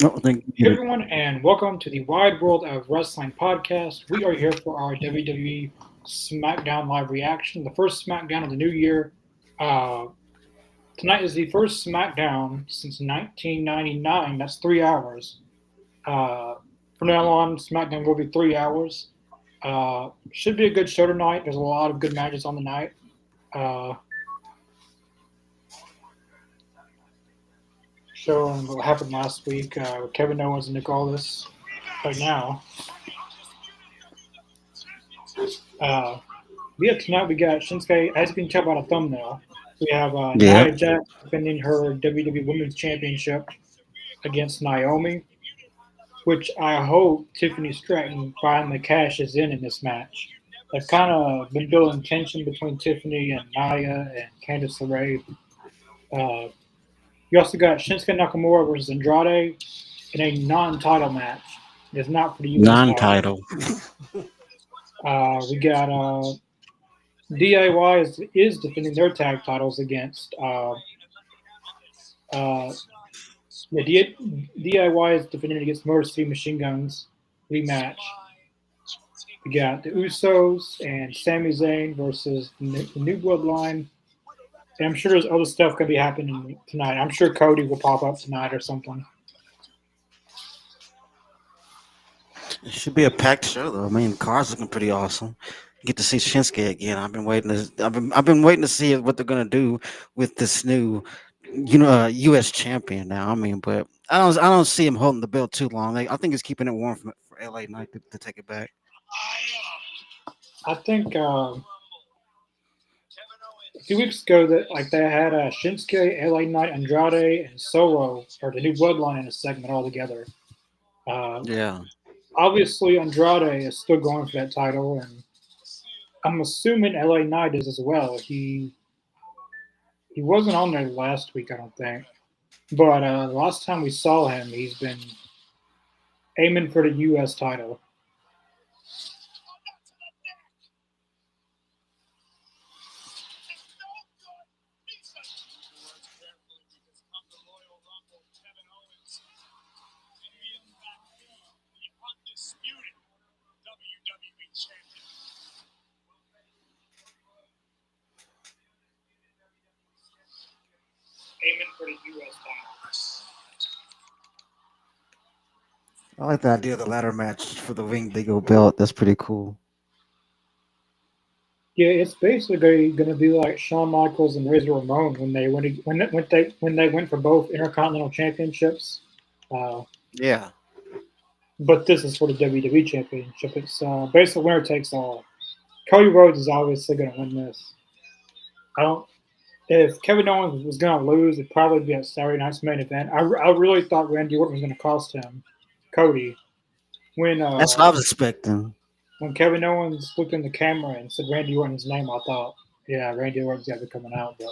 Oh, thank Hey you. everyone, and welcome to the Wide World of Wrestling podcast. We are here for our WWE SmackDown live reaction, the first SmackDown of the new year. Uh, Tonight is the first SmackDown since 1999. That's 3 hours. Uh, from now on, SmackDown will be 3 hours. Should be a good show tonight. There's a lot of good matches on the night. Uh, Showing what happened last week with Kevin Owens and Nick Aldis. Right now, uh, yeah, tonight we got Shinsuke. As you can tell by the thumbnail, we have Yeah. Nia Jax defending her WWE Women's Championship against Naomi, which I hope Tiffany Stratton finally cashes in this match. They've kind of been building tension between Tiffany and Nia and Candice LeRae. Uh, you also got Shinsuke Nakamura versus Andrade in a non-title match. It's not for the U.S. title. Non-title. We got DIY is defending their tag titles against uh, yeah, DIY is defending against Motor City Machine Guns rematch. We got the Usos and Sami Zayn versus the New Bloodline. And I'm sure there's other stuff going to be happening tonight. I'm sure Cody will pop up tonight or something. It should be a packed show though. I mean, the car's looking pretty awesome. Get to see Shinsuke again. I've been waiting to see what they're gonna do with this new, U.S. champion now. I mean, but I don't see him holding the belt too long. I think he's keeping it warm for L.A. Knight to take it back. I think a few weeks ago that like they had Shinsuke, LA Knight, Andrade, and Solo or the New Bloodline in a segment all together. Uh, Yeah. Obviously, Andrade is still going for that title, and I'm assuming LA Knight is as well. He wasn't on there last week, I don't think. But the last time we saw him, he's been aiming for the U.S. title. Aiming for the U.S. title. I like the idea of the ladder match for the Wing Digo belt. That's pretty cool. Yeah, it's basically going to be like Shawn Michaels and Razor Ramon when they went for both Intercontinental Championships. Uh, Yeah. but this is for the WWE Championship. It's basically winner takes all. Cody Rhodes is obviously going to win this. I don't. If Kevin Owens was going to lose, it'd probably be at Saturday night's main event. I really thought Randy Orton was going to cost him Cody when That's what I was expecting. Kevin Owens looked in the camera and said Randy Orton's name. I thought, yeah, Randy Orton's got to be coming out. But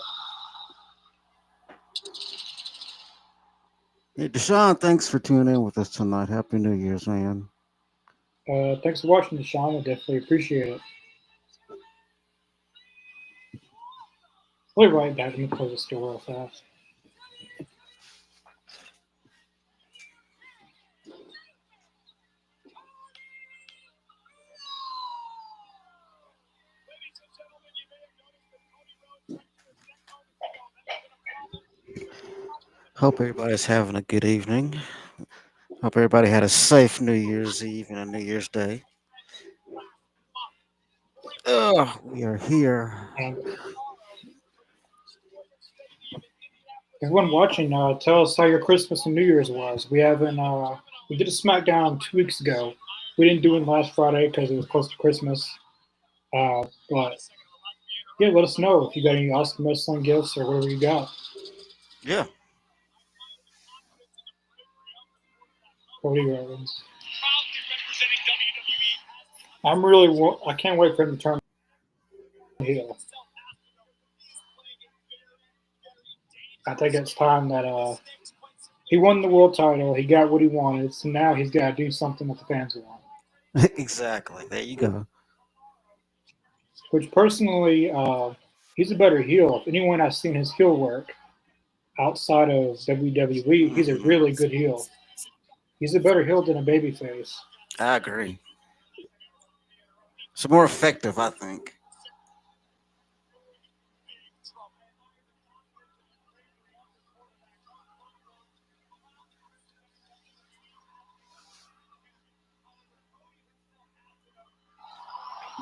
Hey, Deshaun, thanks for tuning in with us tonight. Happy New Year's, man. thanks for watching, Deshaun. I definitely appreciate it. We'll be right back. Let me close this door real fast. Hope everybody's having a good evening. Hope everybody had a safe New Year's Eve and a New Year's Day. We are here. And everyone watching, tell us how your Christmas and New Year's was. We did a SmackDown 2 weeks ago. We didn't do it last Friday because it was close to Christmas. But yeah, let us know if you got any awesome wrestling gifts or whatever you got. Yeah. Cody Rhodes. I can't wait for him to turn heel. I think it's time that he won the world title. He got what he wanted. So now he's got to do something that the fans want. Exactly. There you go. Which personally, he's a better heel. If anyone has seen his heel work outside of WWE, he's a Hmm. really good heel. He's a better heel than a babyface. I agree. It's more effective, I think.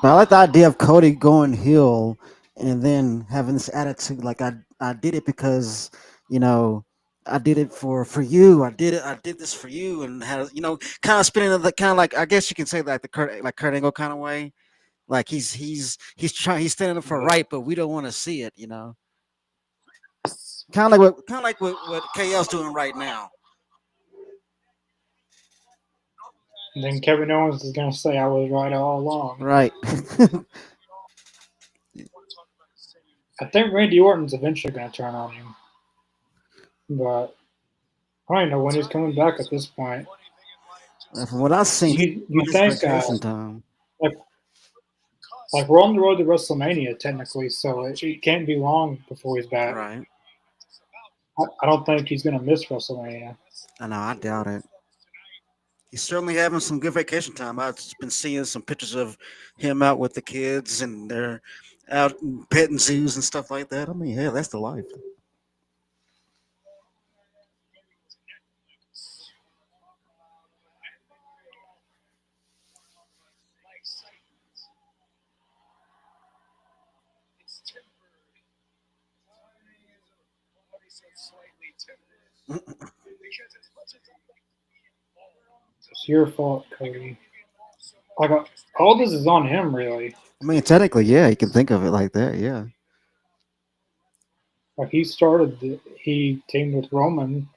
But I like the idea of Cody going heel and then having this attitude like I did it because you know I did it for you. I did this for you and has kind of spinning the kind of like I guess you can say like the Kurt Angle kind of way. Like he's standing up for Yeah. right, but we don't want to see it. Kind of like what KL's doing right now. And then Kevin Owens is gonna say I was right all along. Right. I think Randy Orton's eventually gonna turn on him, but I don't know when he's coming back at this point. From what I've seen, he's You on his think vacation time. like like we're on the road to WrestleMania technically, so it can't be long before he's back. Right. I don't think he's gonna miss WrestleMania. I know. I doubt it. He's certainly having some good vacation time. I've been seeing some pictures of him out with the kids, and they're out in petting zoos and stuff like that. I mean, yeah, that's the life. It's your fault, Cody. Like all this is on him, really. I mean, technically, yeah, you can think of it like that. Yeah. Like he teamed with Roman.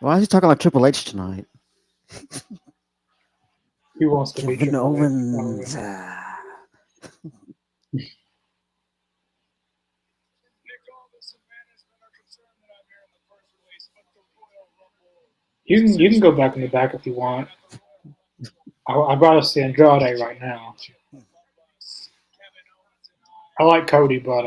Why is he talking like Triple H tonight? He wants to be Kevin Triple H. Owens. You can go back in the back if you want. I'd rather see Andrade right now. I like Cody, but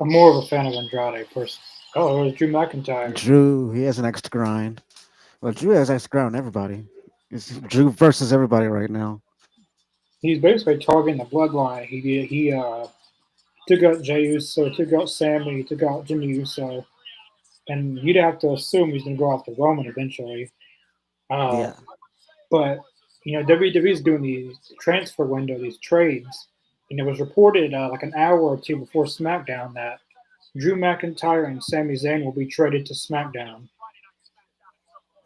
I'm more of a fan of Andrade person. Oh, it was Drew McIntyre. Drew, he has an extra grind. Well, Drew has extra grind on everybody. It's Drew versus everybody right now. He's basically targeting the bloodline. He took out Jey Uso, took out Sammy, took out Jimmy Uso, and you'd have to assume he's going to go after Roman eventually. Uh, Yeah. but WWE is doing these transfer window, these trades, and it was reported like an hour or two before SmackDown that Drew McIntyre and Sami Zayn will be traded to SmackDown,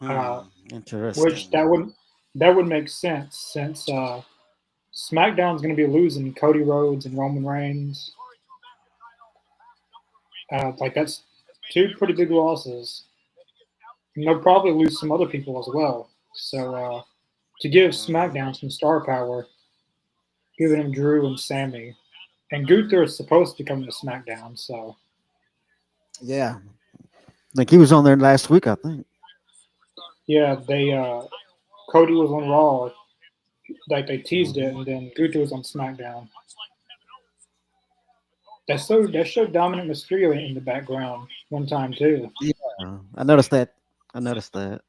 uh, which Interesting. that would make sense since SmackDown's going to be losing Cody Rhodes and Roman Reigns. Like that's two pretty big losses. And they'll probably lose some other people as well. So to give Mhm. SmackDown some star power, giving him Drew and Sammy, and Gunther is supposed to come to SmackDown. So Yeah. Like he was on there last week, I think. yeah, they Cody was on Raw, like they teased it, Hmm. and then Gunther was on SmackDown. That showed Dominic Mysterio in the background one time too. Yeah. I noticed that. I noticed that.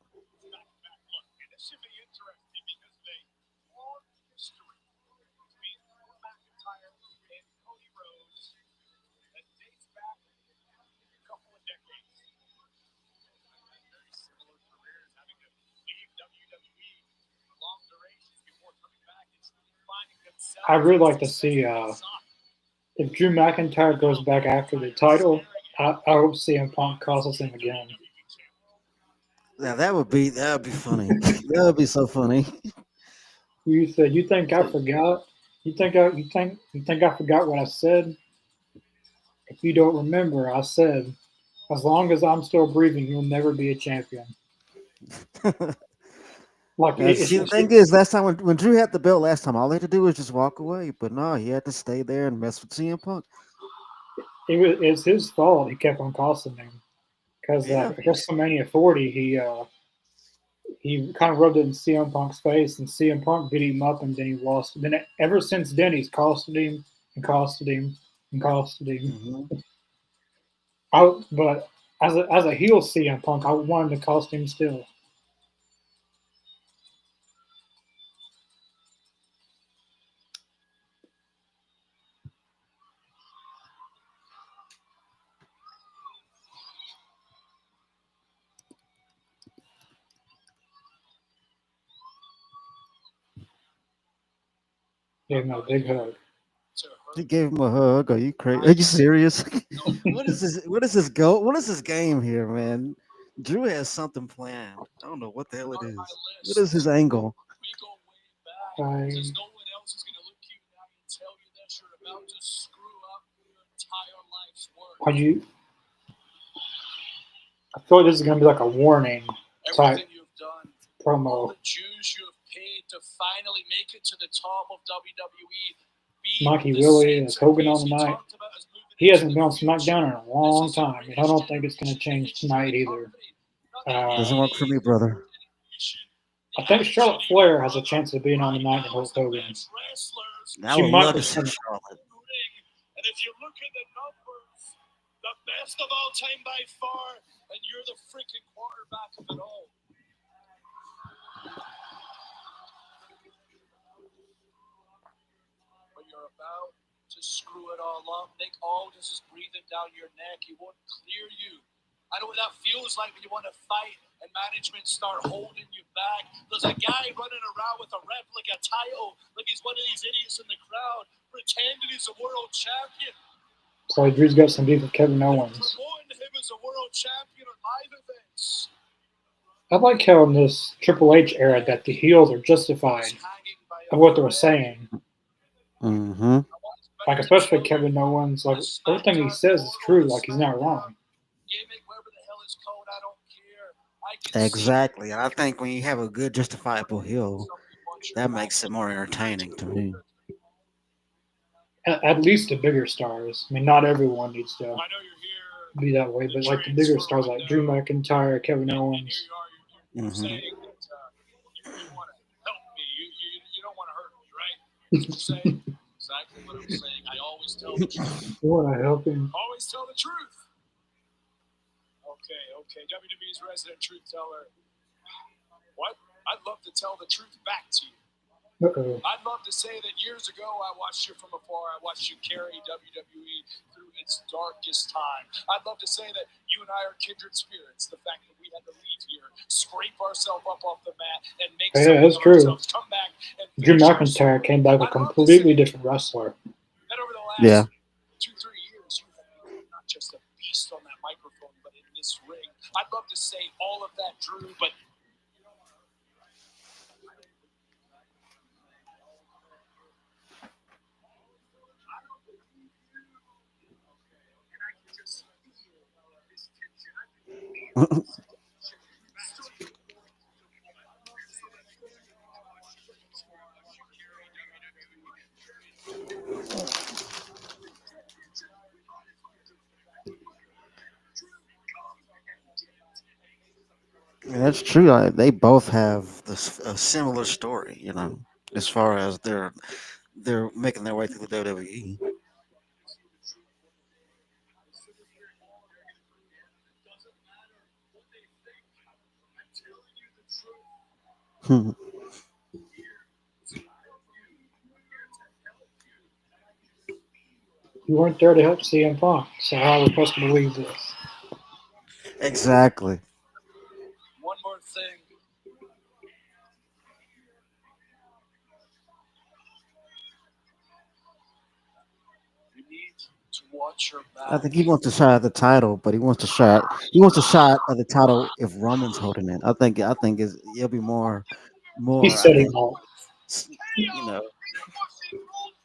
I really like to see if Drew McIntyre goes back after the title. I hope CM Punk crosses him again. Now that would be funny. That would be so funny. You said you think I forgot? You think I forgot what I said? If you don't remember, I said as long as I'm still breathing, you'll never be a champion. Like Now, see, the thing is, last time when Drew had the belt last time, all he had to do was just walk away. But no, he had to stay there and mess with CM Punk. it's his fault. He kept on costing him because Yeah, WrestleMania 40, he kind of rubbed it in CM Punk's face, and CM Punk beat him up, and then he lost. Then ever since then, he's costed him and costed him and costed him. Hmm. But as a heel CM Punk, I wanted to cost him still. Gave him a big hug. He gave him a hug. Are you crazy? Are you serious? What is this? What is this go? What is this game here, man? Drew has something planned. I don't know what the hell it is. What is his angle? I, are you? I feel like this is gonna be like a warning type promo. Mikey Willie as Hogan on the night. He hasn't been on SmackDown in a long time, and I don't think it's going to change tonight either. Doesn't Uh, work for me, brother. I think Charlotte Flair has a chance of being on the night in Hulk Hogan. I She would might love to see return. Charlotte. So Drew's got some beef with Kevin Owens. I like how in this Triple H era that the heels are justified of what they were saying. Hmm. Like especially Kevin Owens, like everything he says is true. Like he's not wrong. Exactly. And I think when you have a good justifiable heel, that makes it more entertaining to me. At least the bigger stars. I mean, not everyone needs to be that way, but like the bigger stars like Drew McIntyre, Kevin Owens. Hmm. You want to help him? Uh-oh. Yeah, that's true. Drew McIntyre came back a completely different wrestler. Yeah. Yeah, that's true. They both have this a similar story, as far as they're making their way through the WWE. Hmm. You weren't there to help CM Punk, so how are we supposed to believe this? Exactly. I think he wants to shot at the title, but he wants a shot at the title if Roman's holding it. I think it'll be He more. I set him think up. s- you know.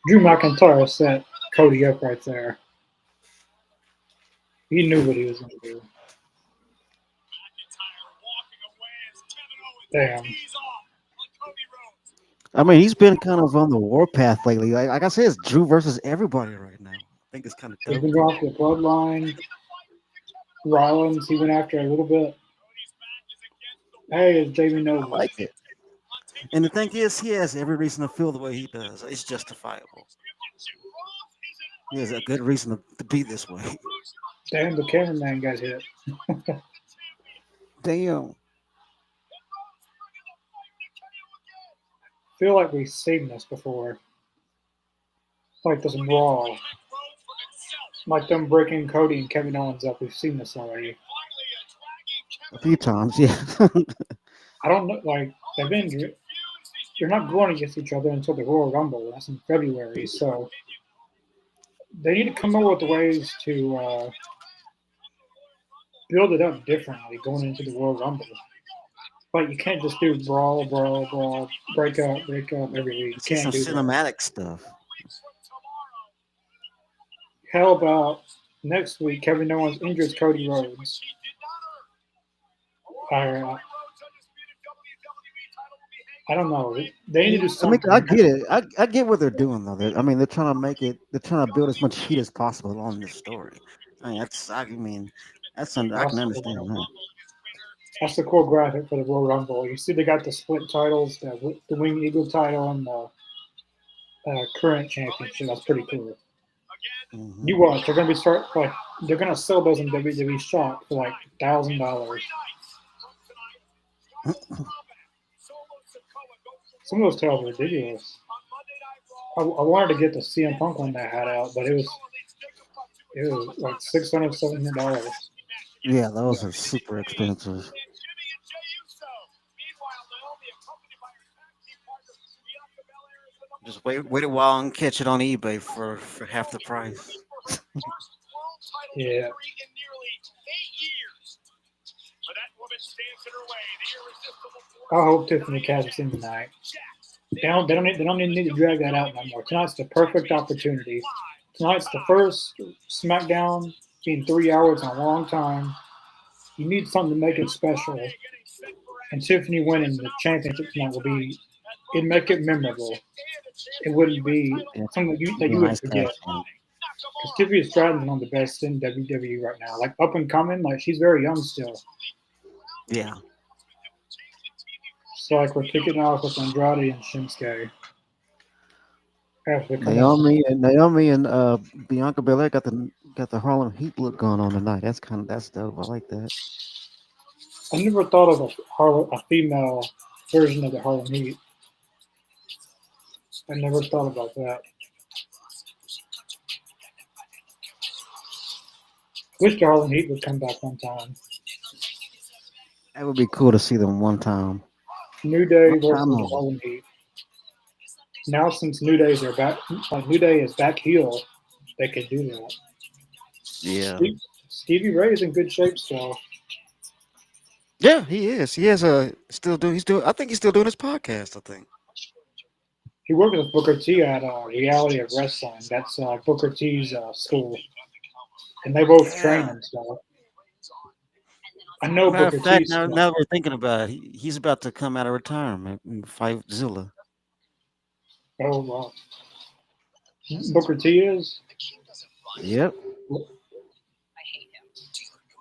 Drew McIntyre set Cody up right there. He knew what he was going to do. Damn. I mean, he's been kind of on the warpath lately. Like I said, it's Drew versus everybody right now. I think it's kind of He's dope. been going for the bloodline. Rollins, he went after a little bit. Hey, it's Jamie I Noble. like it. And the thing is, he has every reason to feel the way he does. It's justifiable. He has a good reason to be this way. Damn, the cameraman got hit. Damn. Feel like we've seen this before. Like this brawl. Like them breaking Cody and Kevin Owens up. We've seen this already. A few times, yeah. I don't know. Like, they've been. They're not going against each other until the Royal Rumble. That's in February. So they need to come up with ways to build it up differently going into the Royal Rumble. Like, you can't just do brawl, brawl, brawl, break up every week. You See some can't do that. cinematic stuff. How about next week, Kevin Owens injures Cody Rhodes? Uh, I don't know. They need to do I mean, I something. get it. I get what they're doing though. I mean, they're trying to make it. They're trying to build as much heat as possible on this story. I mean, I can That's understand that. that's the cool graphic for the Royal Rumble. You see, they got the split titles, the Wing Eagle title and the current championship. That's pretty cool. Hmm. You watch, they're gonna be start like they're gonna sell those in WWE shop for like $1,000. Some of those titles are ridiculous. I wanted to get the CM Punk one that had out, but it was like $600, $700. Yeah, those are super expensive. Just wait a while and catch it on eBay for half the price. Yeah, I hope Tiffany catches in tonight. They don't need to drag that out no more. Tonight's the perfect opportunity. Tonight's the first SmackDown in 3 hours in a long time. You need something to make it special. And Tiffany winning the championship tonight will be it'd make it memorable. It wouldn't be Yeah, something that you it'd that be a you would nice forget. cash in. Because Tiffany Stratton's one of the best in WWE right now. Like up and coming, like she's very young still. Yeah, So like we're kicking off with Andrade and Shinsuke after coming from. Naomi and Bianca Belair got the Harlem Heat look going on tonight. That's dope. I like that. I never thought of a female version of the Harlem Heat. I never thought about that. Wish the Harlem Heat would come back one time. That would be cool to see them one time. New Day One versus time the only. Harlem Heat. Now since New Days are back, like New Day is back heel, they can do that. Yeah. Stevie Ray is in good shape still. Yeah, he is. He has a still doing. He's doing. I think he's still doing his podcast. I think. He worked with Booker T at Reality of Wrestling. That's Booker T's school, and they both train Yeah. and stuff. I know Matter of Booker fact, T's. now we're thinking about it, he's about to come out of retirement and fight Zilla. Oh, Booker T is. Yep.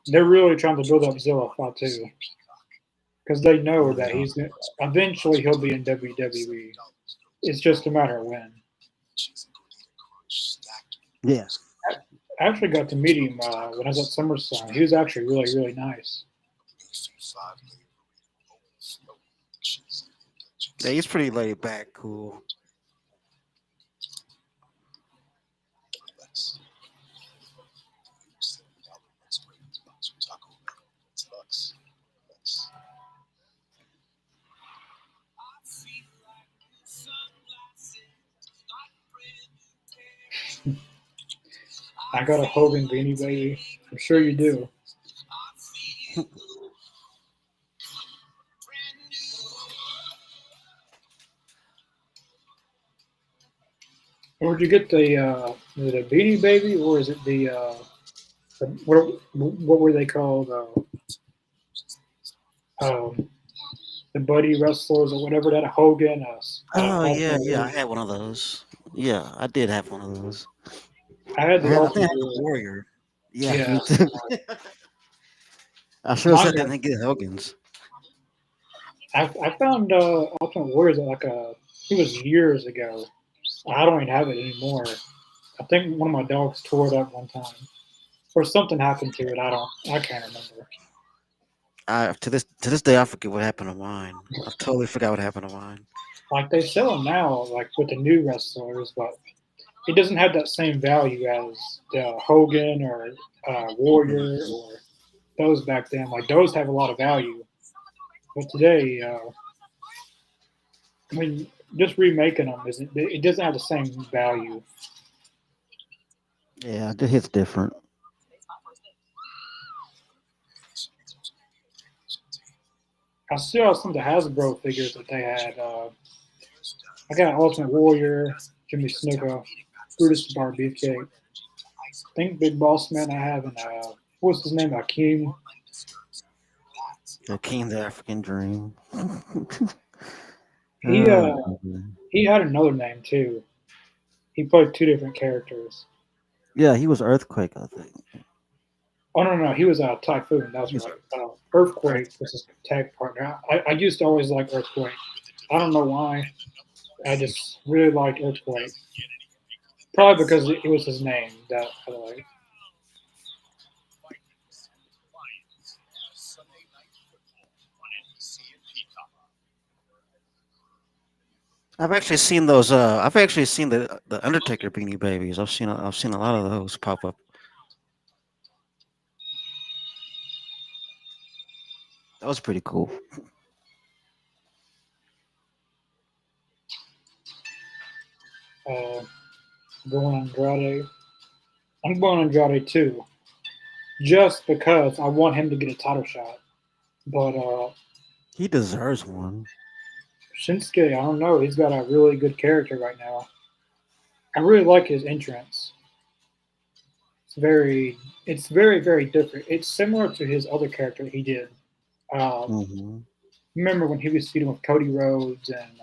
They're really trying to build up Zilla too, because they know that Yeah. eventually he'll be in WWE. It's just a matter of when. Yeah. I actually got to meet him when I was at SummerSlam. He was actually really, really nice. Yeah, he's pretty laid back, cool. I got a Hogan beanie, baby. I'm sure you do. Where'd you get is it a beanie baby or is it what were they called? Um, the Buddy Wrestlers or whatever that Hogan, Oh yeah, Ultimate yeah. I Warrior. had one of those. Yeah, I did have one of those. I had the I think I Ultimate had the Warrior. Warrior. Yeah, Yeah, me too. I sure mine said that had didn't get Hogan's. I found Ultimate Warriors at like it was years ago. I don't even have it anymore. I think one of my dogs tore it up one time, or something happened to it. I can't remember. I to this day I forget what happened to mine. I totally forgot what happened to mine. Like they sell them now, like with the new wrestlers, but it doesn't have that same value as the Hogan or Warrior Mhm. or those back then. Like those have a lot of value, but today, I mean, just remaking them isn't. It doesn't have the same value. Yeah, it hits different. I saw some of the Hasbro figures that they had. I got Ultimate Warrior, Jimmy Snuka, Brutus the Bar Beefcake. I think Big Boss Man I have, and what's his name? Akeem. The King, the African Dream. He Oh, uh man. he had another name too. He played two different characters. Yeah, he was Earthquake, I think. Oh no, he was Typhoon. That's He was right. Earth. Earthquake was his tag partner. I used to always like Earthquake. I don't know why. I just really liked Earthquake. Probably because it was his name that I like. I've actually seen those. I've actually seen the Undertaker Beanie Babies. I've seen a lot of those pop up. That was pretty cool. Uh, going Andrade. I'm going Andrade too, just because I want him to get a title shot. But He deserves one. Shinsuke, I don't know. He's got a really good character right now. I really like his entrance. It's very different. It's similar to his other character he did. Uh, Hmm. remember when he was feuding with Cody Rhodes, and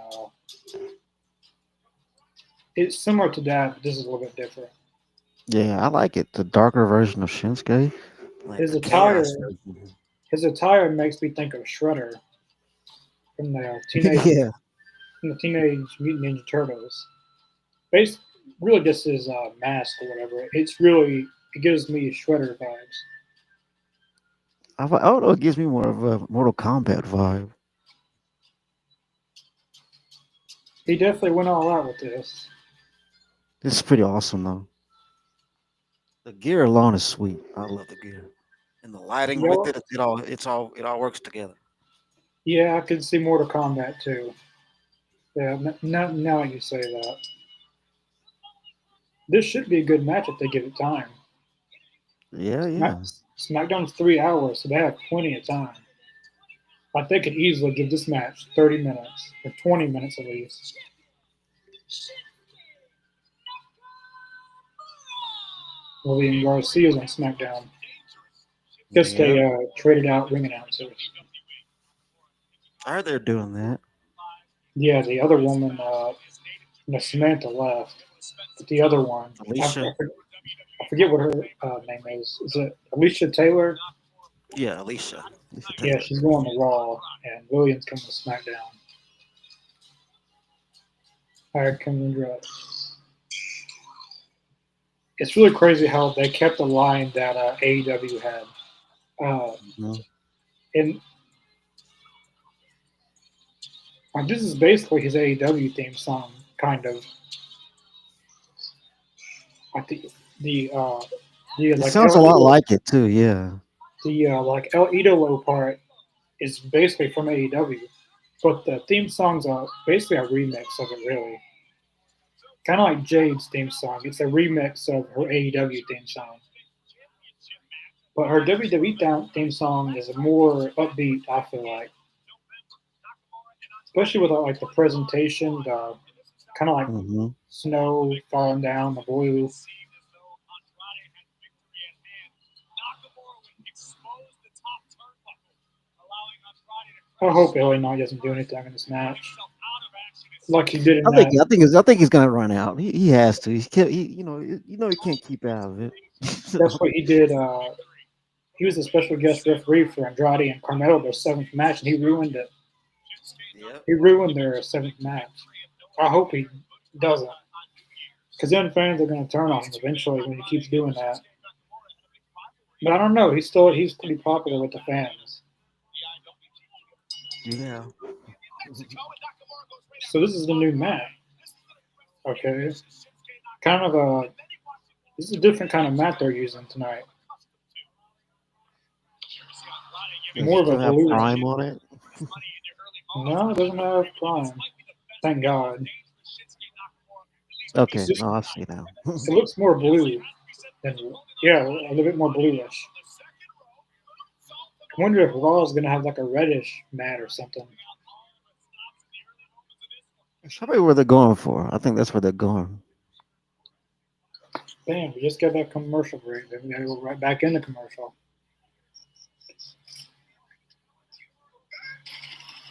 it's similar to that, but this is a little bit different. Yeah, I like it. The darker version of Shinsuke, like His the chaos attire, version. his attire makes me think of Shredder from the Yeah, Teenage Mutant Ninja Turtles. Base really just his mask or whatever. It gives me Shredder vibes. I don't know. It gives me more of a Mortal Kombat vibe. He definitely went all out with this. This is pretty awesome though. The gear alone is sweet. I love the gear and the lighting with Yellow. it. It all works together. Yeah, I could see Mortal Kombat too. Yeah, now you say that. This should be a good match if they give it time. Yeah, yeah. SmackDown's 3 hours, so they have plenty of time. Like they could easily give this match 30 minutes or 20 minutes at least. William Garcia's on SmackDown. Just Yeah, they traded out ring announcers. I heard they're doing that. Yeah, the other woman, Samantha left, but the other one, Alicia. I forget what her name is. Is it Alicia Taylor? Yeah, Alicia. Alicia Yeah, Taylor. she's going to Raw, and Williams coming to SmackDown. Hired coming to Raw. It's really crazy how they kept the line that AEW had. Uh, Mhm. and this is basically his AEW theme song, kind of. Like the It like sounds a lot like it too. Yeah. El Idolo part is basically from AEW, but the theme songs are basically a remix of it, really. Kind of like Jade's theme song. It's a remix of her AEW theme song. But her WWE theme song is more upbeat, I feel like. Especially with like the presentation, the kind of like Hmm. snow falling down, the blue. I hope LA Knight doesn't do anything in this match. Like he did in that. I think he's gonna run out. He has to. He can't keep out of it. That's So what he did. He was a special guest referee for Andrade and Carmelo, their seventh match, and he ruined it. Yep. He ruined their seventh match. I hope he doesn't, because then fans are going to turn on him eventually when he keeps doing that. But I don't know. He's pretty popular with the fans. Yeah. So this is the new Matt. Okay, kind of a this is a different kind of Matt they're using tonight. Does it More of a still have blue one. Prime on it? No, it doesn't have prime. Thank God. It's Okay, just no, I see now. it looks more blue than yeah, a little bit more bluish. I wonder if Raw is gonna have like a reddish Matt or something. That's probably where they're going for. I think that's where they're going. Damn, we just got that commercial break. Then we gotta go right back in the commercial.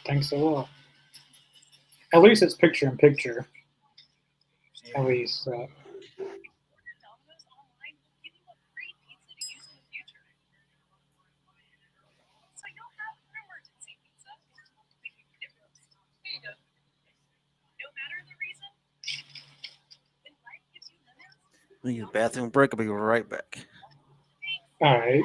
Thanks a lot. At least it's picture in picture. At least. We need a bathroom break. I'll be right back. All right.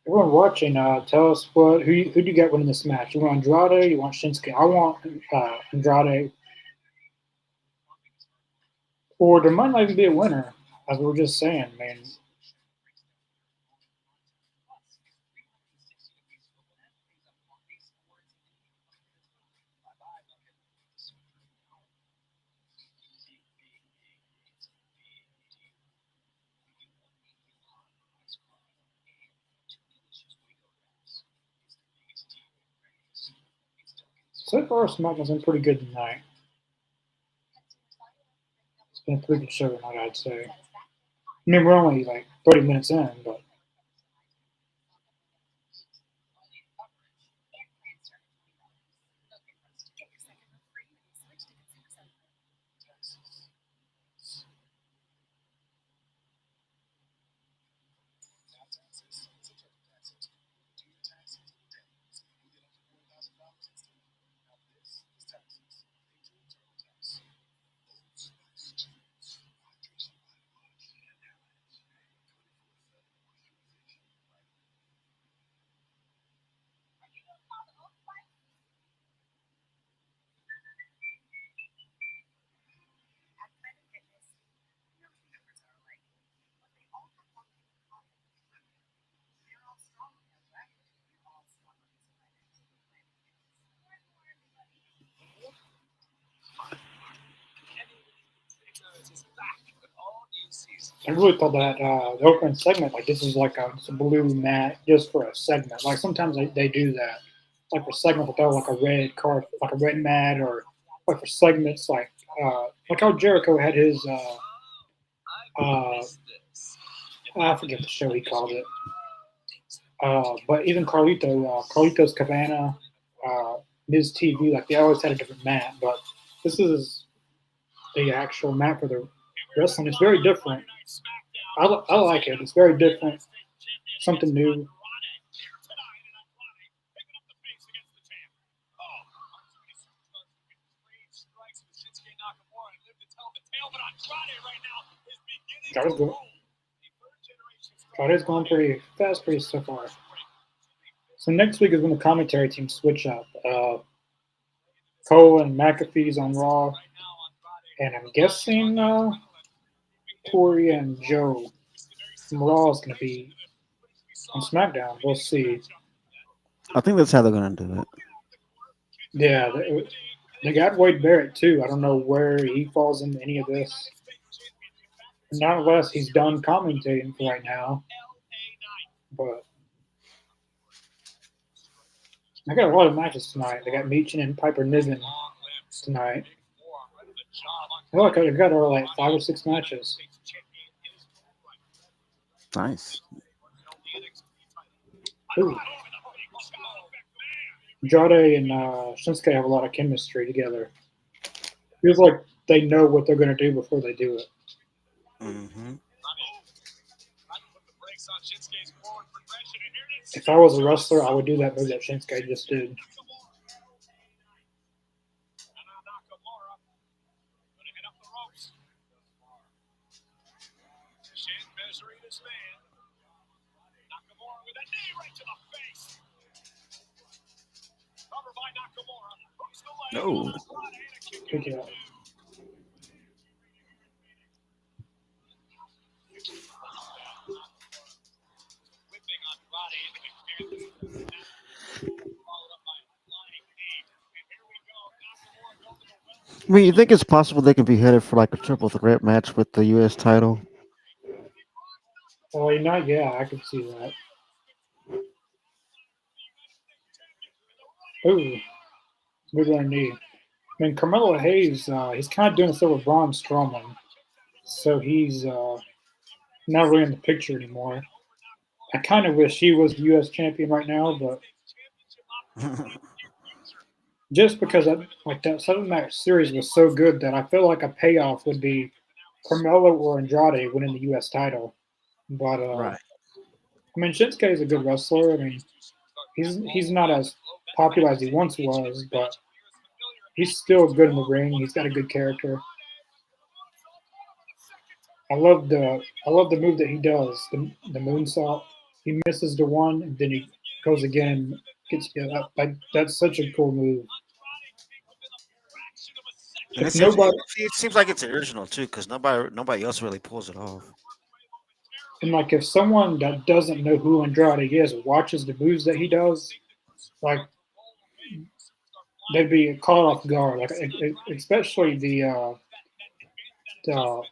Everyone watching, tell us who do you get winning this match? You want Andrade? You want Shinsuke? I want Andrade. Or there might not even be a winner, as we were just saying. I mean, so far SmackDown's been pretty good tonight. It's been a pretty good show tonight, I'd say. I mean, we're only like 30 minutes in, but I really thought that the opening segment, like this is like it's a blue mat just for a segment. Like sometimes they do that, like for segment, but they'll like a red card, like a red mat, or like for segments, like how Jericho had his I forget the show he called it. But even Carlitos Cabana, uh, Miz TV, like they always had a different mat. But this is the actual mat for the wrestling. It's very different. I like it. It's very different. Something new. That was good. Friday's going pretty fast, pretty so far. So next week is when the commentary team switch up. Cole and McAfee's on Raw, and I'm guessing Corey and Joe from Raw is going to be on SmackDown. We'll see. I think that's how they're gonna do it. Yeah, they got Wade Barrett too. I don't know where he falls into any of this. Not unless he's done commentating for right now. But I got a lot of matches tonight. They got Meechin and Piper Niven tonight. I feel like I got like 5 or 6 matches. Nice. Ooh. Andrade and Shinsuke have a lot of chemistry together. Feels like they know what they're going to do before they do it. Hmm. If I was a wrestler, I would do that move that Shinsuke just did. No. Pick it up. I mean, you think it's possible they can be headed for like a triple threat match with the U.S. title? Oh, not yeah, I can see that. Ooh, good on knee. I mean, Carmelo Hayes, he's kind of doing this with Braun Strowman, so he's not really in the picture anymore. I kind of wish he was the U.S. champion right now, but just because that 7 match series was so good that I feel like a payoff would be Carmelo or Andrade winning the U.S. title. But Right. I mean, Shinsuke is a good wrestler. I mean, he's not as popular as he once was, but he's still good in the ring. He's got a good character. I love the move that he does, the moonsault. He misses the one, and then he goes again and gets like that's such a cool move. And If nobody it seems like it's original too, because nobody else really pulls it off. and like if someone that doesn't know who Andrade is watches the moves that he does, like they'd be caught off guard. Like especially the kind of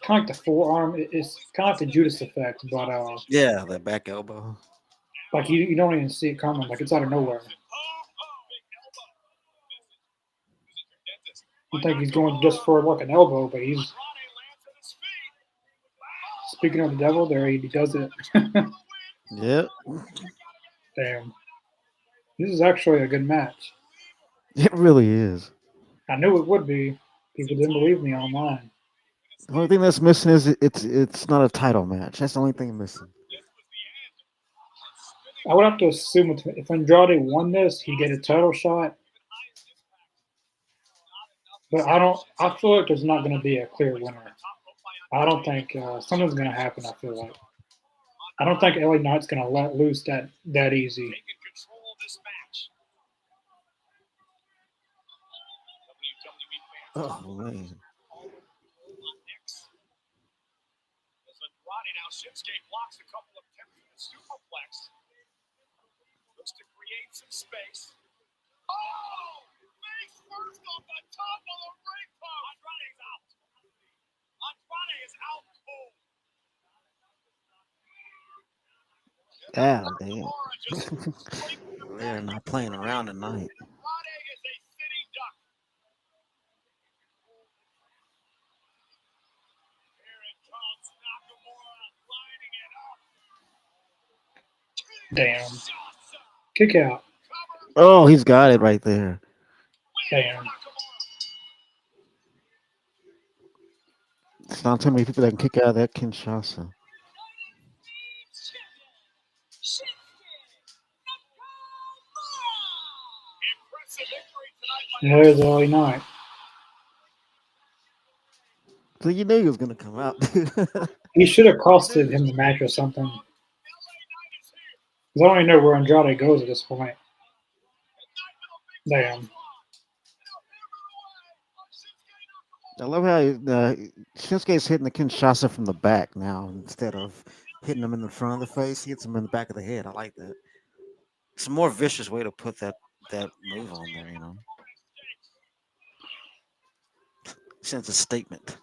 like the forearm. It's kind of like the Judas effect, but Yeah, that back elbow. like you don't even see it coming. Like it's out of nowhere. You think he's going just for like an elbow, but he's speaking of the devil. There he does it. Yep. Damn, this is actually a good match. It really is. I knew it would be. People didn't believe me online. The only thing that's missing is it's not a title match. That's the only thing missing. I would have to assume if Andrade won this, he'd get a title shot. But I don't. I feel like there's not going to be a clear winner. I don't think something's going to happen. I feel like I don't think LA Knight's going to let loose that easy. Oh man. Ah, damn. They're not playing around tonight. Damn, kick out. Oh, he's got it right there. Damn. It's not too many people that can kick out of that Kinshasa. There's LA Knight. So you knew he was gonna come out. He should have costed him the match or something. Because I don't even know where Andrade goes at this point. Damn. I love how Shinsuke's hitting the Kinshasa from the back now instead of hitting him in the front of the face. He hits him in the back of the head. I like that. It's a more vicious way to put that move on there. Sends a statement.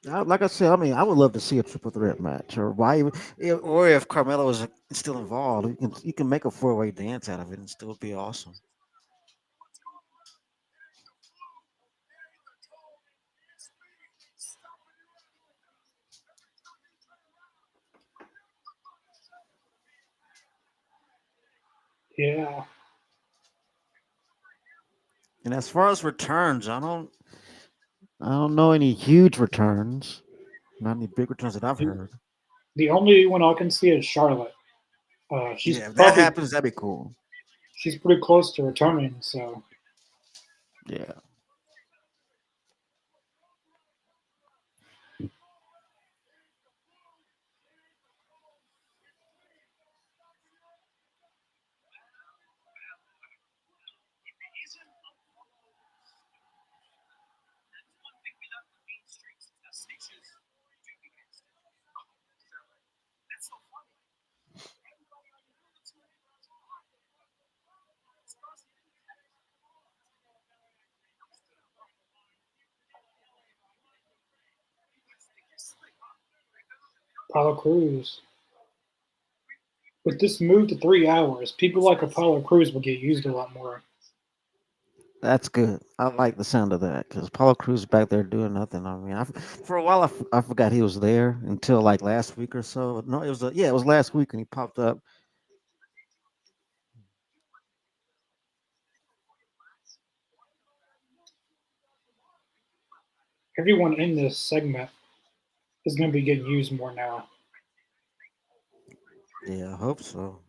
Like I said, I mean, I would love to see a triple threat match, or why, or if Carmelo is still involved, you can make a 4-way dance out of it and still be awesome. Yeah. And as far as returns, I don't know any huge returns, not any big returns that I've The, heard. the only one I can see is Charlotte. She's Yeah, if that probably happens, that'd be cool. she's pretty close to returning. So Yeah. Apollo Crews. With this move to 3 hours, people like Apollo Crews will get used a lot more. That's good. I like the sound of that because Paulo Cruz back there doing nothing. I mean, for a while I forgot he was there until like last week or so. No, it was last week when he popped up. Everyone in this segment is going to be getting used more now. Yeah, I hope so.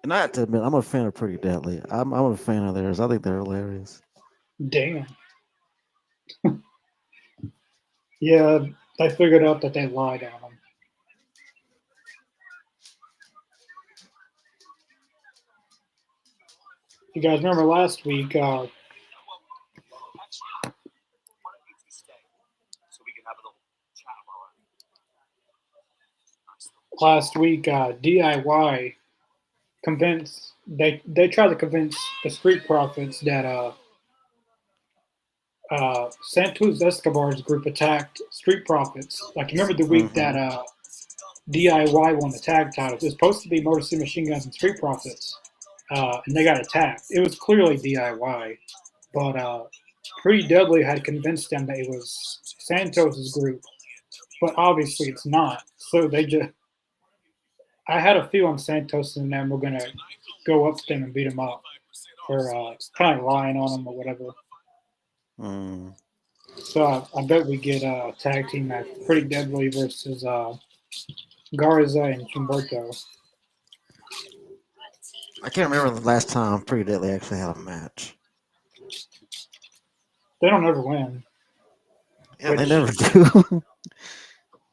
And I have to admit, I'm a fan of Pretty Deadly. I'm a fan of theirs. I think they're hilarious. Damn. Yeah, they figured out that they lied on him. You guys remember last week? DIY convinced they tried to convince the Street Profits that Santos Escobar's group attacked Street Profits. Like, you remember the week that Hmm. DIY won the tag titles? It was supposed to be Motor City Machine Guns and Street Profits, and they got attacked. It was clearly DIY, but Pretty Deadly had convinced them that it was Santos's group, but obviously it's not. So they just, I had a feeling Santos and them were gonna go up to them and beat them up for kind of lying on them or whatever. Mm. So I bet we get a tag team match, Pretty Deadly versus Garza and Humberto. I can't remember the last time Pretty Deadly actually had a match. They don't ever win, Yeah, they which never do.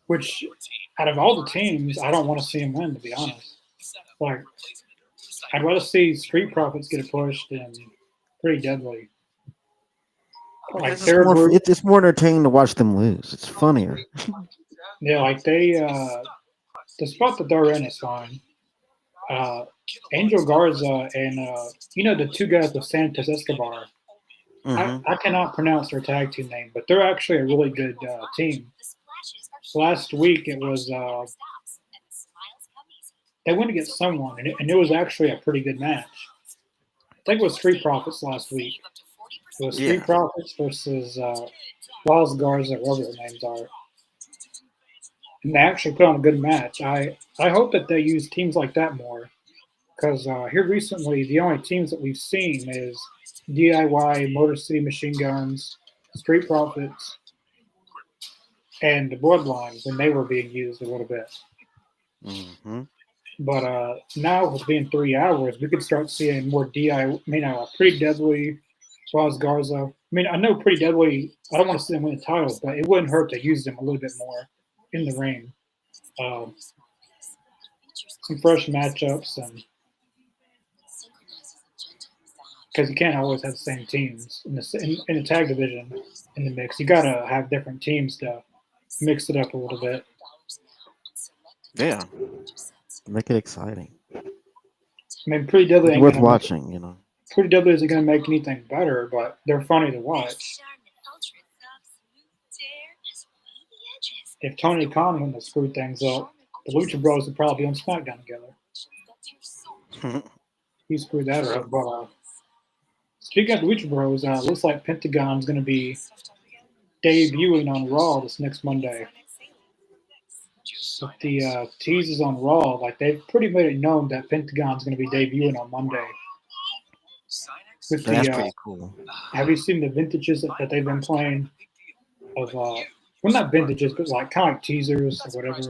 which out of all the teams, I don't want to see them win. To be honest, like I'd rather see Street Profits get a push than Pretty Deadly. Like Because their group, it's more entertaining to watch them lose. It's funnier. yeah, like the spot that they're in is fine. Uh, Angel Garza and the two guys with Santos Escobar. Hmm. I cannot pronounce their tag team name, but they're actually a really good team. Last week it was they went against someone, and it was actually a pretty good match. I think it was Street Profits last week. It was Street Yeah. Profits versus Los Garza, whatever their names are, and they actually put on a good match. I hope that they use teams like that more because here recently the only teams that we've seen is DIY, Motor City Machine Guns, Street Profits, and the Bloodline when they were being used a little bit. Hmm. But now with being 3 hours, we could start seeing more Pretty Deadly, Roz Garza. I mean, I know Pretty Deadly. I don't want to see them win the title, but it wouldn't hurt to use them a little bit more in the ring. Um, some fresh matchups, and because you can't always have the same teams in the tag division in the mix, you gotta have different teams to mix it up a little bit. Yeah. Make it exciting. I mean, Pretty Deadly It's ain't worth gonna make watching. Pretty Deadly isn't gonna make anything better, but they're funny to watch. If Tony Khan wouldn't have screwed things up, the Lucha Bros would probably be on SmackDown together. He screwed that up. But speaking of the Lucha Bros, looks like Pentagon's going to be debuting on Raw this next Monday. With the teasers on Raw, like they've pretty made it known that Pentagon's going to be debuting on Monday. With That's the, pretty cool. have you seen the vintages that they've been playing of, well, not vintages, but like kind of like teasers or whatever.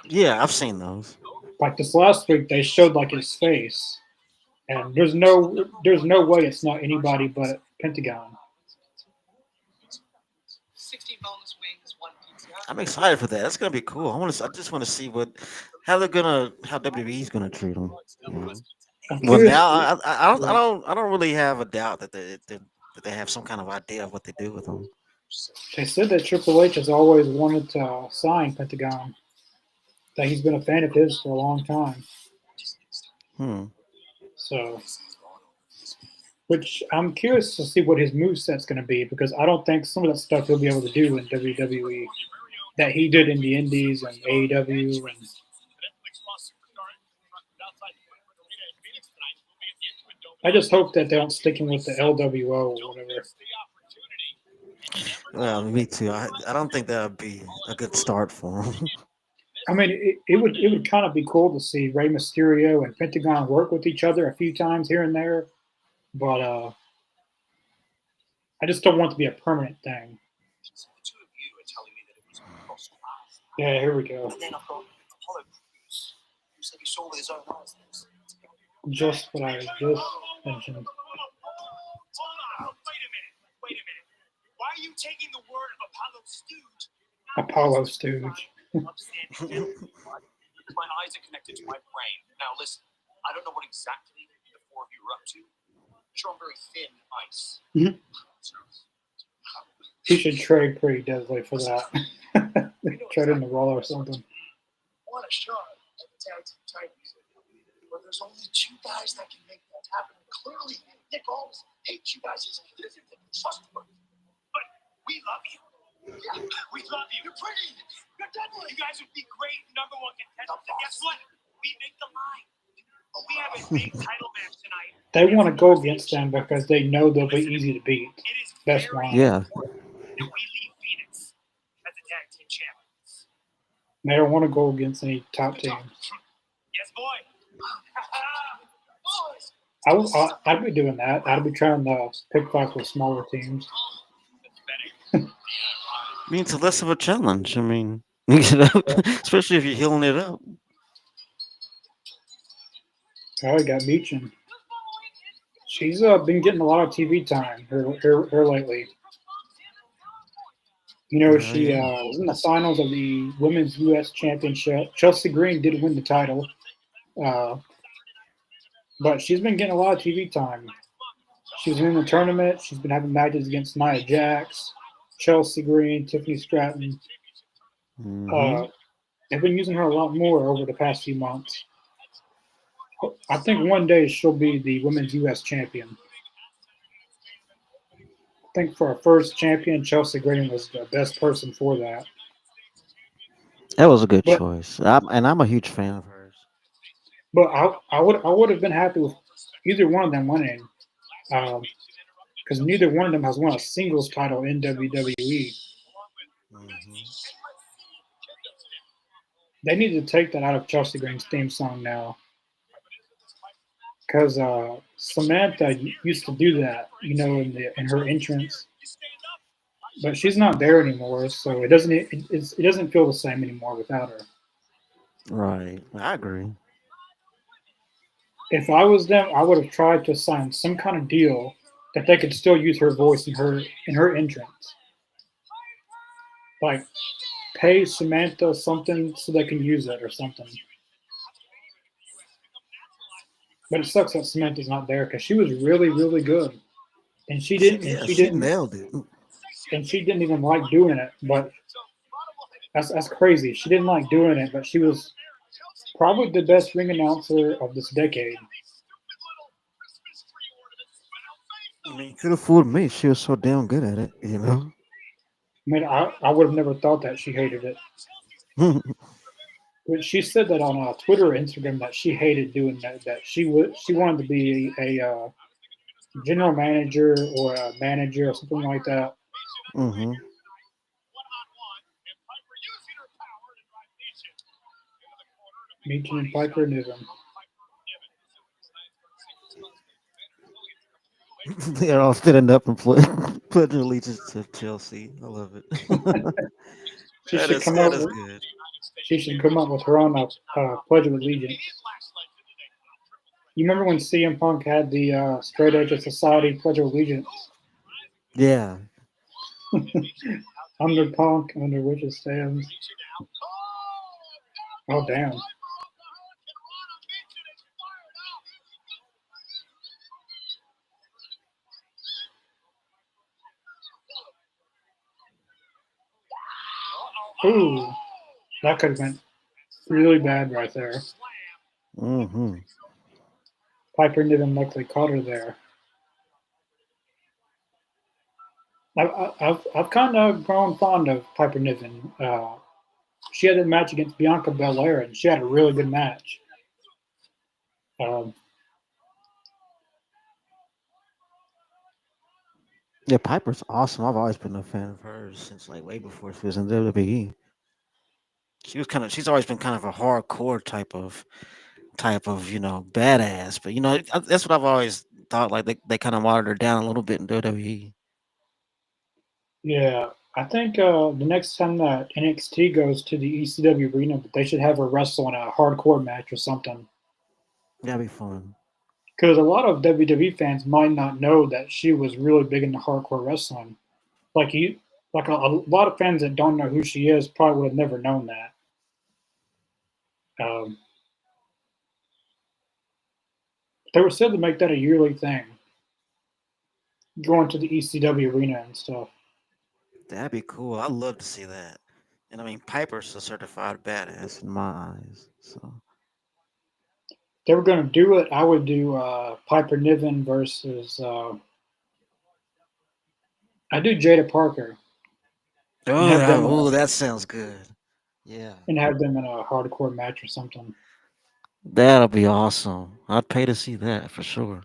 Yeah, I've seen those. Like this last week, they showed like his face, and there's no way it's not anybody but Pentagon. I'm excited for that. That's gonna be cool. I just want to see how WWE's gonna treat them. I'm Well, curious. now I don't really have a doubt that they have some kind of idea of what they do with them. They said that Triple H has always wanted to sign Pentagon. That he's been a fan of his for a long time. Hmm. So, which I'm curious to see what his moveset's going to be because I don't think some of that stuff he'll be able to do in WWE that he did in the Indies and AEW. And I just hope that they don't stick him with the LWO or whatever. Well, me too. I don't think that would be a good start for them. I mean, it would kind of be cool to see Rey Mysterio and Pentagon work with each other a few times here and there, but I just don't want it to be a permanent thing. Yeah, here we go. Just what I just mentioned. Wait a minute. Why are you taking the word of Apollo Stooge. Because my eyes are connected to my brain. Now listen, I don't know what exactly the four of you are up to. I'm sure I'm very thin ice. He should trade pretty deadly for that. Trade in the Raw or something. What a shot at the tag team titles. But there's only two guys that can make that happen. Clearly, Nick Aldis hates you guys. He doesn't trustworthy. But we love you. Yeah, we love you. You're pretty. You're deadly. You guys would be great number one contenders. And guess what? We make the line. But we have a big title match tonight. They want to go against them because they know they'll be easy to beat. It is That's very why. Yeah. important that we leave Phoenix as the tag team champions. They don't want to go against any top teams. Yes, boy. I'd be doing that. I'd be trying to pick fights with smaller teams. Means less of a challenge. I mean, especially if you're healing it up. Oh, I got Beechin. She's been getting a lot of TV time her lately. You know, she was in the finals of the Women's U.S. Championship. Chelsea Green did win the title, but she's been getting a lot of TV time. She's been in the tournament. She's been having matches against Nia Jax, Chelsea Green, Tiffany Stratton. They've been using her a lot more over the past few months. I think one day she'll be the Women's U.S. champion. I think for our first champion, Chelsea Green was the best person for that. That was a good But- choice. I'm a huge fan of hers. But I would have been happy with either one of them winning, because neither one of them has won a singles title in WWE. They need to take that out of Chelsea Green's theme song now, because Samantha used to do that, you know, in her entrance, but she's not there anymore, so it doesn't feel the same anymore without her. Right. I agree. If I was them, I would have tried to sign some kind of deal that they could still use her voice in her entrance. Like pay Samantha something so they can use it or something. But it sucks that Samantha's not there because she was really, really good, and she didn't nailed it. and she didn't even like doing it. But that's crazy. She didn't like doing it, but she was probably the best ring announcer of this decade. I mean, could have fooled me. She was so damn good at it, you know. I mean, I would have never thought that she hated it. But she said that on Twitter or Instagram that she hated doing that. That she wanted to be a general manager or a manager or something like that. hmm Meacham and Piper Niven. They're all standing up and pledging allegiance to Chelsea. I love it. She That should is come that up. is good. She should come up with her own Pledge of Allegiance. You remember when CM Punk had the Straight Edge of Society Pledge of Allegiance? Yeah. Under Punk, under which it stands. Oh, damn. Ooh, that could have been really bad right there. hmm Piper Niven luckily caught her there. I've kind of grown fond of Piper Niven. She had a match against Bianca Belair, and she had a really good match. Um, Yeah, Piper's awesome. I've always been a fan of hers since like way before she was in WWE. She's always been kind of a hardcore type of badass. But that's what I've always thought. Like they kind of watered her down a little bit in WWE. yeah, I think the next time that NXT goes to the ECW arena, they should have her wrestle in a hardcore match or something. That'd be fun. Because a lot of WWE fans might not know that she was really big into hardcore wrestling. Like you, like a lot of fans that don't know who she is probably would have never known that. Um, they were said to make that a yearly thing, going to the ECW arena and stuff. That'd be cool. I'd love to see that. And I mean, Piper's a certified That's badass. in my eyes. So If they were going to do it, I would do Piper Niven versus I do Jada Parker and Oh, have them that sounds good. Yeah, in a hardcore match or something. that'll be awesome. I'd pay to see that for sure.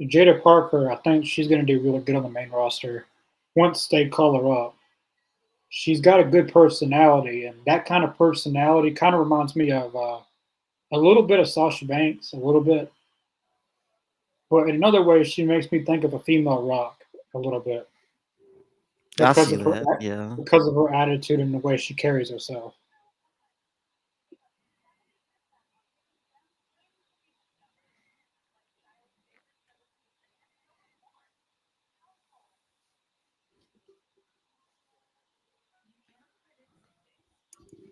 Jada Parker, I think she's going to do really good on the main roster once they call her up. She's got a good personality, and that kind of personality kind of reminds me of a little bit of Sasha Banks, a little bit, but in another way, she makes me think of a female Rock a little bit I because see of her that. Yeah. attitude and the way she carries herself.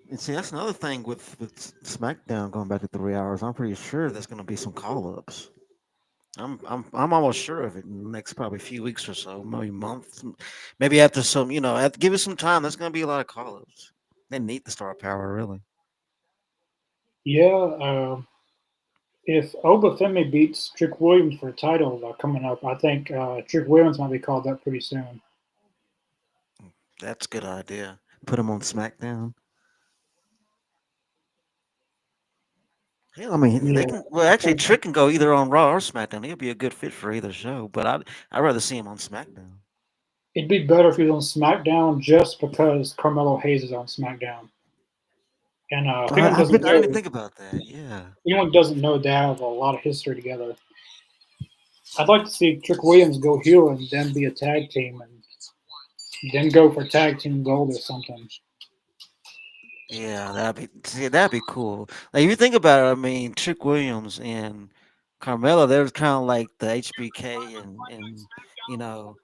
and see, that's another thing with SmackDown going back to 3 hours. I'm pretty sure there's going to be some call ups. I'm almost sure of it in the next probably few weeks or so, maybe months, maybe after some, after give it some time. There's gonna be a lot of call-ups. They need the star power, really. Yeah, if Obafemi beats Trick Williams for a title coming up, I think Trick Williams might be called up pretty soon. That's a good idea. Put them on SmackDown. Hell, I mean, Yeah, they can. Well, actually, Trick can go either on Raw or SmackDown. He'll be a good fit for either show, but I'd rather see him on SmackDown. it'd be better if he was on SmackDown just because Carmelo Hayes is on SmackDown. And if anyone I doesn't I didn't even know, think about that. Yeah. they have a lot of history together. I'd like to see Trick Williams go heel and then be a tag team and then go for tag team gold or something. Yeah, that'd be cool. Like if you think about it, I mean, Trick Williams and Carmella, they're kind of like the HBK and you know,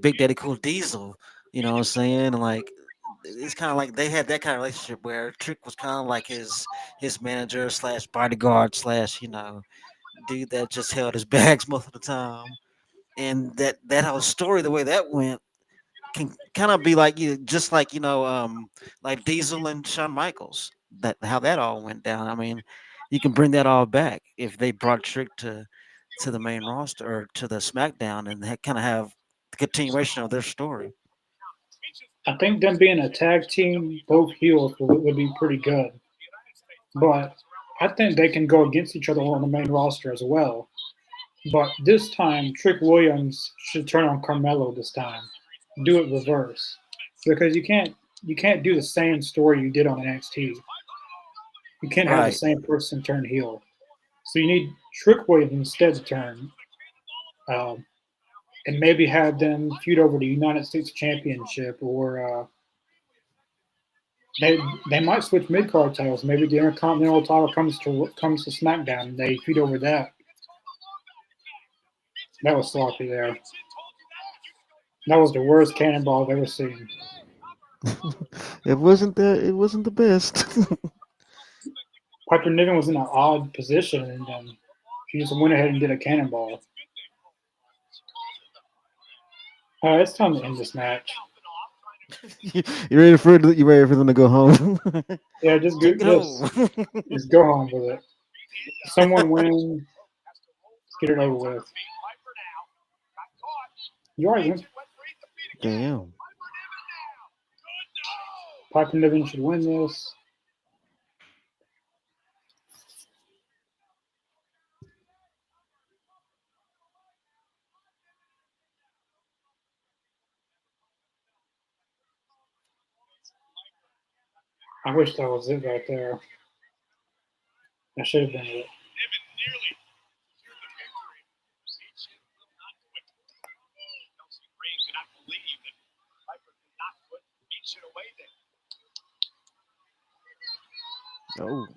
Big Daddy Cool Diesel. You know what I'm saying? Like it's kind of like they had that kind of relationship where Trick was kind of like his manager slash bodyguard slash dude that just held his bags most of the time. And that whole story, the way that went, can kind of be like just like like Diesel and Shawn Michaels. That how that all went down. I mean, you can bring that all back if they brought Trick to the main roster or to the SmackDown and kind of have the continuation of their story. I think them being a tag team, both heels, would be pretty good. But I think they can go against each other on the main roster as well. But this time, Trick Williams should turn on Carmelo this time. Do it reverse, because you can't do the same story you did on NXT. You can't have the Right. same person turn heel. So you need Trick Williams instead to turn, um, and maybe have them feud over the United States Championship, or they they might switch mid card titles. Maybe the Intercontinental title comes to SmackDown, and they feud over that. That was sloppy there. That was the worst cannonball I've ever seen. It wasn't the best. Piper Niven was in an odd position, and she just went ahead and did a cannonball. All right, it's time to end this match. You ready for them to go home? Yeah, just Take go, it home. just go home with it. Someone win, get it over with. You already went. Damn. Piper Niven should win this. I wish that was it right there. That should have been it. Oh,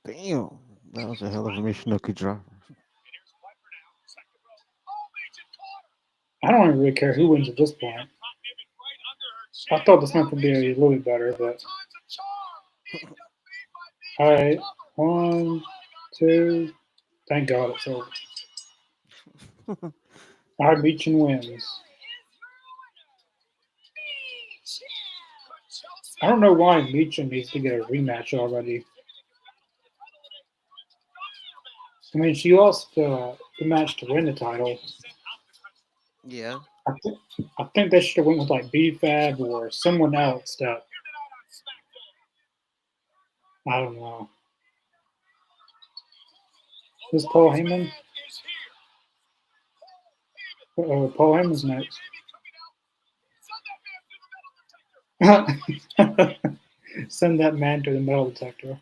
damn. That was a hell of a Michinoku driver. I don't even really care who wins at this point. I thought this match would be a little bit better, but all right, 1, 2. Thank God it's over. All right, Meechin wins. I don't know why Meechin needs to get a rematch already. I mean, she lost the match to win the title. Yeah. I, th- I think they should have went with like B-Fab or someone else that I don't know. Who's Paul Heyman? Paul Heyman's next. Send that man to the metal detector.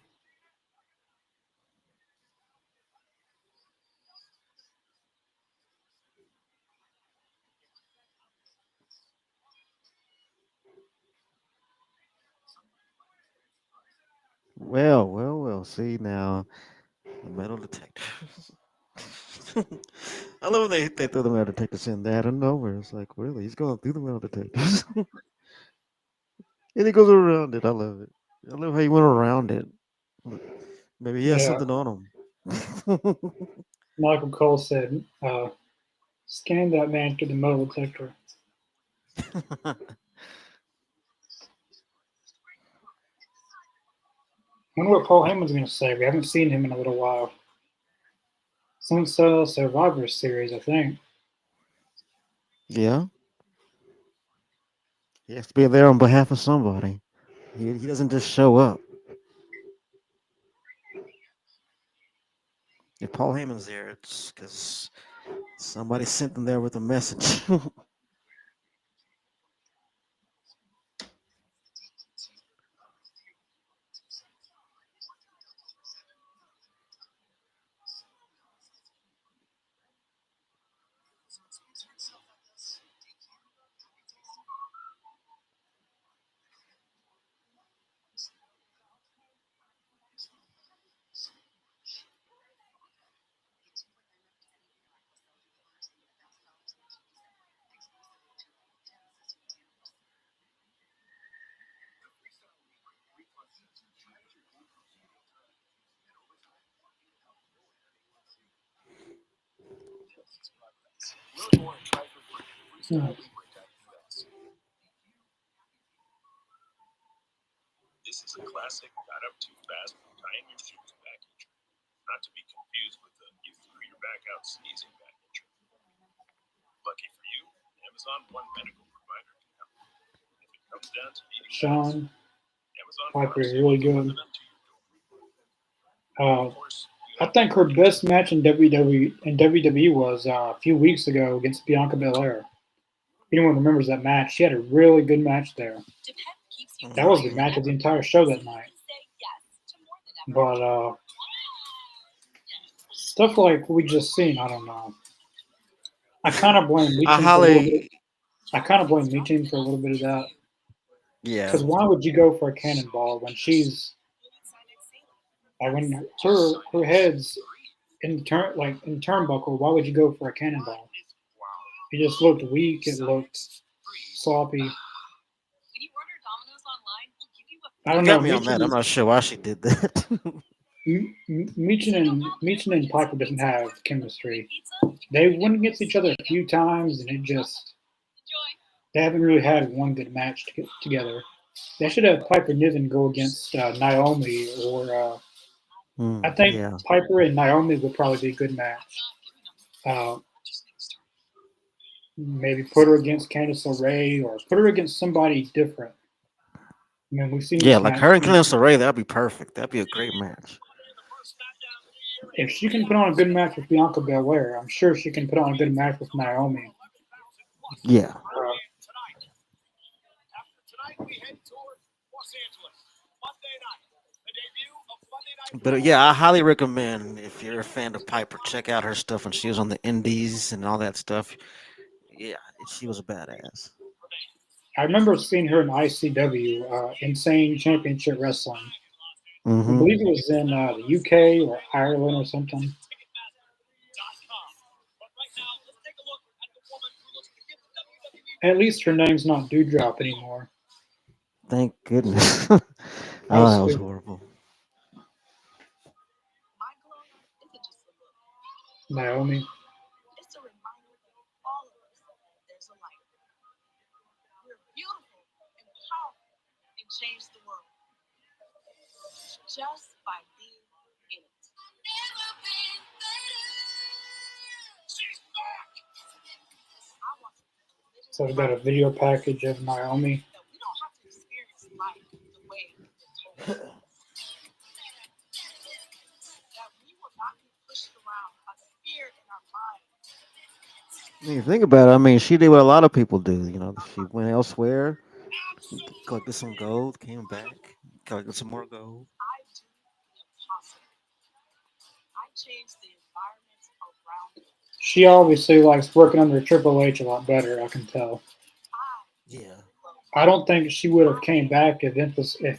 Well. See now, The metal detectors. I love when they throw the metal detectors in there out of nowhere. It's like, really, he's going through the metal detectors, and he goes around it. I love it. I love how he went around it. Maybe he has Yeah, something on him. Michael Cole said, scan that man to the metal detector. I wonder what Paul Heyman's going to say. We haven't seen him in a little while. Since Survivor Series, I think. Yeah, he has to be there on behalf of somebody. He doesn't just show up. If Paul Heyman's there, it's because somebody sent them there with a message. Hmm. classic got up too fast from tying your shoes back injury. Not to be confused with the you threw your back out sneezing back injury. Lucky for you, Amazon One medical provider can help. If it comes down to needing Sean Amazon Piper is Pharmacy really will good. deliver them to your door. Uh, Of course, I think her best match in WWE was a few weeks ago against Bianca Belair. If anyone remembers that match, she had a really good match there. That was the match of the entire show that night. But stuff like we just seen, I don't know. I kind of blame I Meechin for a little bit. highly, I kind of blame Meechin for a little bit of that. yeah. Because why would you go for a cannonball when she's like when her head's in the turnbuckle? Why would you go for a cannonball? It just looked weak. It looked sloppy. I You don't got know. me on that. I'm not sure why she did that. Meechin and Piper doesn't have chemistry. They went against each other a few times, and they haven't really had one good match together. They should have Piper Niven go against Naomi, or I think Yeah. Piper and Naomi would probably be a good match. Uh, maybe put her against Candice LeRae, or put her against somebody different. I mean, we've seen Yeah, this like match. her and Candice LeRae, that'd be perfect. That'd be a great match. If she can put on a good match with Bianca Belair, I'm sure she can put on a good match with Naomi. Yeah. But yeah, I highly recommend if you're a fan of Piper, check out her stuff when she was on the Indies and all that stuff. Yeah, she was a badass. I remember seeing her in ICW, Insane Championship Wrestling. I Mm-hmm. believe it was in the UK or Ireland or something. At least her name's not Dewdrop anymore. Thank goodness. That Oh, was that was stupid. horrible. Naomi. So we got a video package of Naomi. I mean, think about it. I mean, she did what a lot of people do. You know, she went elsewhere, collected some gold, came back, collected some more gold. She obviously likes working under Triple H a lot better. I can tell. Yeah. I don't think she would have came back if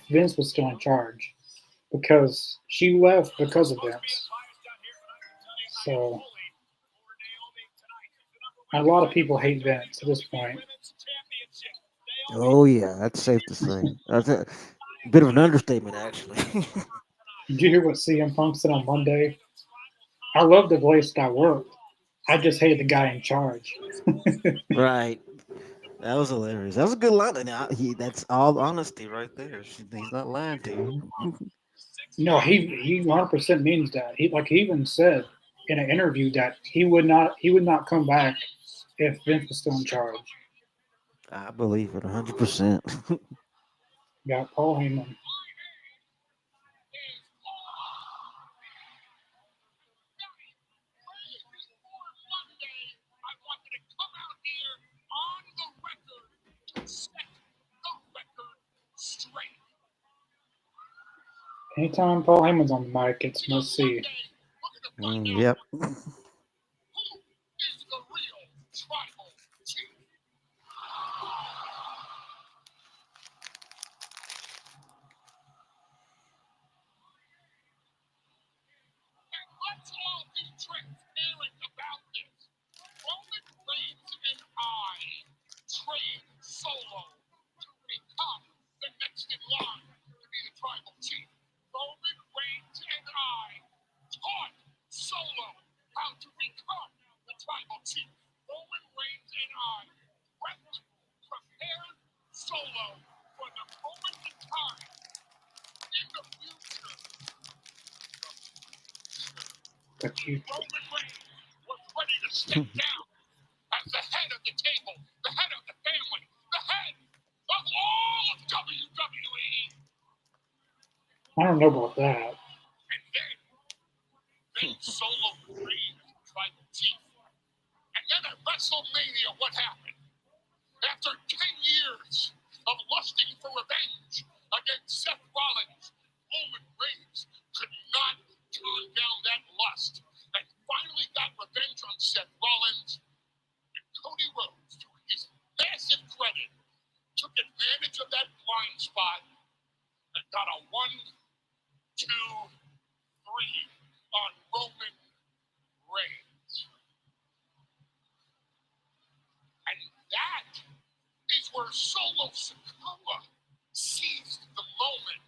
Vince was still in charge, because she left because of Vince. So a lot of people hate Vince at this point. Oh, yeah. That's safe to say. That's a bit of an understatement, actually. Did you hear what CM Punk said on Monday? I love the place that I worked. I just hate the guy in charge. Right. That was hilarious. That was a good line. And that's all honesty right there. He's not lying to you. No, he 100% means that. He even said in an interview that he would not come back if Vince was still in charge. I believe it 100%. Got Paul Heyman. Anytime Paul Heyman's on the mic, it's must see. Yep. But you, Roman Reigns was ready to step down as the head of the table, the head of the family, the head of all of WWE. I don't know about that. And then Solo reigned as tribal chief. And then at WrestleMania, what happened? After 10 years of lusting for revenge against Seth Rollins, Roman Reigns could not turn down that lust and finally got revenge on Seth Rollins. And Cody Rhodes, to his massive credit, took advantage of that blind spot and got a 1, 2, 3 on Roman Reigns. And that is where Solo Sikoa seized the moment.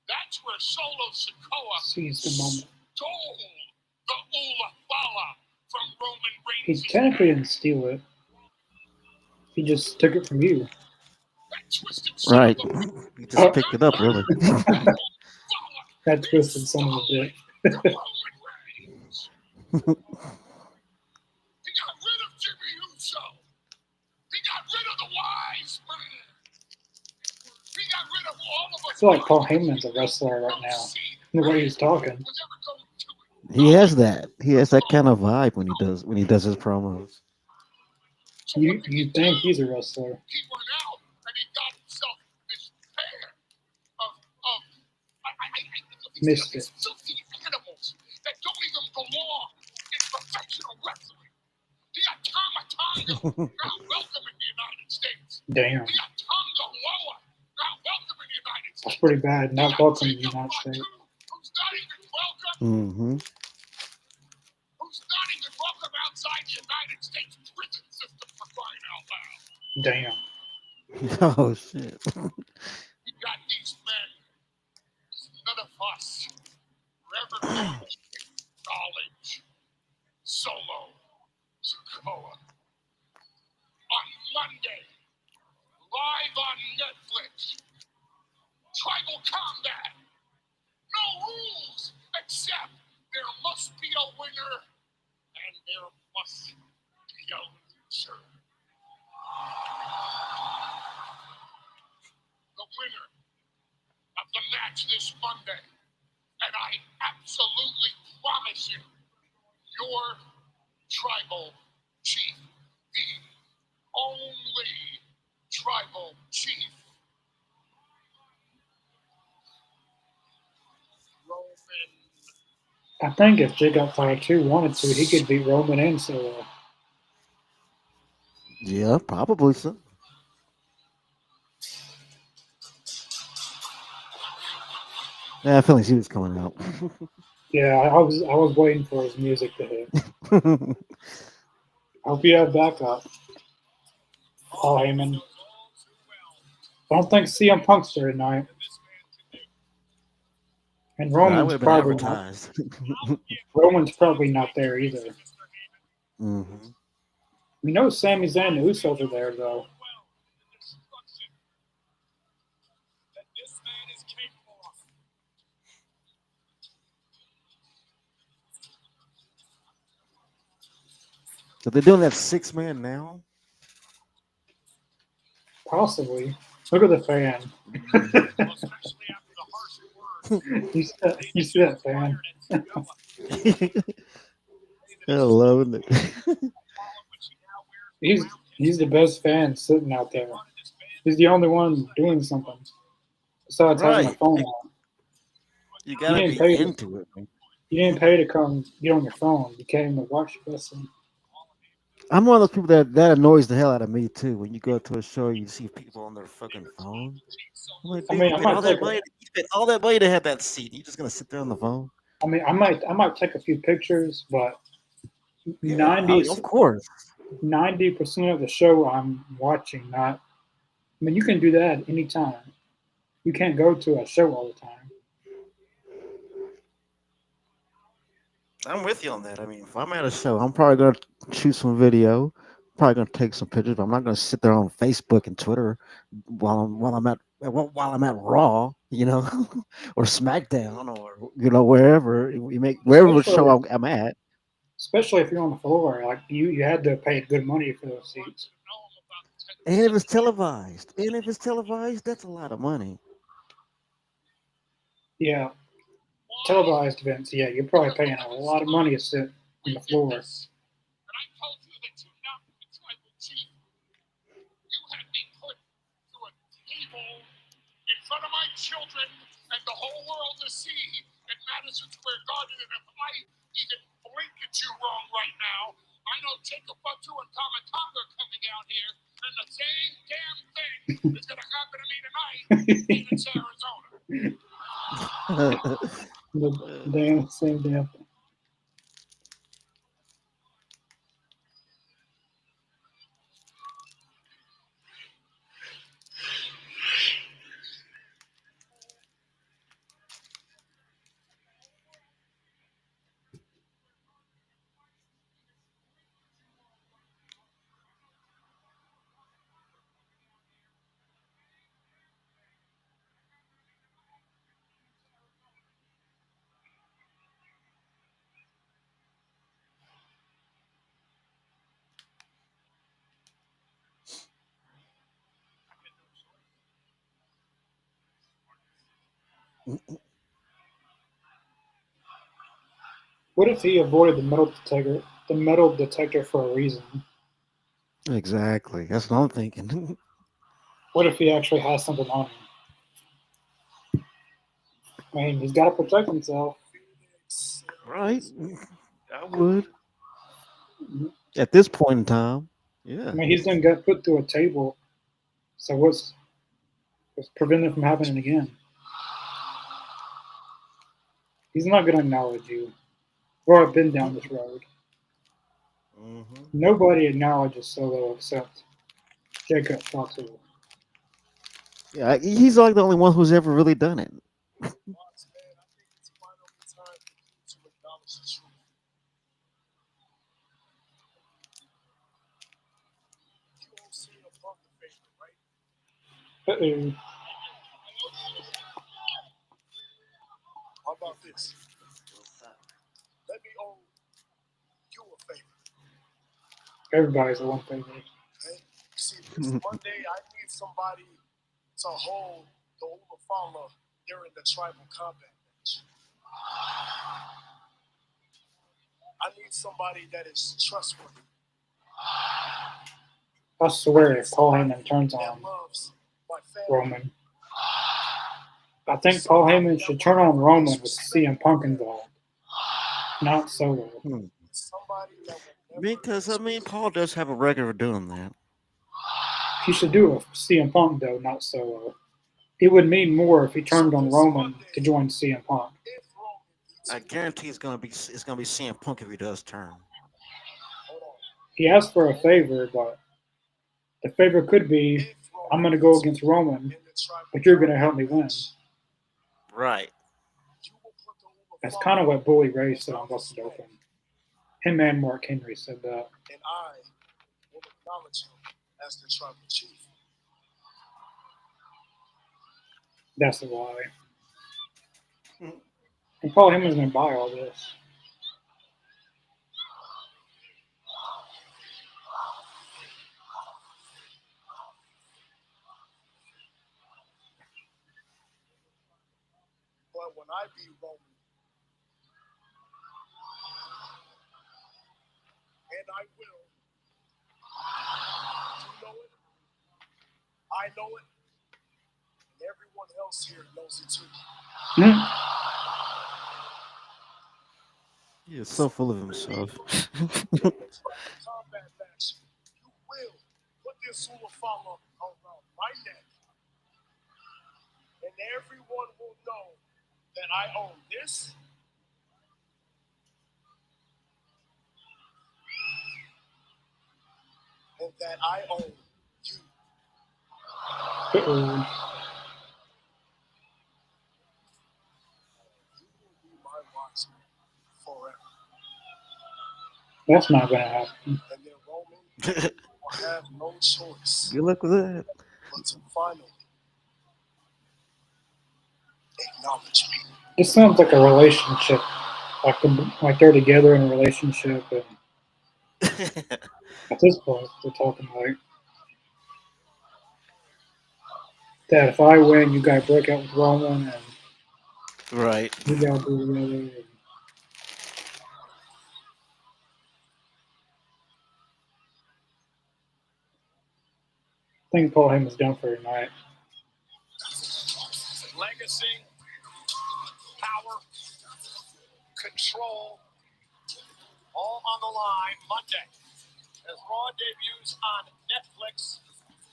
That's where Solo Sikoa Seized the moment. stole the Ula Fala from Roman He Reigns. technically didn't steal it. He just took it from you. That twisted Right. son of a You just picked it up, really. Fala That twisted son of a bitch. from Roman Reigns. He got rid of Jimmy Uso. He got rid of the wise man. He got rid of all of us. I feel like Paul Heyman's a wrestler right now. The way he's talking. Was ever going to He has that. He has that kind of vibe when he does his promos. So what did he You think do? he's a wrestler? He went out and he got himself this pair of Missed it. these filthy animals that don't even belong in professional wrestling. He got Tama Tonga, not welcome in the United States. Damn. He got Tonga Loa, not welcome in the United That's States. pretty bad. He Not got welcome in the Jacob United Fatu, States. who's not even welcome, Mm-hmm. who's not even welcome outside the United States prison system for crying out loud. Damn. Oh shit. We got these men. None of us were ever going to acknowledge Solo Sikoa. On Monday, live on Netflix, Tribal Combat. No rules except there must be a winner and there must be a loser. The winner of the match this Monday, and I absolutely promise you, your tribal chief, the only tribal chief, Roman. I think if Jacob Fatu wanted to, he could beat Roman and Solo. Yeah, probably so. Yeah, I feel like he was coming out. Yeah, I was waiting for his music to hit. I hope you have backup. Paul Heyman. I don't think CM Punk's there tonight. And I Roman's would have been probably not. advertised. Roman's probably not there either. Mm-hmm. We know Sami Zayn and Usos are there though. So they're doing that 6-man now. Possibly. Look at the fan. You see that fan? I love it. He's the best fan sitting out there. He's the only one doing something besides having a Right. phone on. You gotta didn't be pay to- into it, man. You didn't pay to come get on your phone. You came to watch wrestling. I'm one of those people that annoys the hell out of me too. When you go to a show, you see people on their fucking phone. I'm like, I dude, mean, you I paid might all that take money. You paid all that money to have that seat. You just gonna sit there on the phone? I might take a few pictures, but Yeah, 90 of course. 90% of the show I'm watching. Not. I mean, you can do that anytime. You can't go to a show all the time. I'm with you on that. I mean, if I'm at a show, I'm probably gonna shoot some video. Probably gonna take some pictures, but I'm not gonna sit there on Facebook and Twitter while I'm at Raw. you know, or SmackDown, or wherever we make wherever show Especially, I'm at. especially if you're on the floor, like you had to pay good money for those seats. And if it's televised, that's a lot of money. Yeah, televised events. Yeah, you're probably paying a lot of money to sit on the floor. And I told you that you're not the tribal chief. You had me put to a table in front of my children and the whole world to see at Madison Square Garden. And if I even blink at you wrong right now, I know Jacob Batu and Tomatonga are coming out here, and the same damn thing is going to happen to me tonight in Phoenix, Arizona. The damn same damn. What if he avoided the metal detector? The metal detector for a reason. Exactly. That's what I'm thinking. What if he actually has something on him? I mean, he's got to protect himself. Right? I would. At this point in time. I Yeah. mean, he's then got put through a table. So what's preventing from happening again? He's not going to acknowledge you. Or I've been down this road. Hmm. Nobody acknowledges Solo except Jacob Fatu. Yeah, he's like the only one who's ever really done it. Boss, man, I think it's finally time for you to acknowledge the truth. You won't see a punk the favor, right? Uh-oh. How about this? Let me owe you a favor. Everybody's a one favorite. Okay? See, this Monday, I need somebody to hold the Ulafala during the tribal combat match. I need somebody that is trustworthy. I swear if Paul Heyman turns That on loves my family. Roman, I think Paul Heyman should turn on Roman with CM Punk involved, not Solo. Somebody that will never Because I mean, Paul does have a record of doing that. He should do a CM Punk though, not Solo. It would mean more if he turned on Roman to join CM Punk. if Roman beats I you. guarantee it's gonna be CM Punk if he does turn. Hold on. He asked for a favor, but the favor could be If Roman I'm going to go beats against you Roman, in the tribal but you're going to help combat me win. match, Right. you will put the That's Ulafala kind of what Bully Ray said on Busted Open. Him and Mark Henry said that. and I will acknowledge him as the tribal chief. That's a lie. And Paul Heyman's going to buy all this. But when I beat Roman, and I will, you know it, I know it, and everyone else here knows it too. Hmm? He is so full of himself. In the tribal combat match, you will put this Ulafala around my neck, and everyone will know that I own this, and that I own you. Uh-oh. You will be my watchman forever. That's not going to happen. And then Roman will have no choice Good luck with that. but to finally acknowledge me. This sounds like a relationship, like they're together in a relationship, and at this point, they're talking like that. If I win, you guys break up with Roman, and Right. you guys do together. And I think Paul Heyman's done for tonight. Legacy, power, control, all on the line Monday as Raw debuts on Netflix.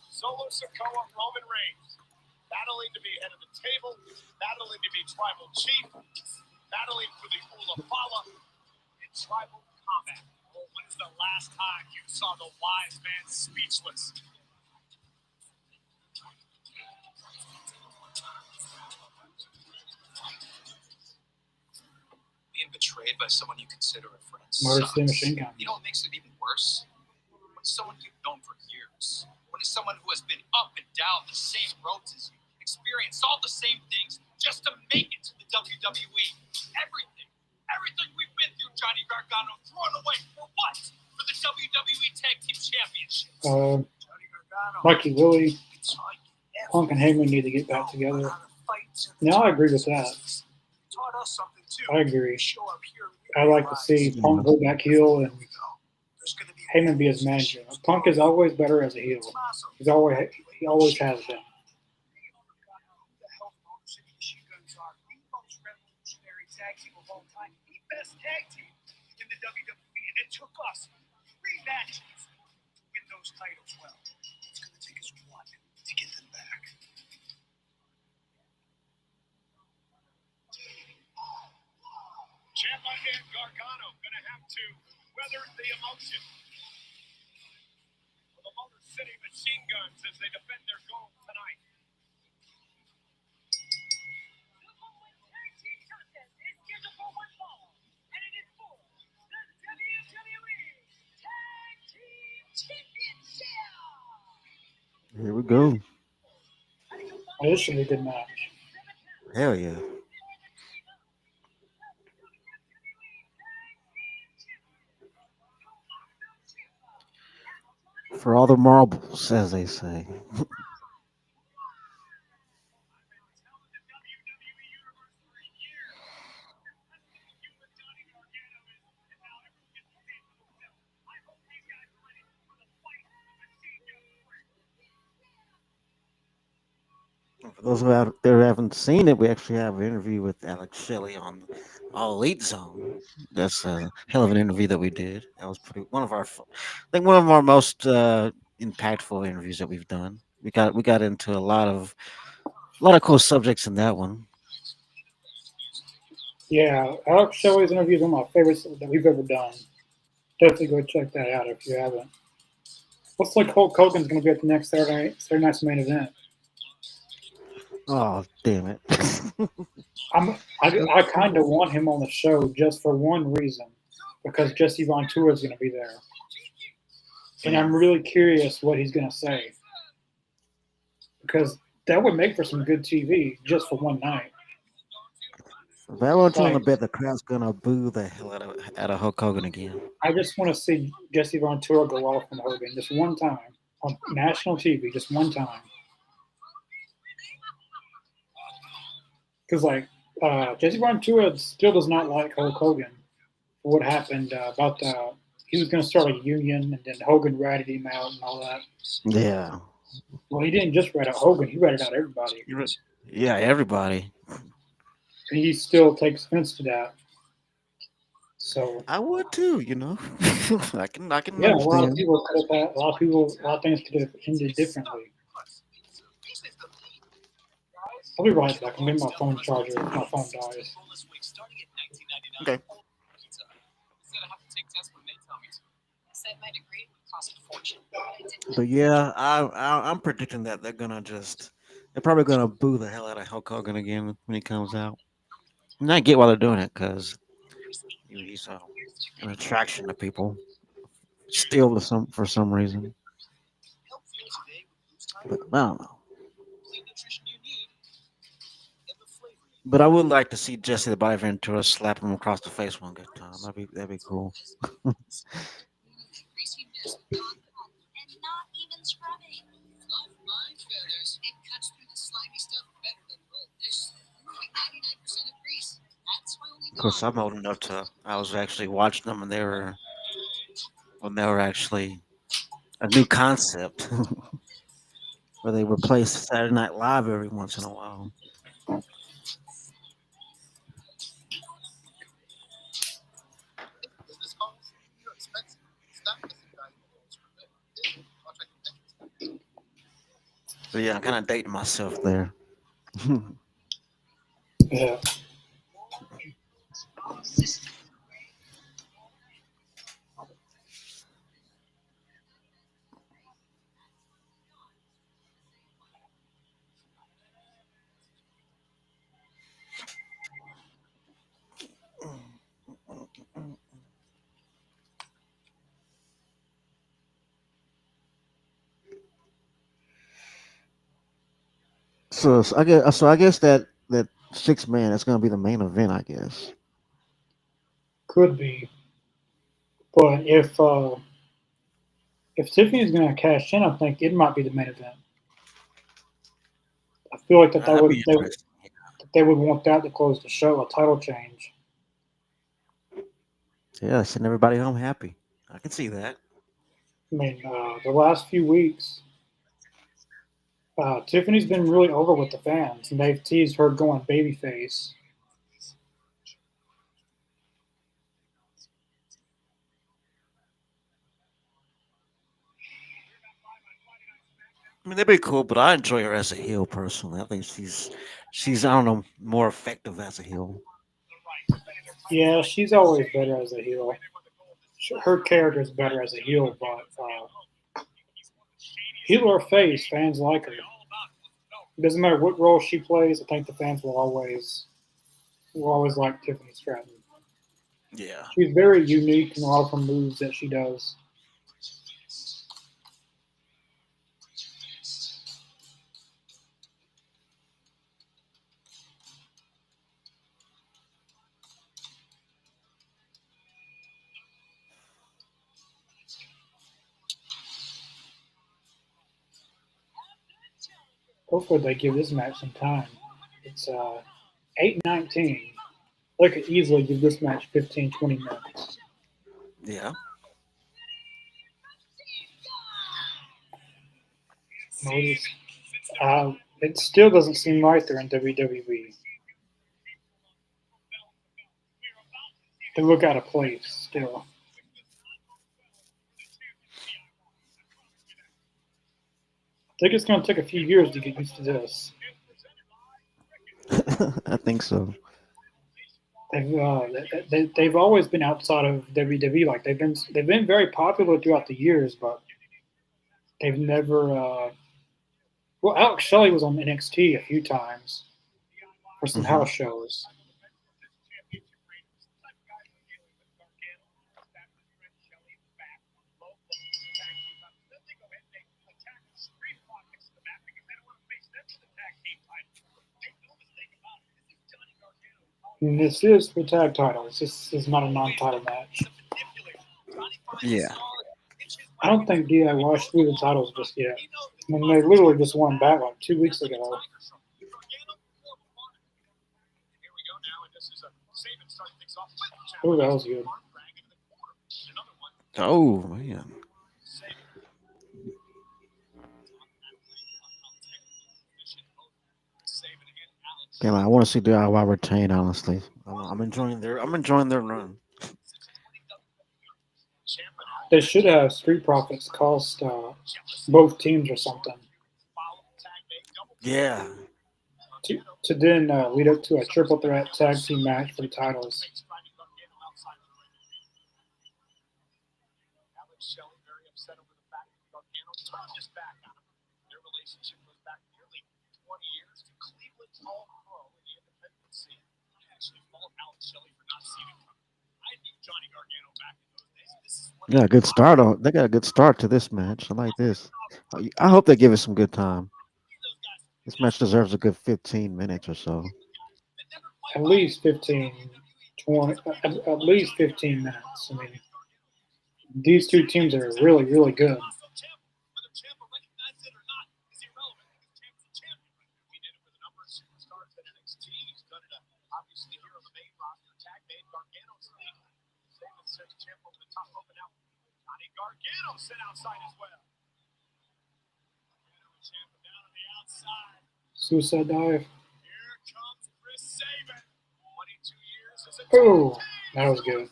Solo Sikoa, Roman Reigns, battling to be head of the table, battling to be tribal chief, battling for the Ulafala in tribal combat. Oh, when is the last time you saw the wise man speechless? Being betrayed by someone you consider a friend Motor sucks. City Machine Gun. You know what makes it even worse? When someone you've known for years, when it's someone who has been up and down the same roads as you, experienced all the same things just to make it to the WWE. Everything we've been through, Johnny Gargano, thrown away for what? For the WWE Tag Team Championship. Johnny Gargano, Mikey Willie, taught you Punk and Heyman need to get back together. how to fight to the Now I agree with that. taught us something too. I agree. Show up here, I like to see Punk go back heel and there's gonna be Heyman be his manager. Punk is always better as a heel. He always has been. The Health Motor City Machine Guns are the most revolutionary tag team of all time, the best tag team in the WWE, and it took us 3 matches to win those titles. Well, it's going to take us 1 to get them back. Ciampa and Gargano going to have to weather the emotion of the Motor City Machine Guns as they defend their gold tonight. Here we go. This should be a good match. Hell yeah. For all the marbles, as they say. For those who haven't seen it, we actually have an interview with Alex Shelley on All Elite Zone. That's a hell of an interview that we did. That was pretty I think one of our most impactful interviews that we've done. We got into a lot of cool subjects in that one. Yeah, Alex Shelley's interview is one of my favorites that we've ever done. Definitely go check that out if you haven't. Looks like Hulk Hogan's going to be at the next Saturday night's main event. Oh damn it! I kind of want him on the show just for one reason, because Jesse Von Tour is going to be there, and I'm really curious what he's going to say, because that would make for some good TV just for one night. If I want you on the bet, the crowd's gonna boo the hell out of Hulk Hogan again. I just want to see Jesse Von Tour go off on Hogan just one time on national TV, just one time. Because Jesse Von Tour still does not like Hulk Hogan for what happened about the. He was going to start a union, and then Hogan ratted him out and all that. Yeah. Well, he didn't just rat out Hogan; he ratted out everybody. Yeah, everybody. And he still takes offense to that. So I would too, I can yeah, a lot of understand. people could have had, a lot of things could have ended differently. I'll be right back. I'm getting my phone charger if my phone dies. Okay. But yeah, I'm predicting that they're probably gonna boo the hell out of Hulk Hogan again when he comes out. And I get why they're doing it because he's an attraction to people. Still for some reason. But I don't know. But I would like to see Jesse the Body Ventura slap him across the face one good time. That'd be cool. Greasy mist, and not even scrubbing. Love my feathers. It cuts through the slimy stuff better than roll dish soap. Like 99% of grease. That's my only Of course, dog. I'm old enough to. I was actually watching them, and they were actually a new concept where they replaced Saturday Night Live every once in a while. Is this calls? You're expensive. Stop missing valuable roles for good. Contract conventions. But yeah, I'm kind of dating myself there. Yeah. So I guess that 6 man is gonna be the main event. I guess. Could be. But if Tiffany's going to cash in, I think it might be the main event. I feel like That'd be interesting. that they would want that to close the show, a title change. Yeah, send everybody home happy. I can see that. I mean, the last few weeks, Tiffany's been really over with the fans, and they've teased her going babyface. I mean, that'd be cool, but I enjoy her as a heel personally. I think she's I don't know more effective as a heel. Yeah, she's always better as a heel. Her character is better as a heel, but heel or face, fans like her. It doesn't matter what role she plays. I think the fans will always like Tiffany Stratton. Yeah. She's very unique in a lot of her moves that she does. Hopefully, they give this match some time. It's 8:19. They could easily give this match 15, 20 minutes. Yeah. Notice, it still doesn't seem right there in WWE. They look out of place still. I think it's going to take a few years to get used to this. I think so. They've always been outside of WWE. Like they've been very popular throughout the years, but they've never. Well, Alex Shelley was on NXT a few times for some Hmm. house shows. And this is for tag titles. This is not a non-title match. Yeah. I don't think DI watched through the titles just yet. I mean, they literally just won back like 2 weeks ago. Oh, that was good. Oh man. Okay, I want to see DIY retain. Honestly, I'm enjoying their run. They should have Street Profits cost both teams or something Yeah. to then lead up to a triple threat tag team match for the titles. Yeah, good start on. They got a good start to this match. I like this. I hope they give it some good time. This match deserves a good 15 minutes or so. at least 15, 20, at least 15 minutes. I mean, these two teams are really, really good. Whether Ciampa recognized it or not is irrelevant because Ciampa's a champion. We did it with a number of superstars at NXT. He's done it obviously here on the main roster. Tag made Gargano's lead. Same sends Ciampa over the top rope and out. Johnny Gargano sit outside as well. Gargano and Ciampa down on the outside. Suicide dive. Here comes Chris Sabin. 22 years as a Oh, that was good.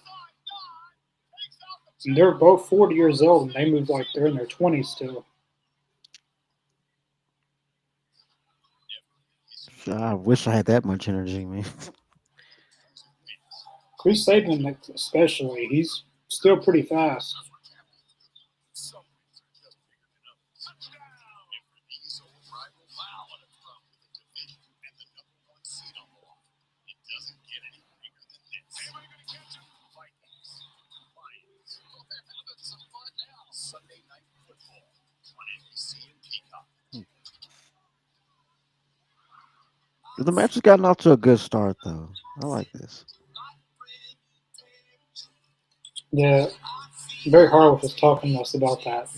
And they're both 40 years old, and they move like they're in their 20s still. I wish I had that much energy, man. Chris Sabin, especially, he's still pretty fast. Sunday Night Football on NBC and Peacock. The match has gotten off to a good start, though. I like this. Yeah, Barry Harwood was talking to us about that.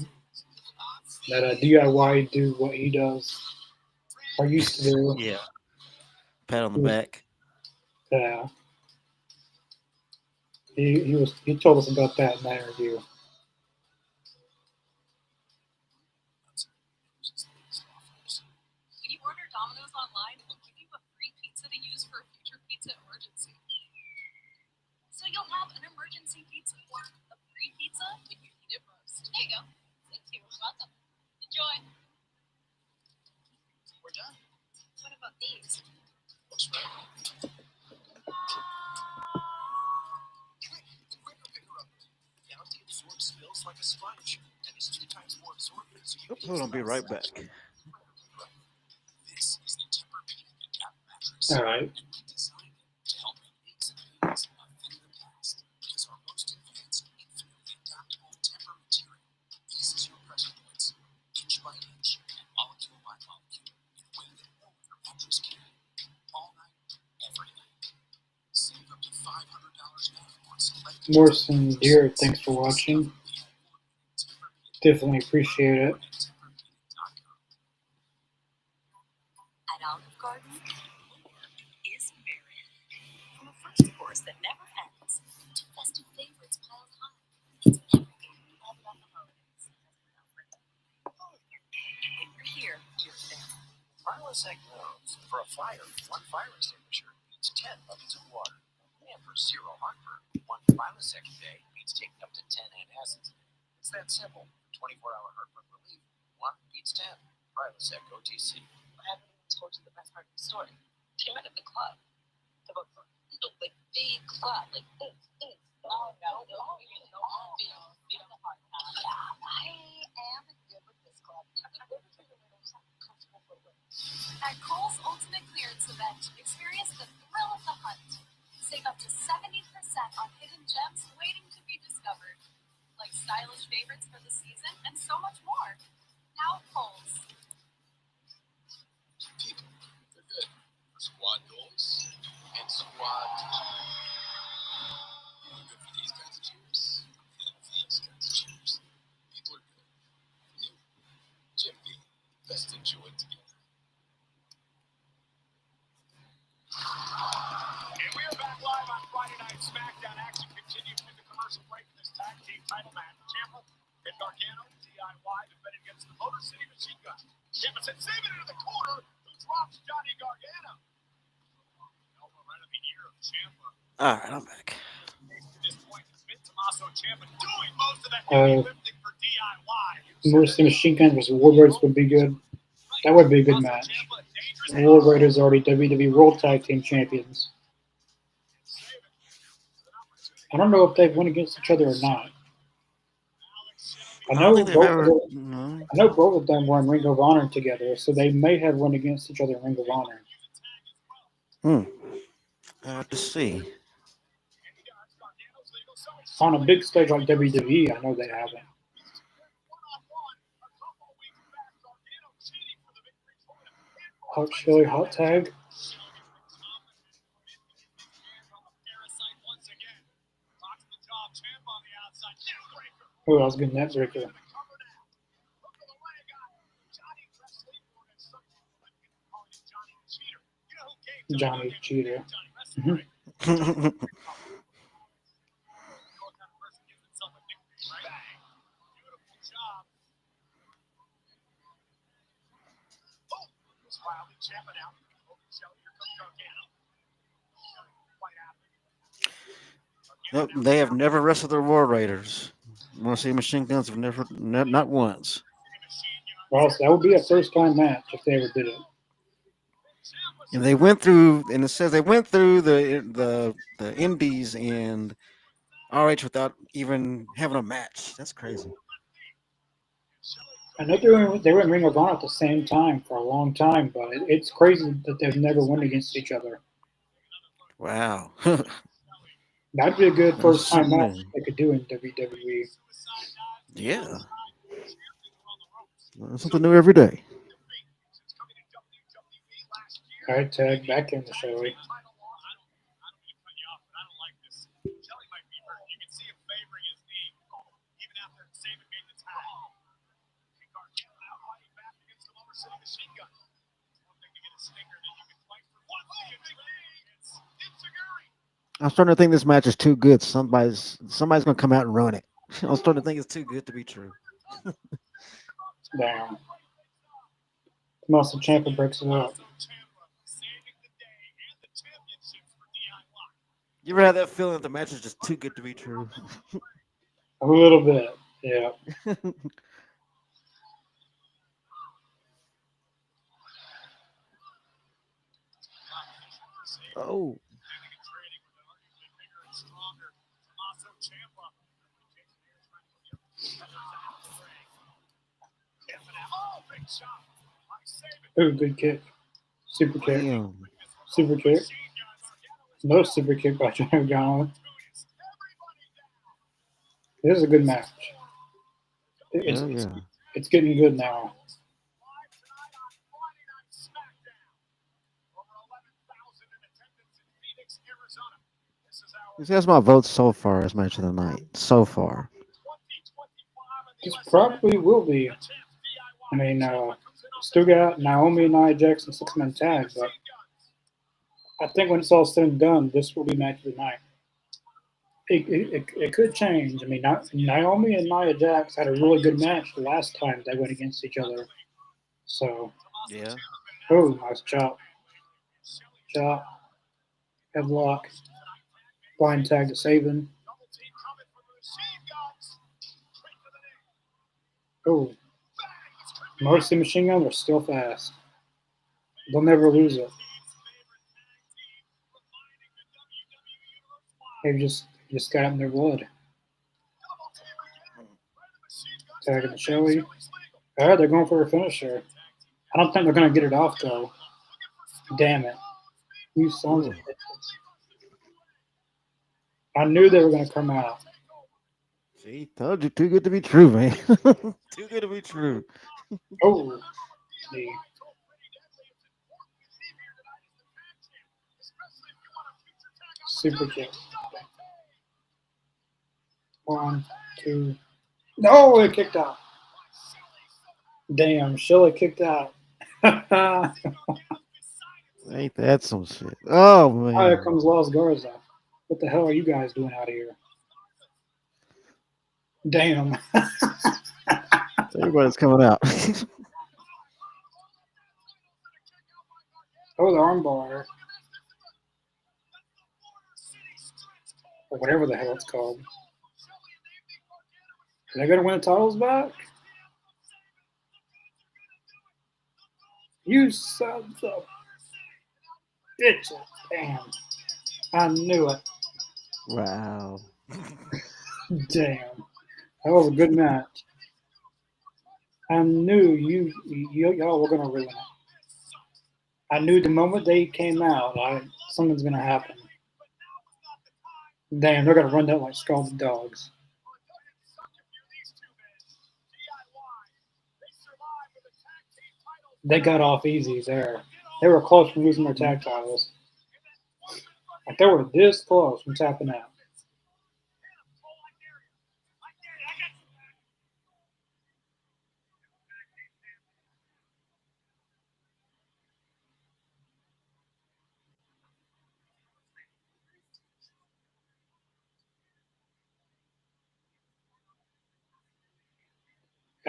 That DIY do what he does, or used to do. Yeah. Pat on the back. Yeah. He told us about that in that interview. When you order Domino's online, we'll give you a free pizza to use for a future pizza emergency. So you'll have an emergency pizza, a free pizza when you need it most. There you go. Thank you. Welcome. Enjoy. We're done. What about these? Looks right. Bounty absorbs spills like a sponge and is 2 times more absorbent, so you Oops, hold on, be right back. This is the Tempur-Pedic Adapt mattress. All right. We designed it to help make aches and pains a thing of the past because our most advanced, infinitely adaptable Tempur material eases your pressure points inch by inch and molecule by molecule in a way that no other mattress can. All night, every night. Save up to $500 off on select Morrison Deer, thanks for watching. Definitely appreciate it. At Olive Garden, is merry. From a first course that never ends to festive favorites piled high. It's everything you love about the holidays. When you're here, you're there. Prilosec knows for a fire, 1 fire extinguisher beats 10 buckets of water. And for zero heartburn, 1 Prilosec a day beats taking up to 10 antacids. It's that simple. 24-hour heartburn relief. 1 beats 10. Prilosec OTC. I haven't even told you the best part of the story. They met at the club. The book club. No, like big club. Like this. Oh, no. Yeah, I am good with this club. At Kohl's Ultimate Clearance Event, experience the thrill of the hunt. Save up to 70% on hidden gems waiting to be discovered. Like stylish favorites for the season and so much more. Now at Kohl's. People, they're good for squad goals and squad time. You're good for these kinds of cheers and these kinds of cheers. People are good. You, Jim B, best enjoyed together. And we are back live on Friday Night SmackDown. Action continues through the commercial break for this tag team title match. Ciampa and Gargano, DIY, defending against the Motor City Machine Gun. Ciampa sends Sabin into the corner, who drops Johnny Gargano. Elbow right on the ear of Ciampa. All right, I'm back. To this point, it's been Tommaso Ciampa doing most of the heavy lifting for DIY. Mercy Machine Gun versus Warbirds would be good. That would be a good match. The World Raiders are already WWE World Tag Team Champions. I don't know if they've won against each other or not. I I don't know think they've both. ever. Of them, No. I know both of them were in Ring of Honor together, so they may have won against each other in Ring of Honor. To see. On a big stage like WWE, I know they haven't. Hot Chili Hot Tag. Oh, I was getting that breaker. Johnny Cheater. Mhm. Nope, they have never wrestled the War Raiders. Want to see Machine Guns have never, not once. Well, so that would be a first time match if they ever did it. And they went through, and it says they went through the Indies and RH without even having a match. That's crazy. I know they were in Ring of Honor at the same time for a long time, but it's crazy that they've never won against each other. Wow. That'd be a good That's first time something match new. they could do in WWE. Yeah. Learn something new every day. All right, tag back in the show. I'm starting to think this match is too good. Somebody's gonna come out and run it. I'm starting to think it's too good to be true. Damn. Muscle Champa breaks it up. You ever had that feeling that the match is just too good to be true? A little bit, yeah. Oh, Ooh, good kick. Super kick. damn. Super kick. No super kick by Johnny Gargano. This is a good match. It's, Hell it's, yeah. it's getting good now. This has my vote so far as match of the night. So far. This probably will be. I mean, still got Naomi and Nia Jax in 6-man tag, but I think when it's all said and done, this will be match of the night. It could change. I mean, Naomi and Nia Jax had a really good match the last time they went against each other. So, Yeah. oh, nice chop. Chop. Headlock. Blind tag to Saban. Oh, Mercy Machine Guns are still fast. They'll never lose it. They've just got it in their blood. Tagging the Shelly. All right, they're going for a finisher. I don't think they're going to get it off, though. Damn it. You sons of Ooh. bitches. I knew they were going to come out. See, told you, too good to be true, man. Too good to be true. Oh, the super kick. 1, 2. No, it kicked out. Damn, Shelly kicked out. Ain't that some shit? Oh Here man. comes Los Garza. What the hell are you guys doing out here? Damn. Everybody's coming out. Oh, the armbar. Or whatever the hell it's called. Are they going to win the titles back? You sons of bitches. Damn. I knew it. Wow. Damn. That was a good match. I knew y'all were going to ruin it. I knew the moment they came out, something's going to happen. Damn, they're going to run that like scalded dogs. They got off easy there. They were close from losing their tag titles. Like they were this close from tapping out.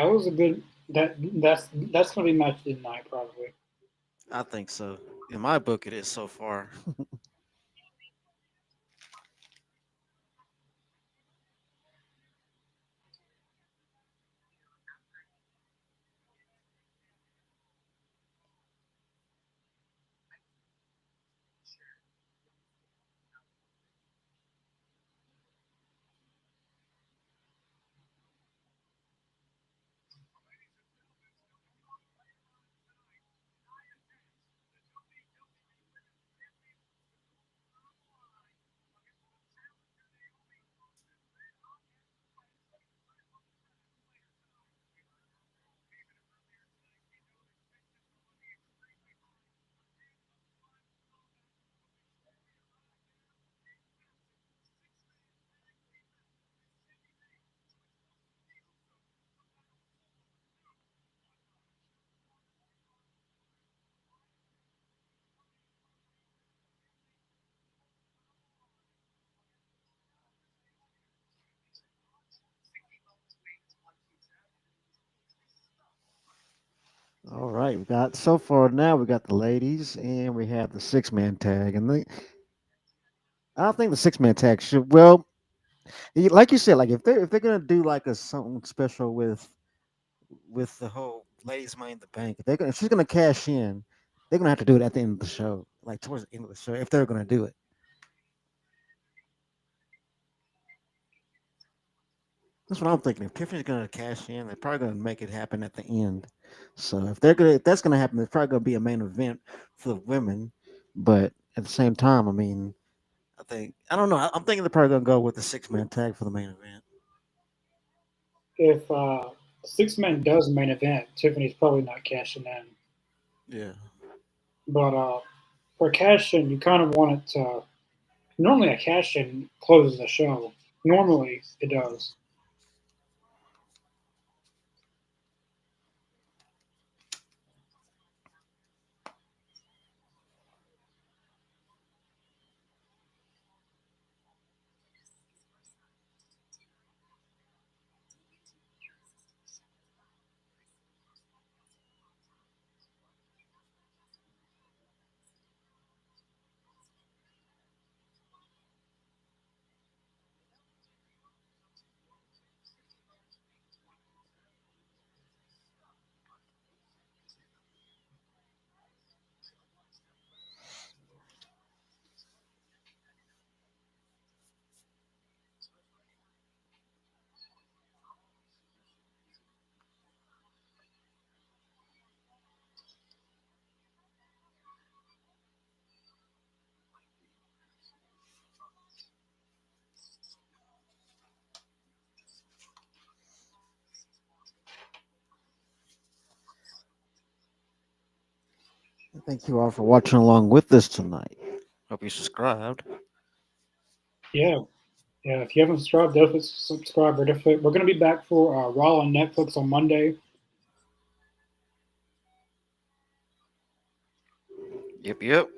That was a good. That's gonna be match of the night probably. I think so. In my book, it is so far. All right, we got so far now. We got the ladies, and we have the six-man tag. And I don't think the six-man tag should. Well, like you said, like if they're gonna do like a something special with the whole ladies' money in the bank, if she's gonna cash in, they're gonna have to do it at the end of the show, like towards the end of the show, if they're gonna do it. That's what I'm thinking. If Tiffany's gonna cash in, they're probably gonna make it happen at the end. So if that's gonna happen, it's probably gonna be a main event for the women. But at the same time, I mean, I don't know. I'm thinking they're probably gonna go with the six-man tag for the main event. If 6 men does main event, Tiffany's probably not cashing in. Yeah. But for cash in, you kind of want it to. Normally, a cash in closes the show. Normally, it does. Thank you all for watching along with us tonight. Hope you subscribed. Yeah, yeah. If you haven't subscribed, definitely subscribe. We're going to be back for Raw on Netflix on Monday. Yep, yep.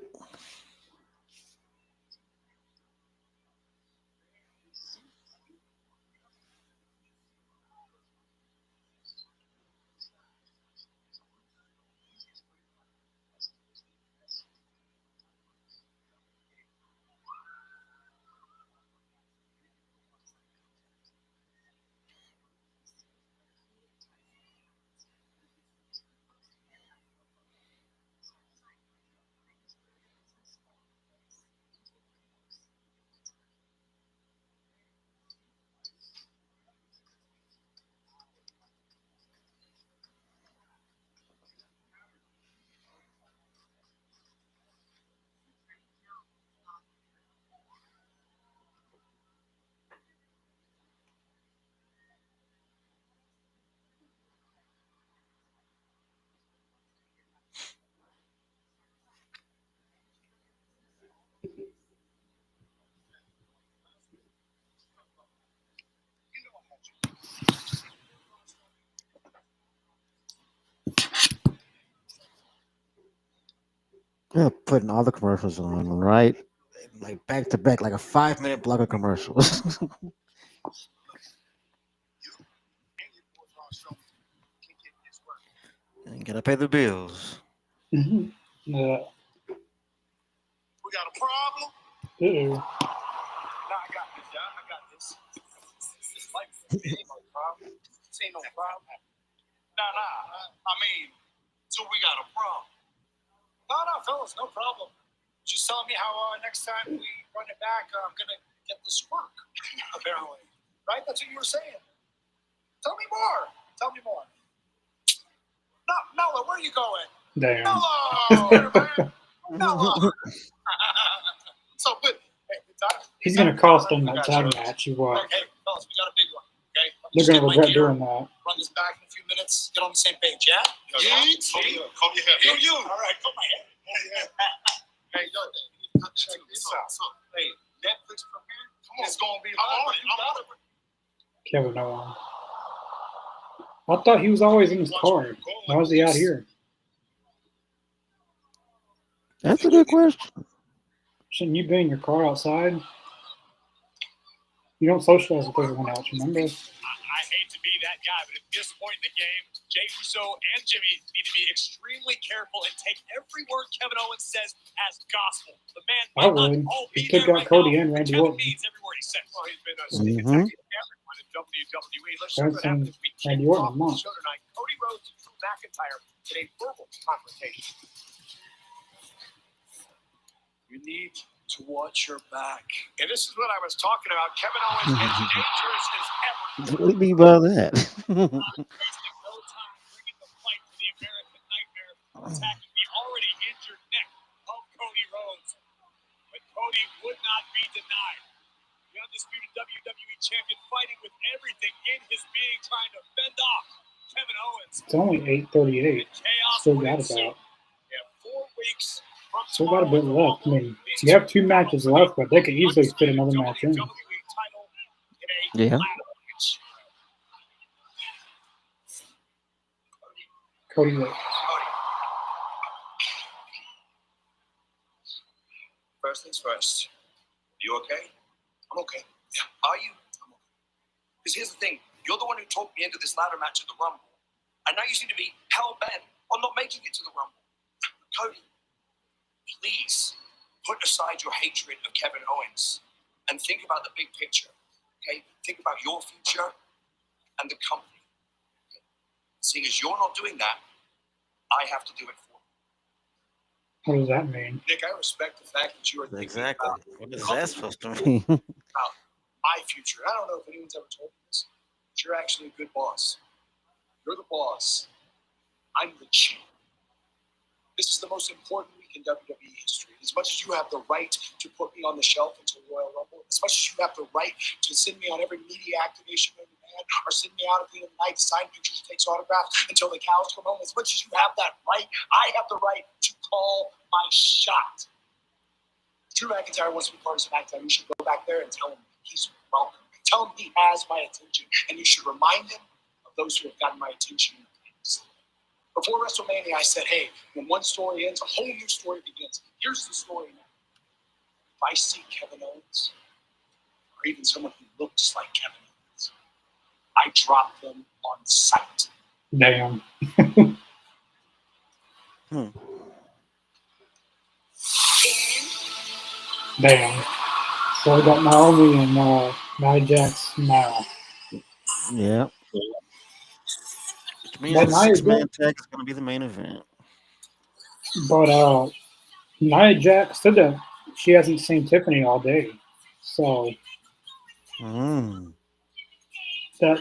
Yeah, putting all the commercials on, right? Like back to back, like a 5 minute block of commercials. Gotta pay the bills. Uh, We got a problem? uh-oh. Nah, I got this, yeah. I got this. Like, it ain't no problem. This ain't no problem. Nah. I mean, so we got a problem. No, fellas, no problem. Just telling me how next time we run it back, I'm gonna get this work. Apparently, right? That's what you were saying. Tell me more. No, Mella, where are you going? Damn. Mella. So good. Hey, good time. He's gonna cost them I that got tag you. match. You what? Okay, fellas, we got a big one. Okay, They're gonna regret doing that. Run this back in a few minutes. Get on the same page, yeah? Comb your hair. You. All right, comb my hair. Hey, yo, check this out. Hey, Netflix premiere. Come on, it's gonna be live. I'm on it. Kevin Owens. I thought he was always in his car. Why is he out here? That's a good question. Shouldn't you be in your car outside? You don't socialize with everyone else, remember? I hate to be that guy, but at this point in the game, Jey Uso and Jimmy need to be extremely careful and take every word Kevin Owens says as gospel. The man I might not would. all He be took there out right Cody now, and but Randy Kevin Orton. means every word he says. Well, he's been a Mhm. sneak attack everyone in WWE. Let's see what Haven't happens if we seen Randy kick Orton off in the months. show tonight. Cody Rhodes and Drew McIntyre in a verbal confrontation. You need to watch your back. And this is what I was talking about. Kevin Owens as dangerous as ever. What do you mean by that? Not wasting no time bringing the fight to the American Nightmare, attacking the already injured neck of Cody Rhodes. But Cody would not be denied. The undisputed WWE champion fighting with everything in his being, trying to fend off Kevin Owens. It's only 8:38. Chaos Still would got ensue. about. We have 4 weeks from Still got a tomorrow bit at the left. I Rumble. mean, These you have two 2 matches left, but they could easily fit another match in. WWE title in a Yeah. ladder match. Cody Rhodes. Cody. First things first. You okay? I'm okay. Yeah. Are you? I'm okay. Because here's the thing. You're the one who talked me into this ladder match at the Rumble. And now you seem to be hell-bent on not making it to the Rumble. Cody, please put aside your hatred of Kevin Owens and think about the big picture. Okay? Think about your future and the company. Seeing as you're not doing that, I have to do it for you. What does that mean? Nick, I respect the fact that you are thinking Exactly. about What is that supposed to mean? my future. I don't know if anyone's ever told me this, but you're actually a good boss. You're the boss. I'm the chief. This is the most important week in WWE history. As much as you have the right to put me on the shelf until Royal Rumble, as much as you have the right to send me on every media activation on demand, or send me out at the end of the night to sign pictures, takes autographs until the cows come home, as much as you have that right, I have the right to call my shot. Drew McIntyre wants to be part of SmackDown. You should go back there and tell him he's welcome. Tell him he has my attention, and you should remind him of those who have gotten my attention in the past. Before WrestleMania, I said, hey, when one story ends, a whole new story begins. Here's the story now. If I see Kevin Owens, or even someone who looks like Kevin Owens, I drop them on sight. Damn. Damn. So we got Naomi and Nia Jax now. Yeah. Which means But the Nia 6-man Jax, tag is going to be the main event. but Nia Jax said that she hasn't seen Tiffany all day. So Mm. that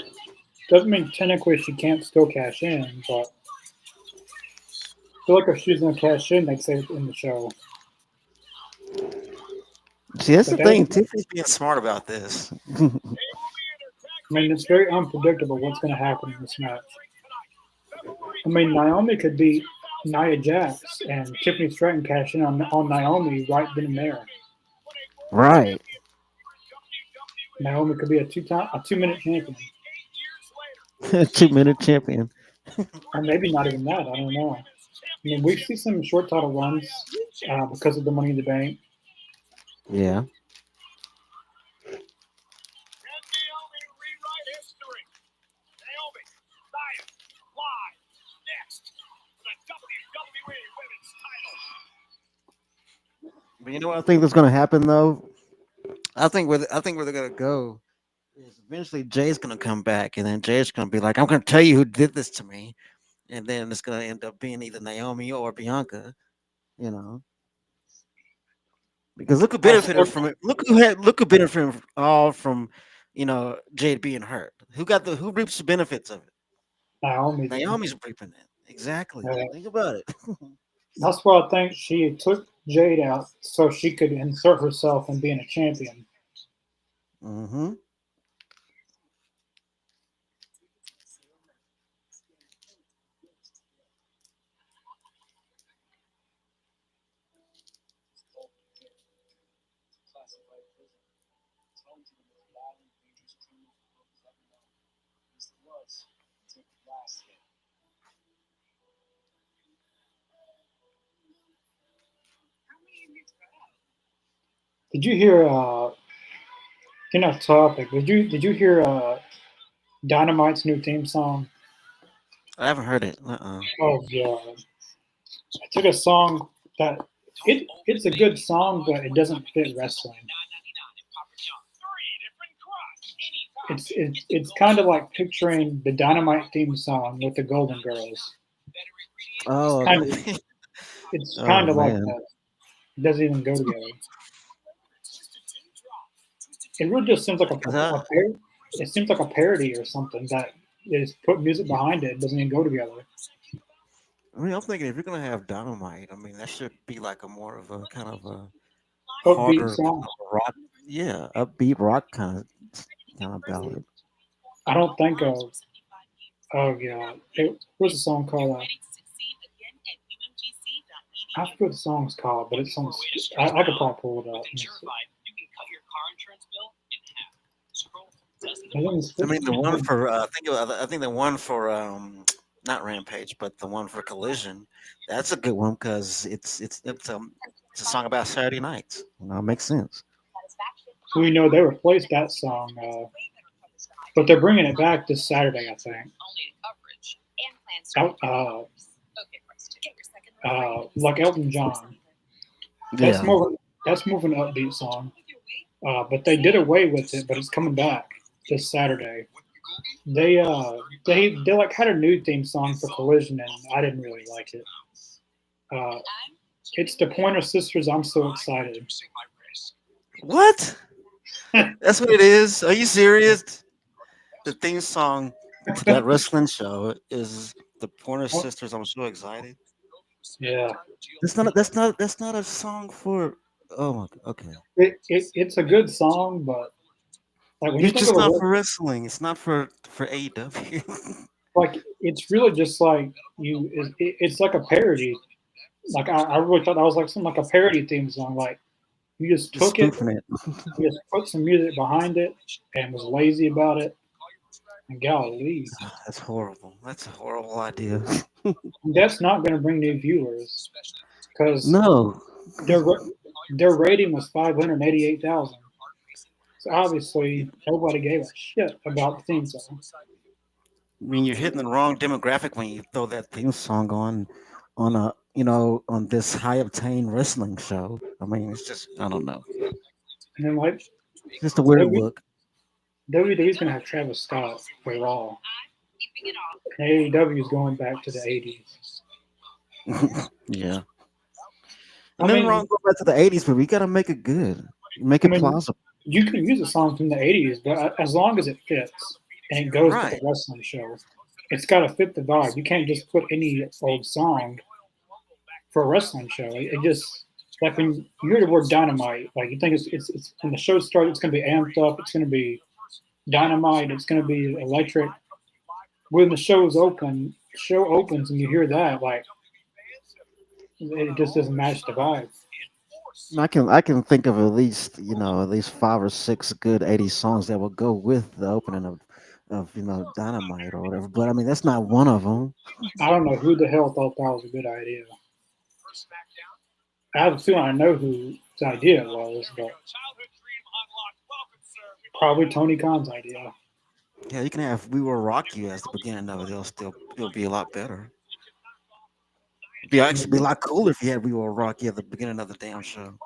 doesn't mean technically she can't still cash in, but I feel like if she's gonna cash in, they'd say it in the show. See, that's But the that, thing. Tiffany's being smart about this. I mean, it's very unpredictable what's gonna happen in this match. I mean, Naomi could beat Nia Jax and Tiffany Stratton cash in on Naomi right then and there. Right. Naomi could be a 2-minute champion, 2-minute champion. or maybe not even that. I don't know. I mean, we see some short title runs because of the Money in the Bank. Yeah. Can Naomi rewrite history? Naomi, Nia, live, next. But you know what I think that's gonna happen though? I think where they're gonna go is eventually Jay's gonna come back, and then Jay's gonna be like, "I'm gonna tell you who did this to me," and then it's gonna end up being either Naomi or Bianca. You know, because look who I benefited still, from it. Look who benefited all from Jade being hurt. Who reaps the benefits of it? Naomi did. Naomi's reaping it. Exactly. Think about it. That's why I think she took Jade out so she could insert herself in being a champion. Mm-hmm. Classified prison. It's home to the most violent, dangerous criminals the world has ever known. At least it was. Until the last hit. Did you hear? In off topic. Did you hear Dynamite's new theme song? I haven't heard it. Uh-uh. Oh god, I took a song that it's a good song, but it doesn't fit wrestling. It's kind of like picturing the Dynamite theme song with the Golden Girls. It's Oh, kind of okay. it's Oh kind of like man. that. It doesn't even go together. It really just seems like Is that? it seems like a parody or something that is put music behind it. It doesn't even go together. I mean, I'm thinking if you're gonna have Dynamite, I mean, that should be like a more of a kind of a Upbeat harder song. kind of rock, yeah, upbeat rock kind of ballad. I don't think of. Oh yeah, what's the song called? I forget what the song's called, but it's on. I could probably pull it up. I mean, the one for I think the one for not Rampage, but the one for Collision, that's a good one because it's a song about Saturday nights. It makes sense. We know they replaced that song, but they're bringing it back this Saturday, I think. Like Elton John. That's Yeah, more. That's more of an upbeat song. But they did away with it, but it's coming back this Saturday. They like had a new theme song for Collision, and I didn't really like it. Uh, it's the Pointer Sisters. I'm so excited. what? That's what it is. Are you serious? The theme song to that wrestling show is the Pointer Sisters. I'm so excited. Yeah, That's not a song for. Oh my. Okay. it's a good song, but like when you It's think of just a not for wrestling. It's not for AEW. like it's really just like it's like a parody. Like I really thought that was like something like a parody theme song. Like you just Just took it, spoofing it. you just put some music behind it, and was lazy about it. And golly, That's horrible. That's a horrible idea. that's not going to bring new viewers because No, their their rating was 588,000. So obviously nobody gave a shit about the theme song. I mean you're hitting the wrong demographic when you throw that theme song on a on this high obtained wrestling show. I mean it's just I don't know. And then like It's just a weird W- look. WWE's going to have Travis Scott for Raw, and AEW is going back to the 80s. Yeah. I And nothing mean, wrong going back to the '80s, but we gotta make it good. Make I it mean, plausible. you can use a song from the 80s, but as long as it fits and it goes with the Right. wrestling show, it's got to fit the vibe. You can't just put any old song for a wrestling show. It just like when you hear the word dynamite, like you think it's when the show starts, it's going to be amped up. It's going to be dynamite. It's going to be electric. When the show opens, and you hear that, like it just doesn't match the vibe. I can think of at least 5 or 6 good '80s songs that will go with the opening of Dynamite or whatever. But I mean that's not one of them. I don't know who the hell thought that was a good idea. I have a feeling I know whose idea it was, but probably Tony Khan's idea. Yeah, you can have "We Will Rock You" as the beginning of it. It'll be a lot better. It'd be actually be a lot cooler if you had "We Will Rock You" at the beginning of the damn show.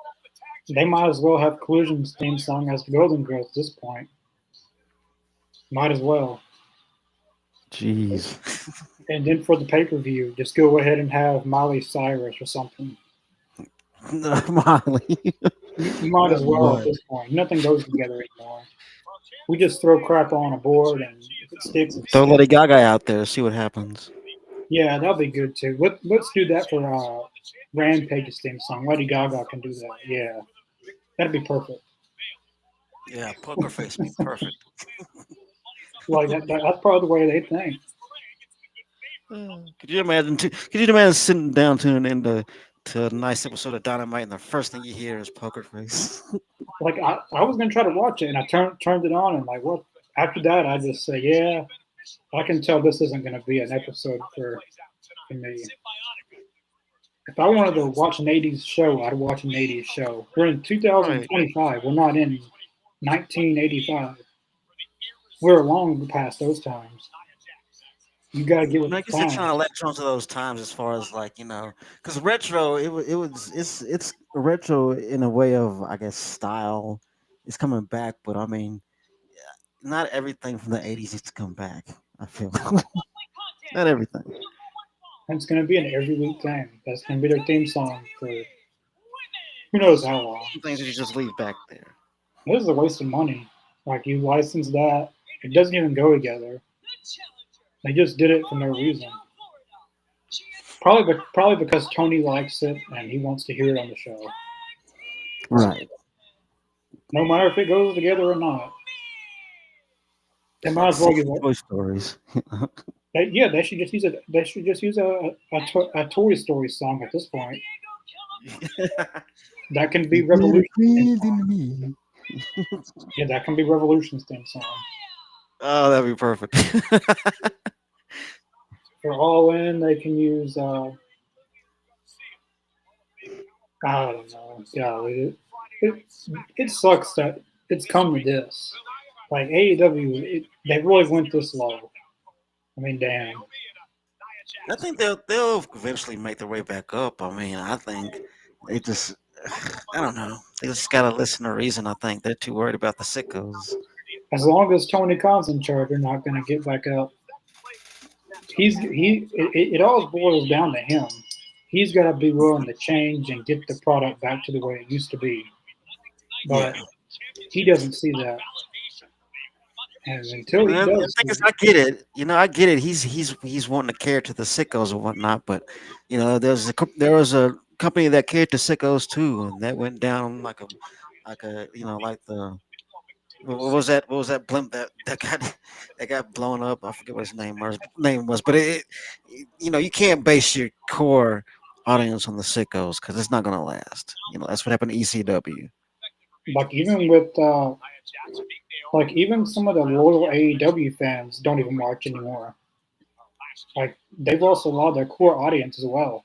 They might as well have Collision's theme song as the Golden Girls at this point. Might as well. Jeez. And then for the pay per view, just go ahead and have Miley Cyrus or something. Molly. You might as well at this point. Nothing goes together anymore. We just throw crap on a board, and if it sticks, it Throw Lady sticks. Gaga out there, see what happens. Yeah, that'll be good too. Let's do that for Rampage's theme song. Lady Gaga can do that. Yeah, that'd be perfect. Yeah, Poker Face be perfect. Like that's probably the way they think. Could you imagine? Could you imagine sitting down tuning into to a nice episode of Dynamite, and the first thing you hear is Poker Face? Like I was gonna try to watch it, and I turned it on, and like what? After that, I just say, yeah, I can tell this isn't gonna be an episode for me. If I wanted to watch an '80s show, I'd watch an '80s show. We're in Right. 2025. We're not in 1985. We're long past those times. You gotta get with I the guess they're trying times. to latch onto those times as far as like because retro it's retro in a way of I guess style. It's coming back, but I mean, not everything from the '80s needs to come back. I feel not everything. And it's gonna be an every week thing. That's gonna be their theme song for who knows how long. Some things that you just leave back there. This is a waste of money. Like you license that, it doesn't even go together. They just did it for no reason. Probably because Tony likes it and he wants to hear it on the show. Right. No matter if it goes together or not. They It's might like as well six use it. Toy Stories. Yeah, they should just use it. They should just use a Toy Story song at this point. That can be Revolution. Yeah, that can be Revolution's theme song. Oh, that'd be perfect. For All In, they can use. I don't know. Golly, it, it sucks that it's come to this. Like AEW, they really went this low. I mean, damn. I think they'll eventually make their way back up. I mean, I think they just I don't know. They just gotta listen to reason. I think they're too worried about the sickos. As long as Tony Khan's in charge, they're not going to get back up. It all boils down to him. He's got to be willing to change and get the product back to the way it used to be. Yeah. But he doesn't see that. And until he And the does, thing is, I get it. I get it. He's wanting to cater to the sickos and whatnot, but there was a company that cared to sickos too, and that went down like a like the what was that blimp that got that got blown up? I forget what his name was, but you can't base your core audience on the sickos because it's not gonna last. That's what happened to ECW. like even with like even some of the loyal AEW fans don't even watch anymore. Like they've lost a lot of their core audience as well.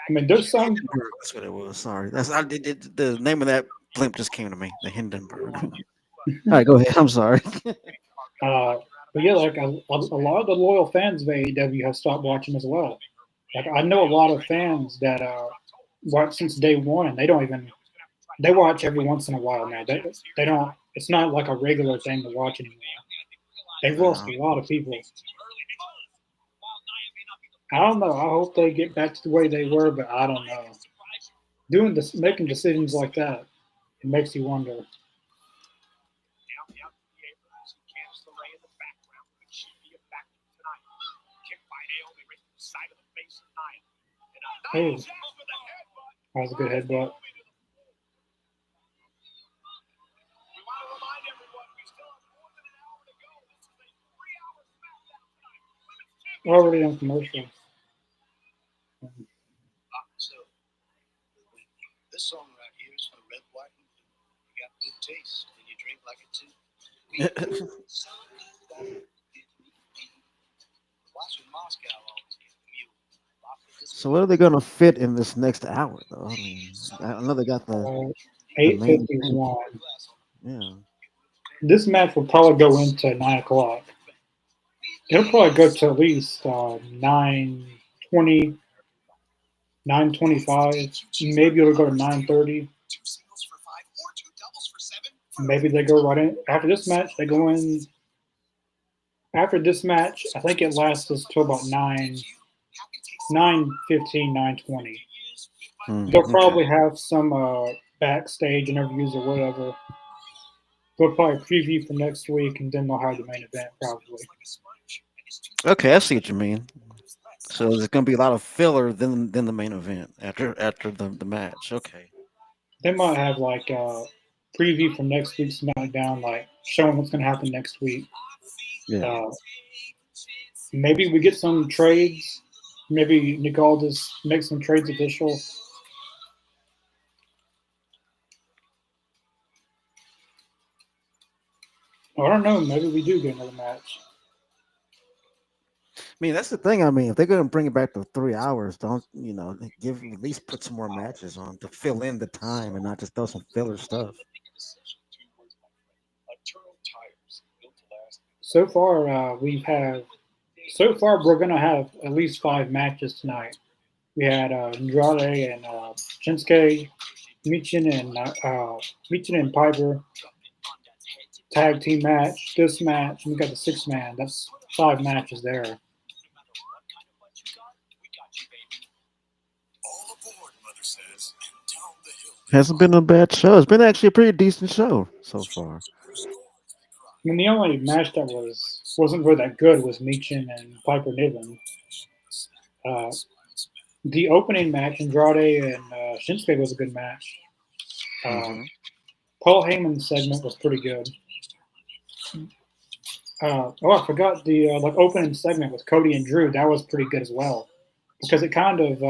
I mean, there's some. Hindenburg, that's what it was. Sorry, the name of that blimp just came to me. The Hindenburg. All right, go ahead. I'm sorry. But yeah, like a lot of the loyal fans of AEW have stopped watching as well. Like I know a lot of fans that watch since day one, and they watch every once in a while now. They don't. It's not like a regular thing to watch anymore. They've lost a lot of people. I don't know. I hope they get back to the way they were, but I don't know. Doing this, making decisions like that, it makes you wonder. Oh, that was a good headbutt. Already on commercial. So, this song right here is for red, white, and blue. You got good taste, and you drink like it too. Watch in Moscow always get the mule. So what are they gonna fit in this next hour though? I mean, I know they got the main event. 8:51. Yeah. This match will probably go into 9 o'clock. It'll probably go to at least 9:20. 9:25. Maybe it'll go to 9:30. Two singles for 5 or two doubles for 7. Maybe they go right in after this match. They go in after this match. I think it lasts us till about 9:15, 9:20. They'll Okay. probably have some backstage interviews or whatever. They'll probably preview for next week, and then they'll have the main event probably. Okay, I see what you mean. So there's gonna be a lot of filler than the main event after the match. Okay. They might have like a preview for next week's SmackDown, like showing what's going to happen next week. Yeah. Uh, maybe we get some trades. Maybe Nick Aldis makes some trades official. I don't know. Maybe we do get another match. I mean, that's the thing. I mean, if they're gonna bring it back to 3 hours, don't give at least put some more matches on to fill in the time and not just throw some filler stuff. So far, So far, we're gonna have at least 5 matches tonight. We had Andrade and Shinsuke, Michin and Piper tag team match. This match, and we got the 6 man. That's 5 matches there. All aboard, Mother says, and down the hill. Hasn't been a bad show. It's been actually a pretty decent show so far. I mean, the only match that wasn't really that good was Michin and Piper Niven. Uh, the opening match, Andrade and Shinsuke, was a good match. Hmm. Paul Heyman's segment was pretty good. I forgot the like opening segment with Cody and Drew. That was pretty good as well because it kind of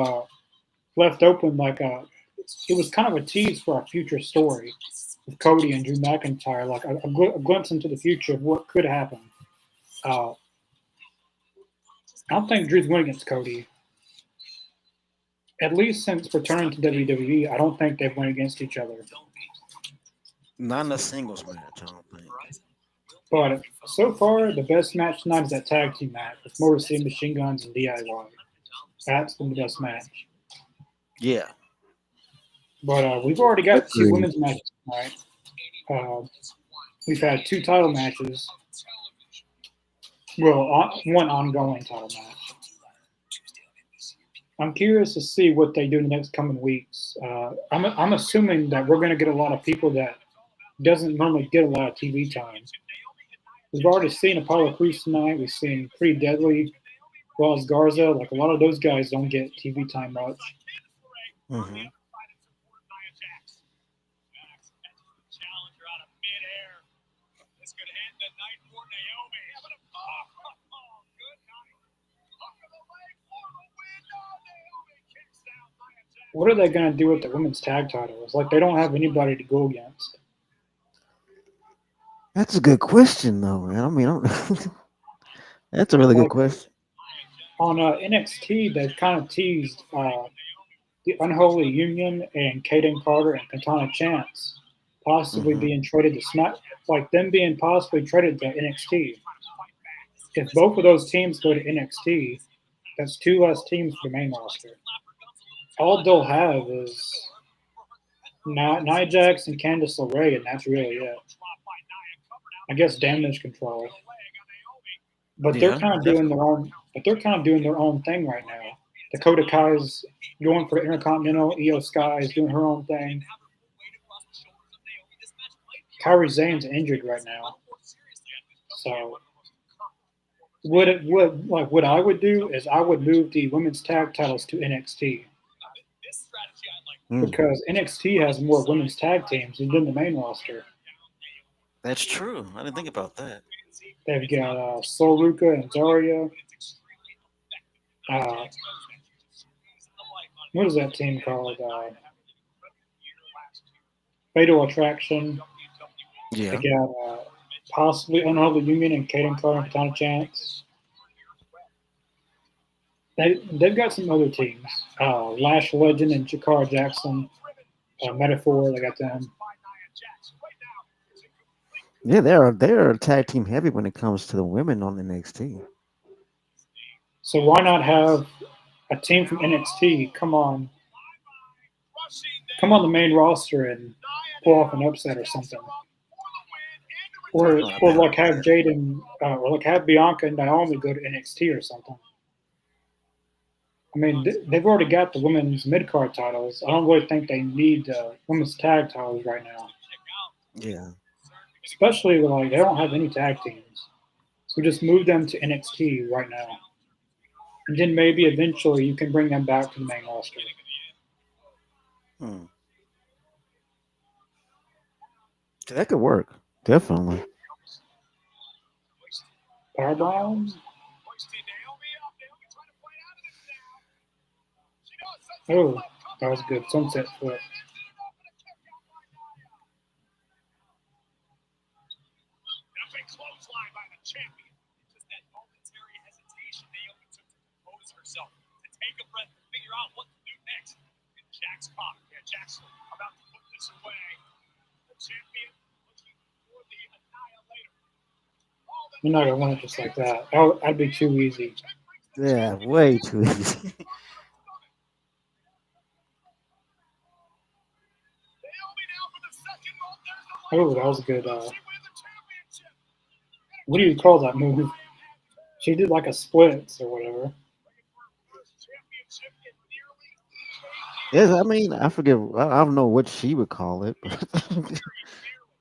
left open like it was kind of a tease for a future story with Cody and Drew McIntyre, like a glimpse into the future of what could happen. Uh, I don't think Drew's win against Cody. At least since returning to WWE, I don't think they've went against each other. Not in a singles match, I don't think. But so far, the best match tonight is that tag team match with Motor City Machine Guns and DIY. That's been the best match. Yeah. But we've already got 2 Agreed. women's matches tonight. Uh, we've had 2 title matches. Well, one ongoing title match. I'm curious to see what they do in the next coming weeks. I'm assuming that we're going to get a lot of people that doesn't normally get a lot of TV time. We've already seen Apollo Crews tonight. We've seen Pretty Deadly, Wells Garza. Like a lot of those guys don't get TV time much. Hmm. What are they going to do with the women's tag titles? Like they don't have anybody to go against. That's a good question, though, man. I mean, that's a really good Like question. on NXT, they've kind of teased the Unholy Union and Kaden Carter and Katana Chance possibly Hmm. being traded to Smack, like them being possibly traded to NXT. If both of those teams go to NXT, that's 2 less teams for the main roster. All they'll have is Nia Jax and Candice LeRae, and that's really it. I guess Damage Control, but they're Yeah, kind of doing definitely. their own. But they're kind of doing their own thing right now. Dakota Kai's going for the Intercontinental. Io Sky is doing her own thing. Kyrie Zane's injured right now, so what I would do is I would move the women's tag titles to NXT Mm. because NXT has more women's tag teams than the main roster. That's true. I didn't think about that. They've got Sol Ruka and Zarya. Uh, what is that team called? Fatal Attraction. They Yeah. got possibly Unholy Union and Caden Carter and Katana Chance. They've got some other teams. Lash Legend and Jakar Jackson. Metaphor, they got them. Yeah, they're tag team heavy when it comes to the women on NXT. So why not have a team from NXT come on the main roster and pull off an upset or something, Oh, or that, like have Jaden or like have Bianca and Naomi go to NXT or something. I mean, they've already got the women's mid card titles. I don't really think they need women's tag titles right now, yeah. especially like they don't have any tag teams. So just move them to NXT right now, and then maybe eventually you can bring them back to the main roster. Hmm. That could work. Definitely. Powerbomb? Oh, that was good. Sunset flip. Clothesline by the champion. Just that momentary hesitation Naomi took to compose herself, to take a breath, to figure out what to do next. And Jack's caught. Yeah, Jack's about to put this away. The champion looking for the annihilator. You're not gonna win it just like that. That'd be too easy. Yeah, way too easy. Oh, that was good. What do you call that move? She did like a splits or whatever. Yes, I mean, I forget. I don't know what she would call it, but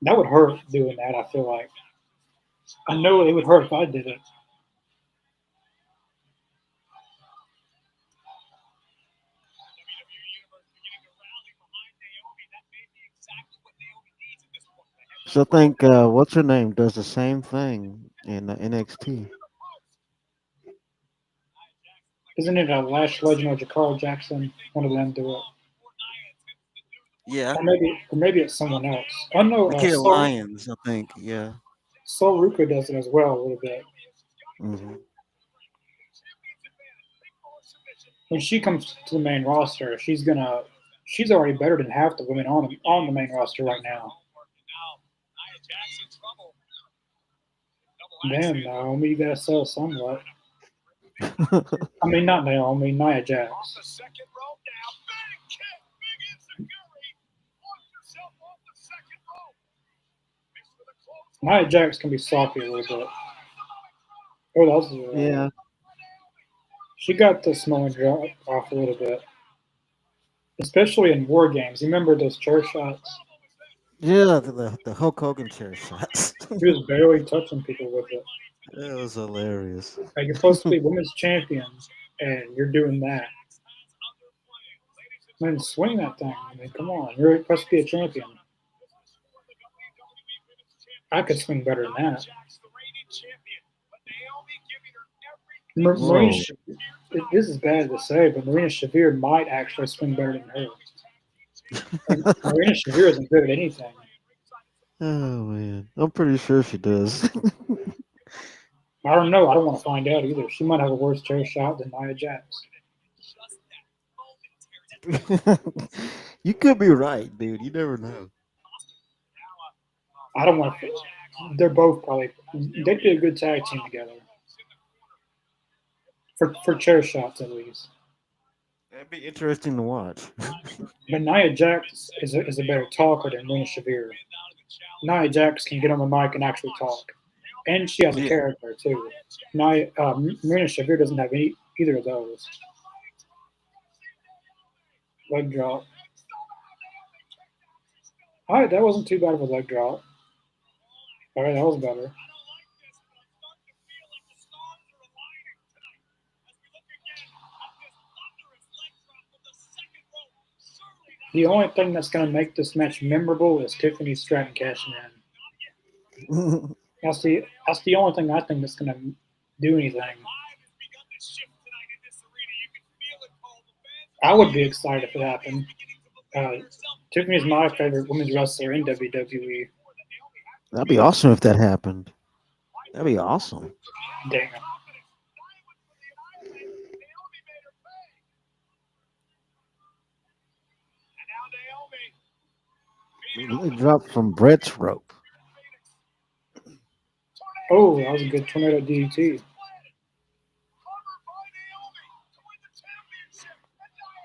That would hurt doing that. I feel like I know it would hurt if I did it. so I think what's her name does the same thing in NXT. Isn't it Lash Legend or Jakar Jackson? One of them do it, Yeah, or maybe it's someone else. I know Nikita Lyons, I think. Yeah. Sol Ruka does it as well a little bit. Hmm. When she comes to the main roster, she's already better than half the women on the main roster right now. Damn, Naomi, you gotta sell somewhat. I mean, not Naomi, Nia Jax. Nia Jax can be sloppy a little bit. Oh, that was Yeah, she got the smelling drop off a little bit, especially in war games. You remember those chair shots? yeah, the Hulk Hogan chair shots. She was barely touching people with it. That was hilarious. Like you're supposed to be women's champion, and you're doing that. Man, swing that thing. I mean, come on. You're supposed to be a champion. I could swing better than that. Marina, Whoa. this is bad to say, but Marina Shafir might actually swing better than her. And Marina Shafir isn't good at anything. Oh man, I'm pretty sure she does. I don't know. I don't want to find out either. She might have a worse chair shot than Nia Jax. You could be right, dude. You never know. I don't want to. They're both probably. They'd be a good tag team together for chair shots at least. That'd be interesting to watch. But Nia Jax is a better talker than Marina Shafir. Nia Jax can get on the mic and actually talk, and she has a Yeah. character too. Marina Shafir doesn't have either of those. Leg drop. All right, that wasn't too bad of a leg drop. All right, that was better. The only thing that's going to make this match memorable is Tiffany Stratton cashing in. That's the only thing I think that's going to do anything. I would be excited if it happened. Uh, Tiffany's my favorite women's wrestler in WWE. That'd be awesome if that happened. That'd be awesome. Damn. Leg drop from Brett's rope. Oh, that was a good tornado DDT.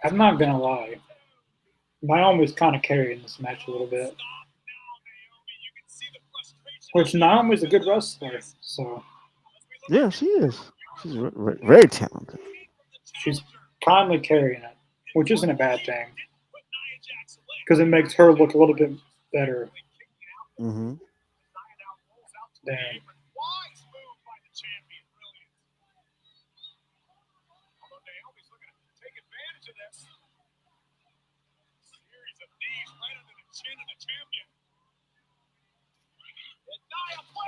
I'm not gonna lie. Naomi's kind of carrying this match a little bit, which Naomi's a good wrestler, so Yeah, she is. She's very talented. she's kindly carrying it, which isn't a bad thing because it makes her look a little bit better Hmm. than.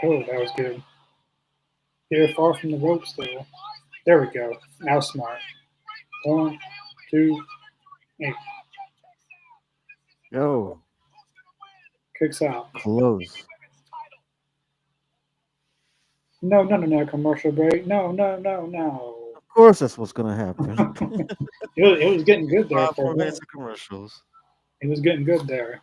Oh, that was good. They're far from the ropes, though. There we go. Now smart. One, two, eight. Yo, Kicks out. close. No, no, no, no. Commercial break. No, no, no, no. Of course, that's what's gonna happen. It was getting good there Five for a more minutes minute. of commercials. It was getting good there.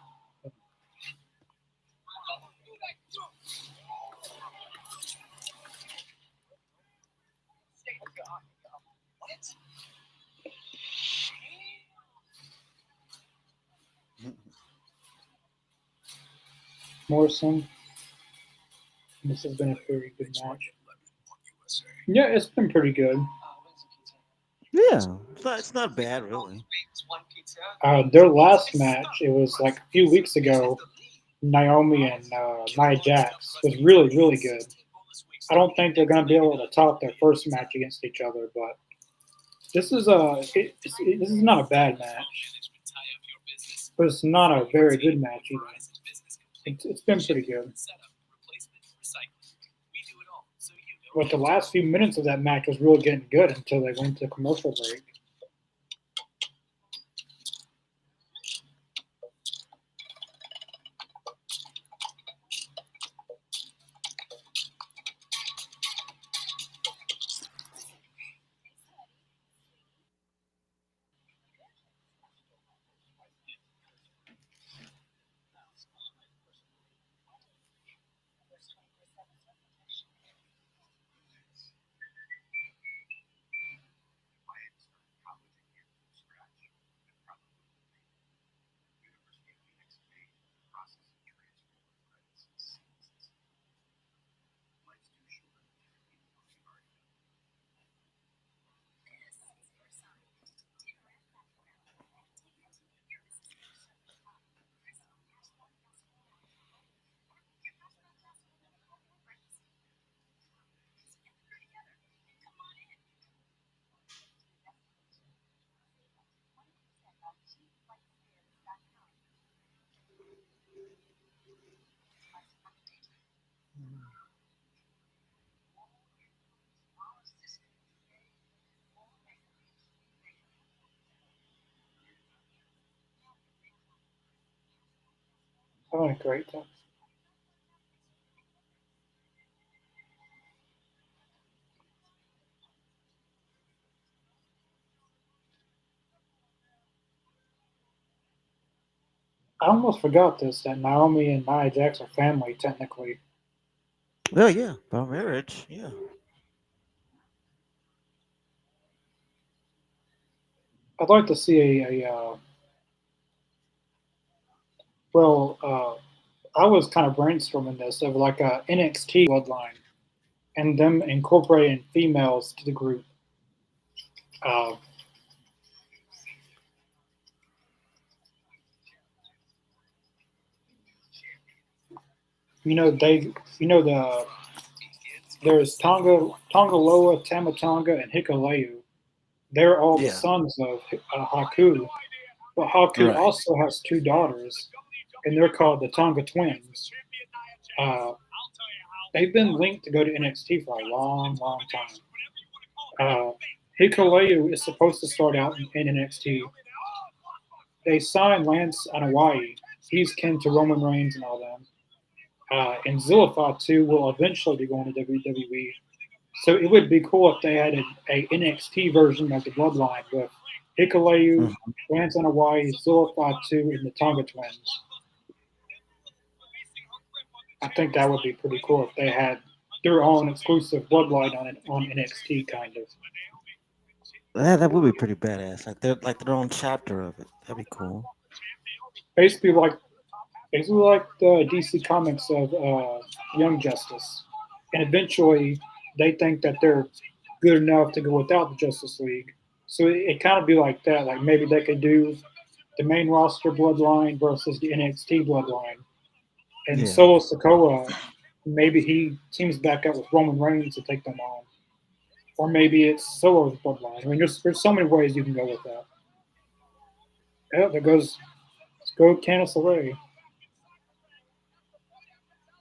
Morrison. This has been a very good match. Yeah, it's been pretty good. Yeah, it's not bad really. Their last match, it was like a few weeks ago. Naomi and Nia Jax was really, really good. I don't think they're going to be able to top their first match against each other, but this is not a bad match, but it's not a very good match either. It's been pretty good. But the last few minutes of that match was really getting good until they went to commercial break. Having a great time. I almost forgot this that Naomi and Nia Jax are family technically. Well, yeah, by marriage, yeah. I'd like to see well, I was kind of brainstorming this of like a NXT bloodline and them incorporating females to the group. Uh, they, the there's Tonga Loa, Tamatonga, and Hikuleu. They're all the Yeah. sons of Haku, but Haku Right. also has two daughters, and they're called the Tonga twins. Uh, they've been linked to go to NXT for a long, long time. Uh, Hikuleu is supposed to start out in NXT. They signed Lance Hawaii. He's kin to Roman Reigns and all them. And Zillified too will eventually be going to WWE. So it would be cool if they had a NXT version of the Bloodline with Hikuleu, Mhm. Lance Hawaii, Zillified too, and the Tonga Twins. I think that would be pretty cool if they had their own exclusive Bloodline on NXT, kind of. That would be pretty badass. Like their own chapter of it. That'd be cool. Basically, like the DC Comics of Young Justice, and eventually they think that they're good enough to go without the Justice League. So it kind of be like that. Like maybe they could do the main roster bloodline versus the NXT bloodline, and Yeah. Solo Sokoa, maybe he teams back up with Roman Reigns to take them on, or maybe it's Solo's bloodline. I mean, there's so many ways you can go with that. Yeah, there goes let's go Candice LeRae.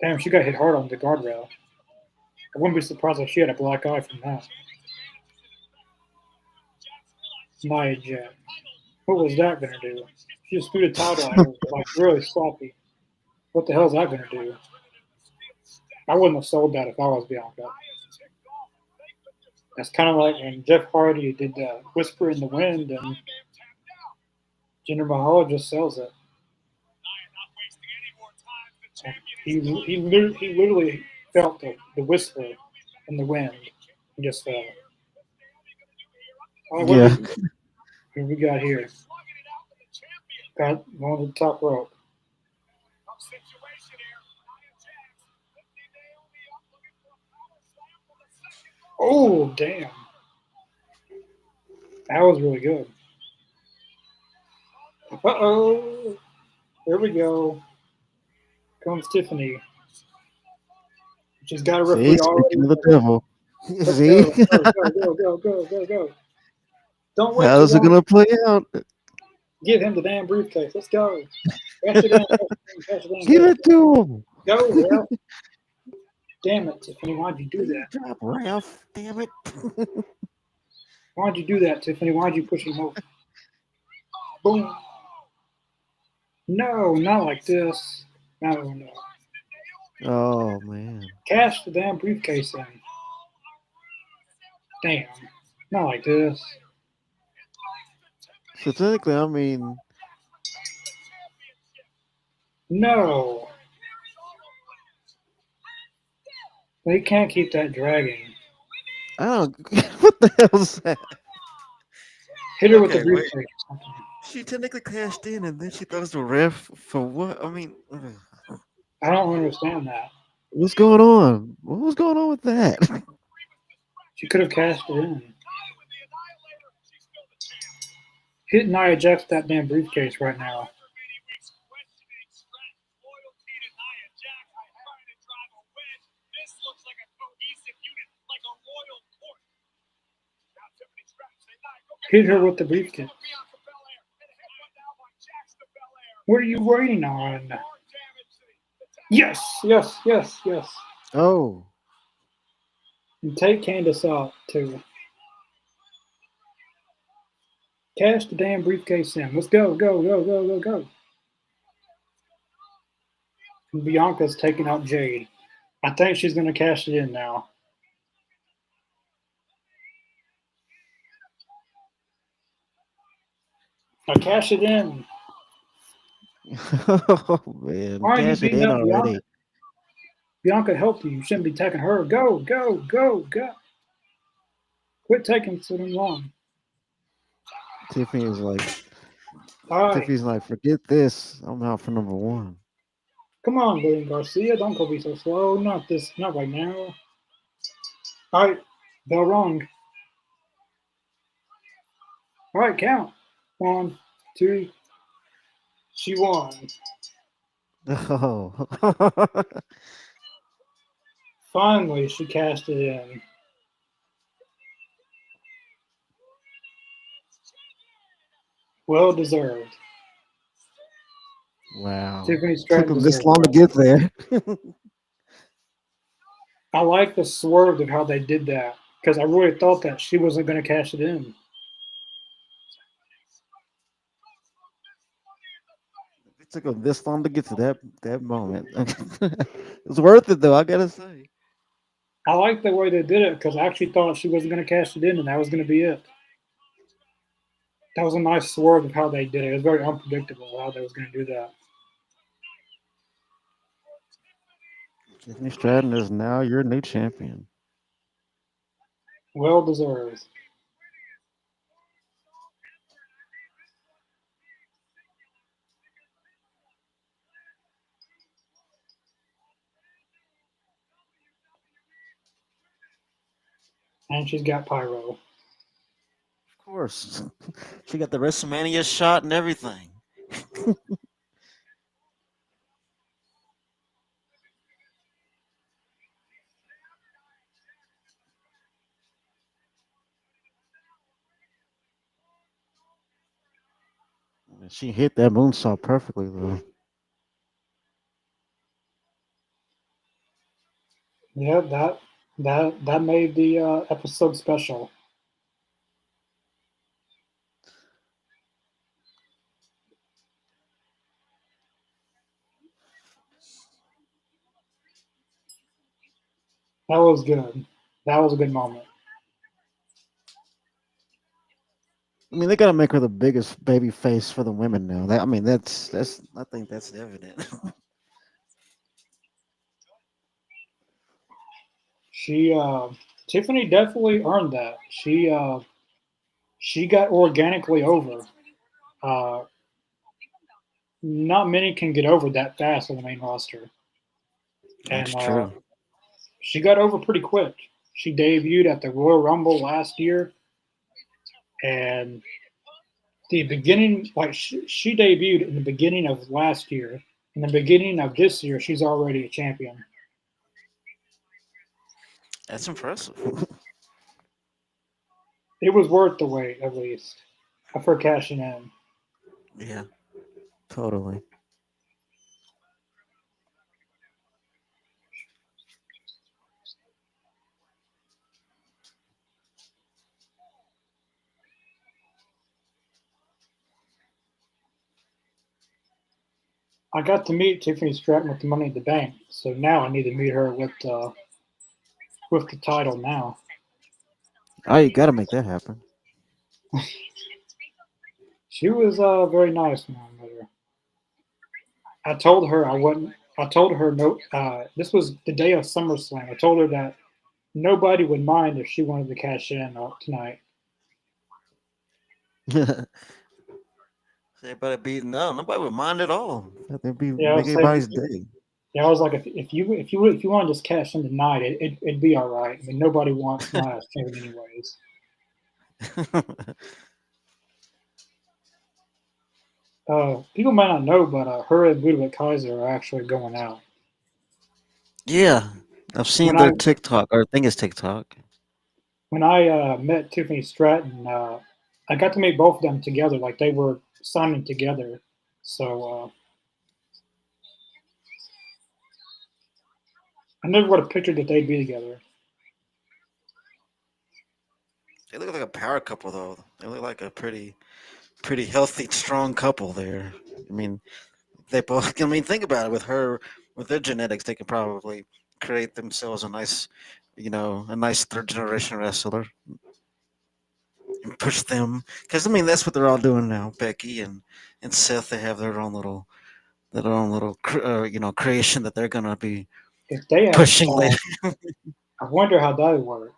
Damn, she got hit hard on the guardrail. I wouldn't be surprised if she had a black eye from that. Nia Jax. What was that gonna do? She just threw the title at her, like really sloppy. What the hell is that gonna do? I wouldn't have sold that if I was Bianca. That's kind of like when Jeff Hardy did the Whisper in the Wind, and Jinder Mahal just sells it. He literally felt the whisper in the wind and just fell. Oh, Yeah. what we got here? Got going to the top rope. Oh, damn. That was really good. Uh-oh. There we go. Comes Tiffany. She's got a See, referee already. speaking of the devil. Let's See, go. Go. Don't wait too how's it long. gonna play out? Give him the damn briefcase. Let's go. Cash it in. Cash it in. Give Go. it to him. Go, Ralph. Damn it, Tiffany. Why'd you do Lead that? drop, Ralph. Damn it. Why'd you do that, Tiffany? Why'd you push him over? Boom. No, not like this. No. Oh man. Cash the damn briefcase in. Damn. Not like this. So technically, I mean, No. They can't keep that dragging. I don't. What the hell's that? Hit her with the Okay, wait. briefcase or something. She technically cashed in, and then she throws the ref for what? I mean, I don't understand that. what's going on? What was going on with that? She could have cashed it in. Hit Nia Jax with that damn briefcase right now. Hit her with the briefcase. What are you waiting on? Yes. Oh, And take Candace out too. Cash the damn briefcase in. Let's go. And Bianca's taking out Jade. I think she's going to cash it in now. Now cash it in. oh man, Why are you cash it beating in up Bianca? already. Bianca helped you. You shouldn't be attacking her. Go. Quit taking so long. Tiffany's like, All right. Tiffany's like, forget this. I'm out for number one. Come on, William Garcia. Don't go be so slow. Not right now. All right. Bell rung. All right, count. 1, 2. She won. Oh, Finally, she cashed it in. Well deserved. wow. Tiffany Took Stratton them this deserved long to that. get there. I like the swerve of how they did that because I really thought that she wasn't going to cash it in. It took them this long to get to that moment. It was worth it though, I gotta say. I like the way they did it because I actually thought she wasn't going to cash it in and that was going to be it. That was a nice swerve of how they did it. It was very unpredictable how they was going to do that. Tiffany Stratton is now your new champion. Well deserved. and she's got pyro. Of course. She got the WrestleMania shot and everything. She hit that moonsault perfectly, though. Yeah, that made the episode special. That was good. That was a good moment. I mean, they gotta make her the biggest baby face for the women now. I mean, that's. I think that's evident. She Tiffany definitely earned that. She got organically over. Uh, Not many can get over that fast on the main roster, That's and true. she got over pretty quick. She debuted at the Royal Rumble last year, and the beginning, like she debuted in the beginning of last year. In the beginning of this year, she's already a champion. That's impressive. It was worth the wait, at least, for cashing in. Yeah. Totally. I got to meet Tiffany Stratton with the Money in the Bank, so now I need to meet her with the title now. Oh, you gotta make that happen. She was very nice, man. With her. I told her I wouldn't. I told her no. This was the day of SummerSlam. I told her that nobody would mind if she wanted to cash in tonight. Everybody beating down. Nobody would mind at all. That'd be Yeah, I make was saying. everybody's day. Yeah, I was like, if you want to just cash in tonight, it'd be all right. I mean, nobody wants my ass champion anyways. People might not know, but her and Ludwig Kaiser are actually going out. Yeah. I've seen When their I TikTok, or I think it's TikTok. met Tiffany Stratton, I got to meet both of them together, like they were signing together. So I never would have pictured that they'd be together. They look like a power couple, though. They look like a pretty healthy, strong couple there. I mean, they both. I mean, think about it. With their genetics, they could probably create themselves a nice third generation wrestler and push them. Because I mean, that's what they're all doing now. Becky and Seth, they have their own little creation that they're gonna be If they had a pushing later. child, I wonder how that would work.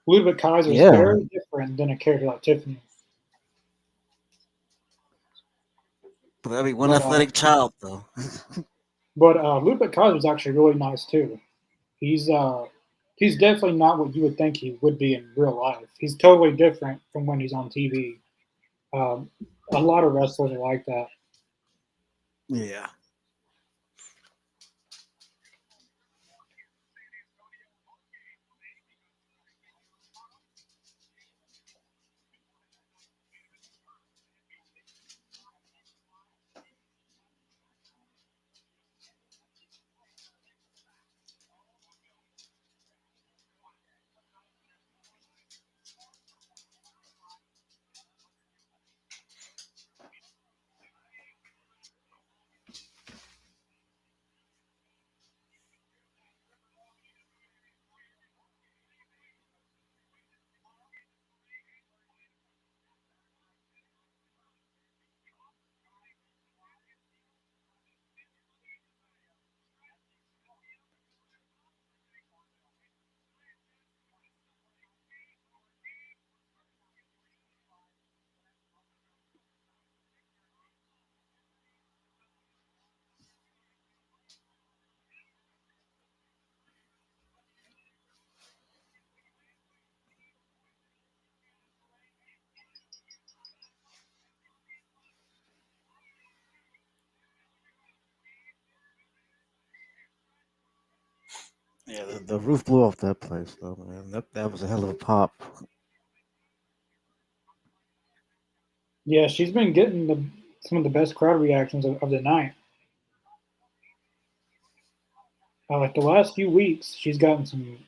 Ludwig Kaiser is Yeah. very different than a character like Tiffany, But that'd be one but athletic child, though. Ludwig Kaiser is actually really nice too. He's uh he's definitely not what you would think he would be in real life. He's totally different from when he's on TV. Um, a lot of wrestlers are like that. Yeah. Yeah, the roof blew off that place, though, man. That was a hell of a pop. Yeah, she's been getting some of the best crowd reactions of the night. Like the last few weeks, she's gotten some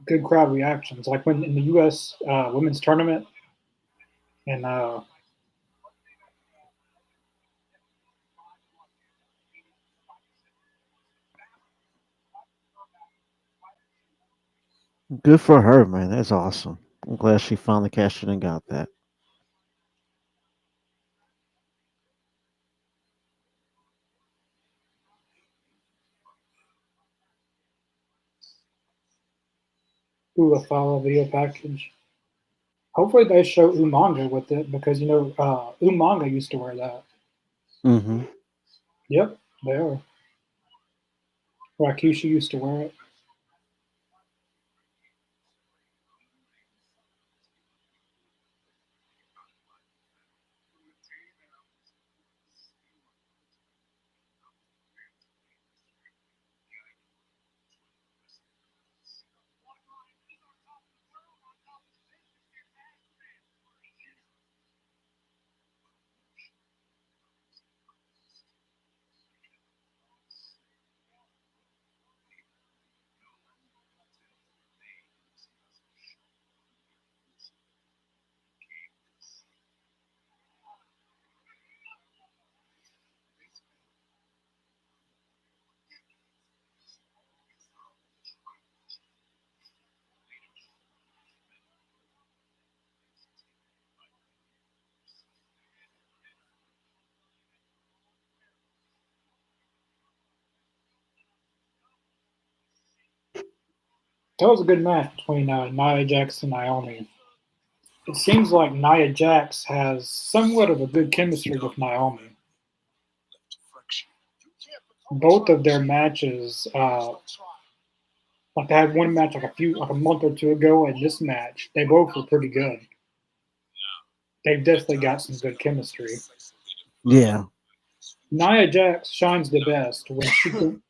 good crowd reactions. Like when in the U.S. Women's tournament, and Good for her, man. That's awesome. I'm glad she finally cashed in and got that. ooh, a follow video package. Hopefully they show Umanga with it because Umanga used to wear that. Mm-hmm. Yep, they are. Rakishi used to wear it. That was a good match between Nia Jax and Naomi. It seems like Nia Jax has somewhat of a good chemistry with Naomi. Both of their matches, like they had one match like a month or two ago, and this match, they both were pretty good. They've definitely got some good chemistry. Yeah. Nia Jax shines the best when she can.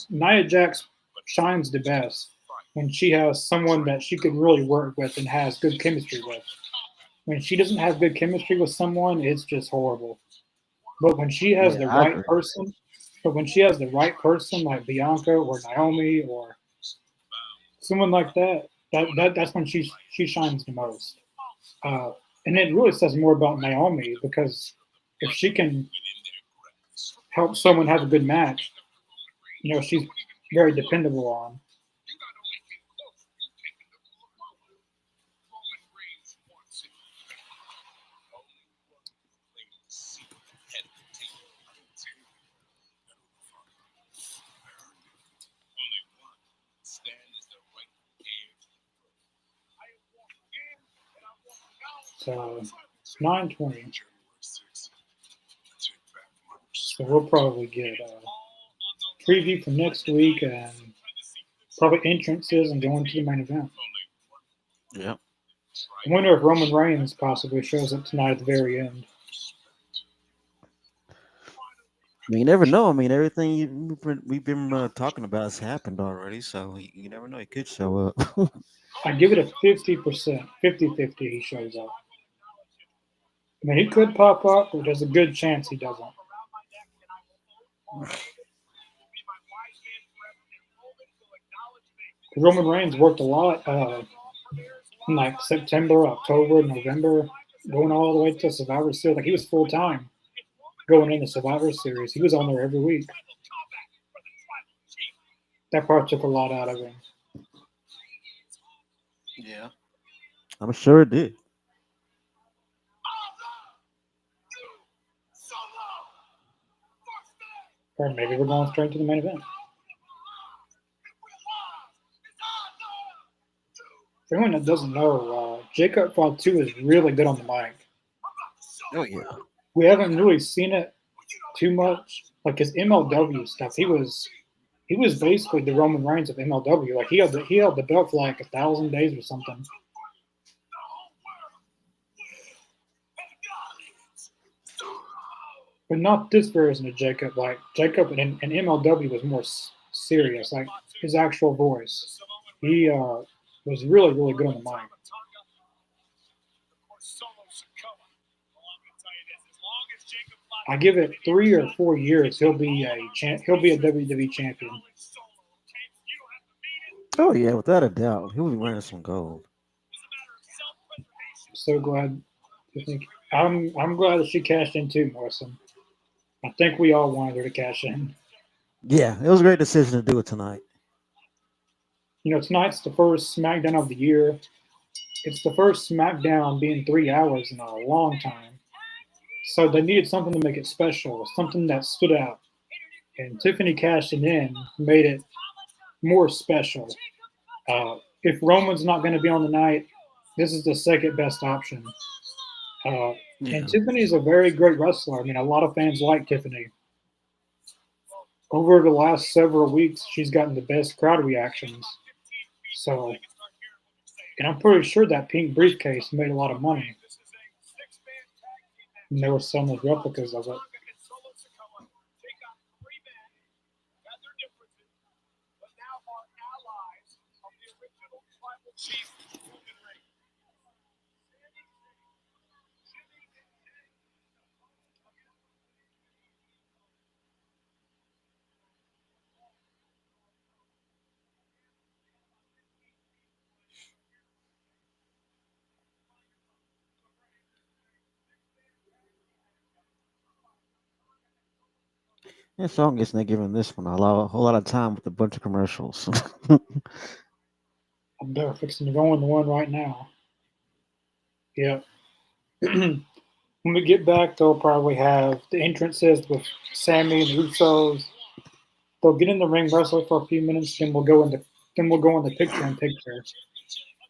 Nia Jax shines the best when she has someone that she can really work with and has good chemistry with. When she doesn't have good chemistry with someone, it's just horrible. But when she has Yeah, the I right agree. person, but when she has the right person like Bianca or Naomi or someone like that's when she shines the most. Uh, and it really says more about Naomi because if she can help someone have a good match, she's very dependable on. So 9:20. So we'll probably get a preview for next week and probably entrances and going to the main event. Yeah. I wonder if Roman Reigns possibly shows up tonight at the very end. I mean, you never know. I mean, everything we've been talking about has happened already, so you never know. He could show up. I give it a 50%, 50-50 he shows up. I mean, he could pop up, but there's a good chance he doesn't. Roman Reigns worked a lot in like September, October, November, going all the way to Survivor Series. Like he was full time going into Survivor Series. He was on there every week. That part took a lot out of him. Yeah. I'm sure it did. Or maybe we're going straight to the main event. For anyone that doesn't know, Jacob Fatu is really good on the mic. Oh yeah. We haven't really seen it too much. Like his MLW stuff, he was basically the Roman Reigns of MLW. Like he held the belt for like 1,000 days or something. But not this version of Jacob. Like Jacob in MLW was more serious. Like his actual voice. He was really, really good on the mic. I give it 3 or 4 years, he'll be a WWE champion. Oh yeah, without a doubt, he will be wearing some gold. So glad. I'm glad that she cashed in too, Morrison. I think we all wanted her to cash in. Yeah, it was a great decision to do it tonight. You know, tonight's the first SmackDown of the year. It's the first SmackDown being 3 hours in a long time. So they needed something to make it special, something that stood out. And Tiffany cashing in made it more special. If Roman's not going to be on the night, this is the second best option. Uh, Yeah. and Tiffany is a very great wrestler. I mean, a lot of fans like Tiffany. Over the last several weeks, she's gotten the best crowd reactions. So, and I'm pretty sure that pink briefcase made a lot of money. And there were some of replicas of it. Yeah, so I'm guessing they're giving this one a whole lot of time with a bunch of commercials. They're fixing to go in the one right now. Yeah. When we get back, they'll probably have the entrances with Sammy and the Usos. They'll get in the ring, wrestle for a few minutes, then we'll go into picture in picture,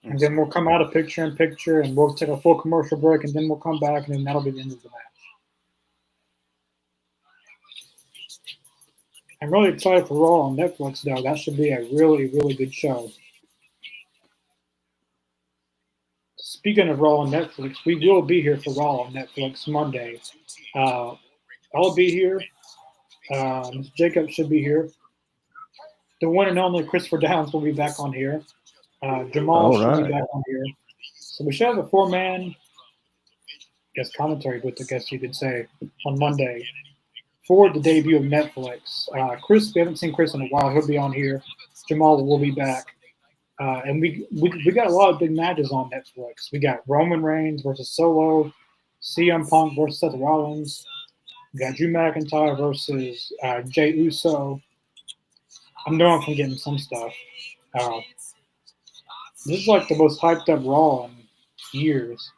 and then we'll come out of picture in picture, and we'll take a full commercial break, and then we'll come back, and then that'll be the end of the match. I'm really excited for Raw on Netflix, though. That should be a really, really good show. Speaking of Raw on Netflix, we will be here for Raw on Netflix Monday. Uh, I'll be here. Mr. Jacob should be here. The one and only Christopher Downs will be back on here. Jamal All should be right. back on here. So we should have a four-man, guest commentary booth, I guess you could say, on Monday for the debut of Netflix. Chris, we haven't seen Chris in a while. He'll be on here. Jamal will be back. And we got a lot of big matches on Netflix. We got Roman Reigns versus Solo, CM Punk versus Seth Rollins. We got Drew McIntyre versus Jay Uso. I know I'm forgetting some stuff. This is like the most hyped up Raw in years.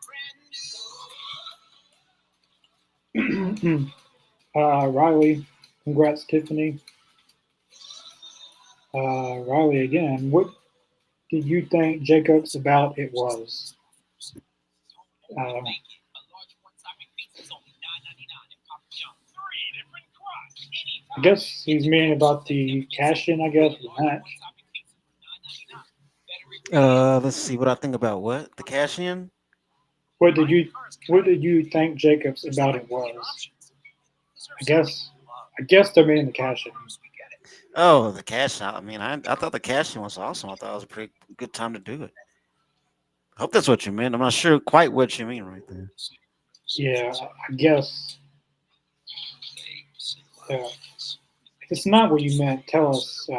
Riley, congrats, Tiffany. Riley again. What did you think Jacobs about it was? Um, I guess he's meaning about the cash in, I guess, the match. Let's see what I think about what the cash in. What did you think Jacobs about it was? I guess they're meaning the cash in. Oh, the cash out. I mean, I thought the cash in was awesome. I thought it was a pretty good time to do it. I hope that's what you meant. I'm not sure quite what you mean right there. Yeah, I guess. If it's not what you meant, tell us.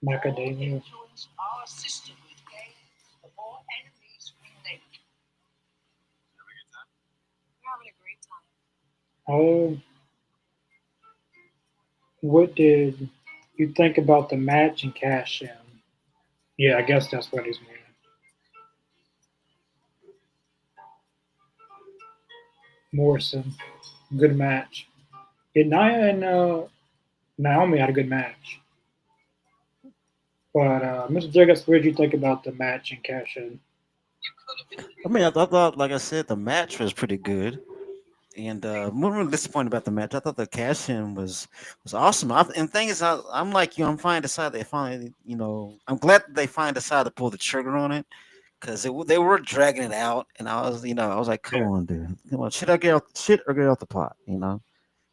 Macadamia. Our system with gain, the more enemies we make. We're having a great time. Oh, what did you think about the match and cash in? Yeah, I guess that's what he's meaning. Morrison, good match. Yeah, Nia and Naomi had a good match. But Mr. Jacobs, what did you think about the match and cash in? I mean, I thought, like I said, the match was pretty good. And I'm really disappointed about the match. I thought the cash in was awesome. And the thing is, I'm like you. I'm fine decided they finally, I'm glad that they finally decided to pull the trigger on it because they were dragging it out, and I was like, come Yeah. on, dude, come on, shit or get off the pot.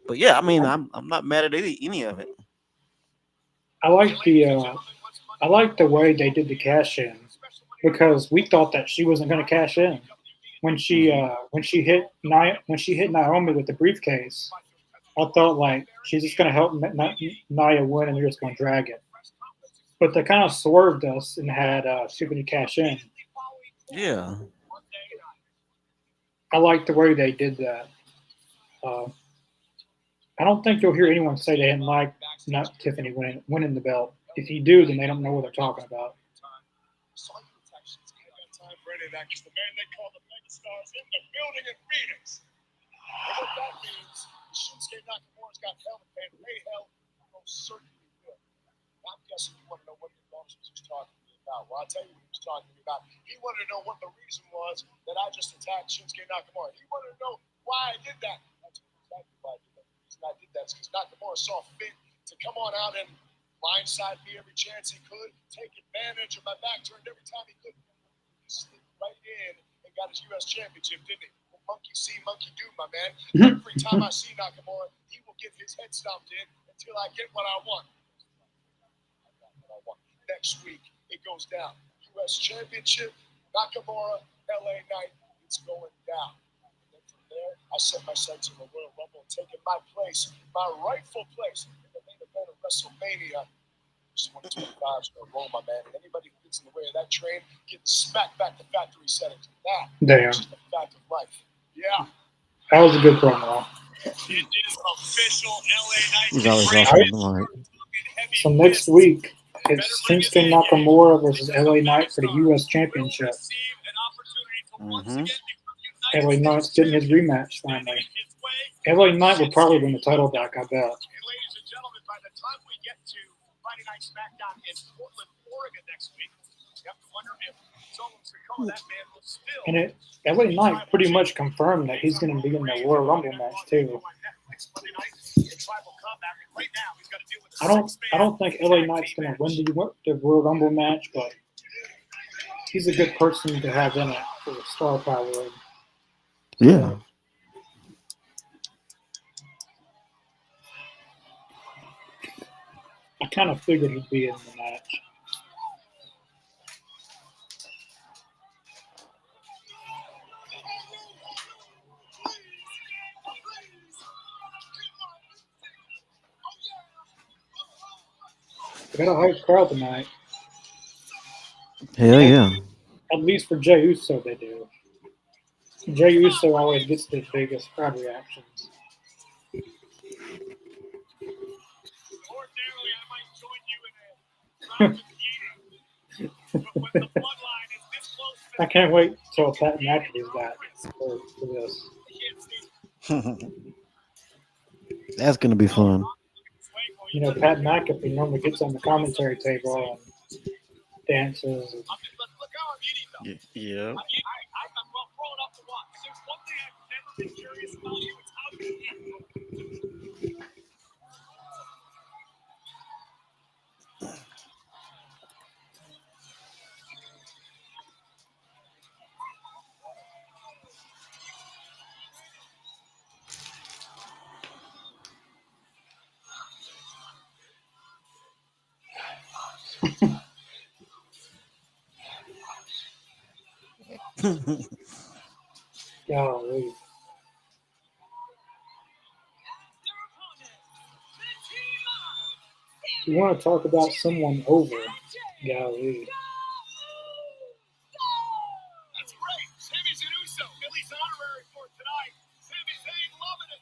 But yeah, I mean, I'm not mad at any of it. I like the way they did the cash in because we thought that she wasn't going to cash in when she hit Naomi with the briefcase. I thought like she's just going to help Nia win and they're just going to drag it. But they kind of swerved us and had Tiffany cash in. Yeah, I like the way they did that. Uh, I don't think you'll hear anyone say they didn't like not Tiffany winning the belt. If you do, then they don't know what they're talking about. Time for any of that because the man they call the megastars in the building in Phoenix. And what that means, Shinsuke Nakamura's got hell to pay. Pay hell most certainly will. I'm guessing you want to know what the boss was talking to me about. Well, I'll tell you what he was talking to me about. He wanted to know what the reason was that I just attacked Shinsuke Nakamura. He wanted to know why I did that. That's exactly why I did that. The reason I did that is because Nakamura saw fit to come on out and blindside me every chance he could, take advantage of my back turned every time he could. He slipped right in and got his U.S. championship, didn't he? Well, monkey see, monkey do, my man. Every time I see Nakamura, he will get his head stomped in until I get what I want. Next week, it goes down. U.S. Championship, Nakamura, L.A. Knight, it's going down. And then from there, I set my sights on the Royal Rumble and taking my place, my rightful place in the main event of WrestleMania. Just 125 is going to roll, my man. And anybody who gets in the way of that train getting smacked back to factory settings. That is just the fact of life. Yeah. That was a good promo. It is official. LA Knight. He's always awesome. Right. So next week, it's Shinsuke Nakamura versus LA Knight for the U.S. Championship. Mm-hmm. LA Knight's getting his rematch finally. LA Knight will probably win the title back, I bet. And ladies and gentlemen, by the time we get to Friday Night SmackDown in Portland, Oregon next week, you have to wonder if someone's to call that man will still. And LA Knight pretty much confirmed that he's going to be in the Royal Rumble match too. I don't think LA Knight's going to win the Royal Rumble match, but he's a good person to have in it for the star power. Yeah. I kind of figured he'd be in the match. We got a hype crowd tonight. Hell yeah. At least for Jey Uso, they do. Jey Uso always gets the biggest crowd reactions. Ordinarily, I might join you in a round of eating, but when the bloodline is this close to I can't wait till Pat McAfee's back for this. That's gonna be fun. You know, Pat McAfee normally gets on the commentary table and dances. Look how I'm eating, though. Yeah. I'm growing up to watch. If there's one thing I've never been curious about you, it's how you eat. Golly. You want to talk about someone over? Golly. That's great. Sami Zayn, Billy's honorary for tonight. Sami Zayn loving it.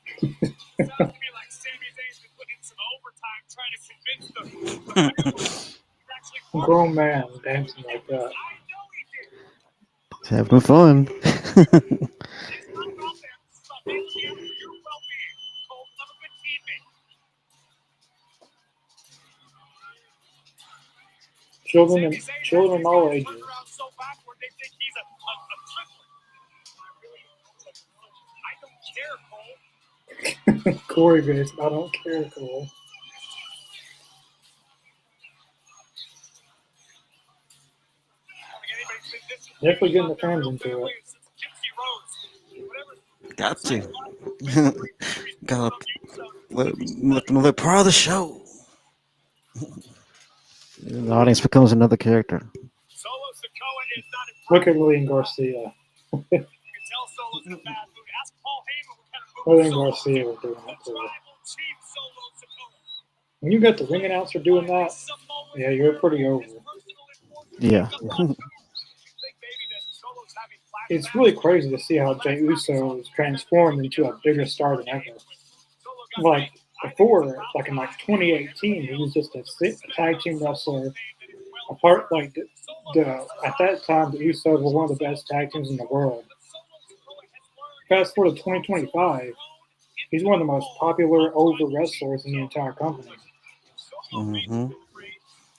Sounds to me like Sami Zayn's been putting some overtime trying to convince the Grown man dancing like that. Having fun. Children of all ages. Corey Grace, I don't care, Cole. Definitely getting the fans into it. Got to. Gotta let them live part of the show. The audience becomes another character. Look at Lillian Garcia. Lillian Garcia was doing that too. When you got the ring announcer doing that, yeah, you're pretty over. Yeah. It's really crazy to see how Jey Uso is transformed into a bigger star than ever. Like before, like in 2018, he was just a tag team wrestler. Apart like at that time, the Usos were one of the best tag teams in the world. Fast forward to 2025, he's one of the most popular over wrestlers in the entire company. Mm-hmm.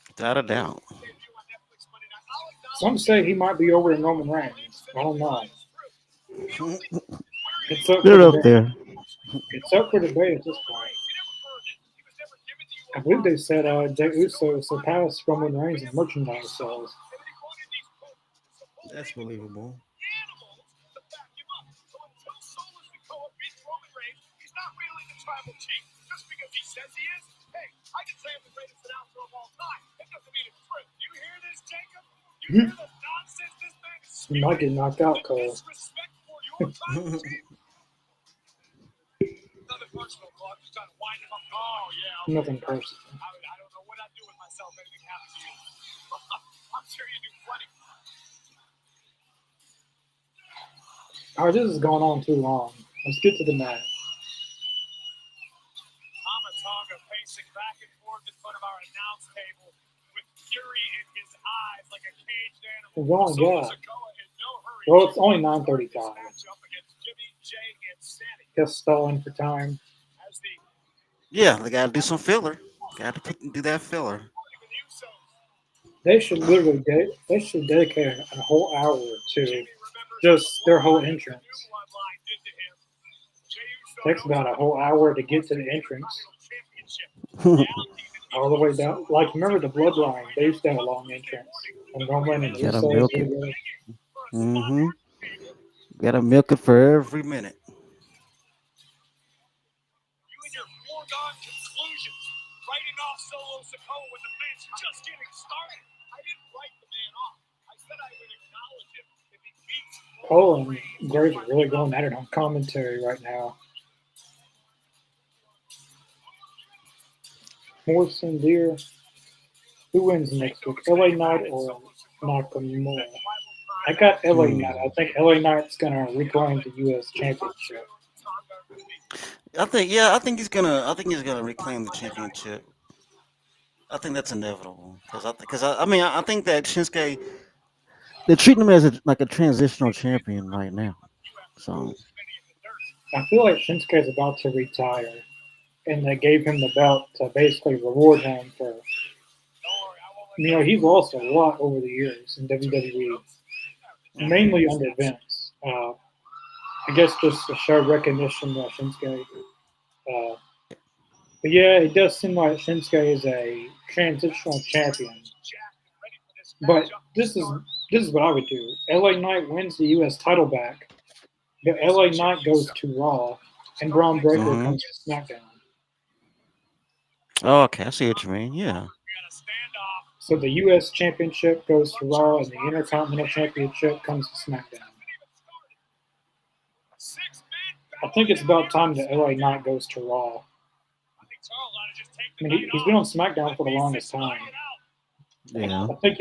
Without a doubt. Some say he might be over than Roman Reigns. I don't know. It's up for They're up debate. there. It's up for debate at this point. I believe they said Jey Uso surpassed Roman Reigns in merchandise sales. That's believable. You might get knocked out, Cole. Nothing personal. I don't know what I'd do with myself if anything happened to you. I'm sure you do plenty. All right, this is going on too long. Let's get to the match. Tonga pacing back and forth in front of our announce table with fury in his eyes like a caged animal. Oh, yeah. Well, it's only 9:35. Just stalling for time. Yeah, they gotta do some filler. Gotta do that filler. They should literally dedicate a whole hour to just their whole entrance. Takes about a whole hour to get to the entrance. All the way down. Like, remember the Bloodline? They used to have a long entrance. And Roman and Gotta Usos. milk it. Mm-hmm. Gotta milk it for every minute. You and your foregone conclusions, writing off Solo Sikoa when the match just getting started. I didn't write the man off. I said I would acknowledge him if he beats. Cole and Graves are really going at it on commentary right now. Morrison, Deer. Who wins next week? LA Knight or Nakamura? I got LA Knight. I think LA Knight's gonna reclaim the U.S. Championship. I think he's gonna reclaim the championship. I think that's inevitable because I think that Shinsuke. They're treating him as like a transitional champion right now. So I feel like Shinsuke's about to retire, and they gave him the belt to basically reward him for. He's lost a lot over the years in WWE, mainly under Vince. I guess just to show recognition to Shinsuke. But yeah, it does seem like Shinsuke is a transitional champion. But this is what I would do. LA Knight wins the U.S. title back, but LA Knight goes to Raw, and Braun Breaker comes to SmackDown. Oh, okay, I see what you mean. Yeah. So the U.S. Championship goes to Raw, and the Intercontinental Championship comes to SmackDown. I think it's about time that LA Knight goes to Raw. I mean, he's been on SmackDown for the longest time. yeah. I think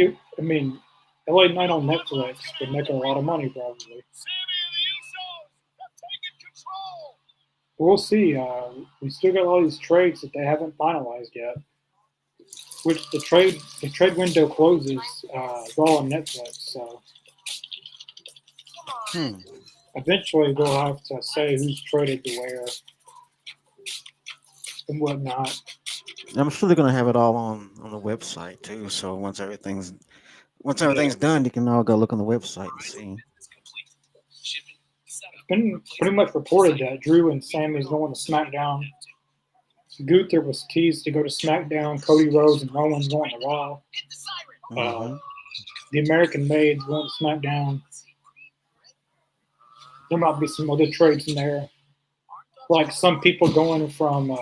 LA Knight on Netflix would make a lot of money probably. We'll see. We still got all these trades that they haven't finalized yet. which the trade window closes Raw on Netflix. So Hmm. eventually they'll have to say who's traded to where and whatnot. I'm sure they're gonna have it all on the website too. So once Yeah, everything's done, you can all go look on the website and see. it's been pretty much reported that Drew and Sammy's going to SmackDown. Gunther was teased to go to SmackDown. Cody Rhodes and Roman's going to Raw. Uh, Hmm. the American Maid's going to SmackDown. There might be some other trades in there, like some people going from.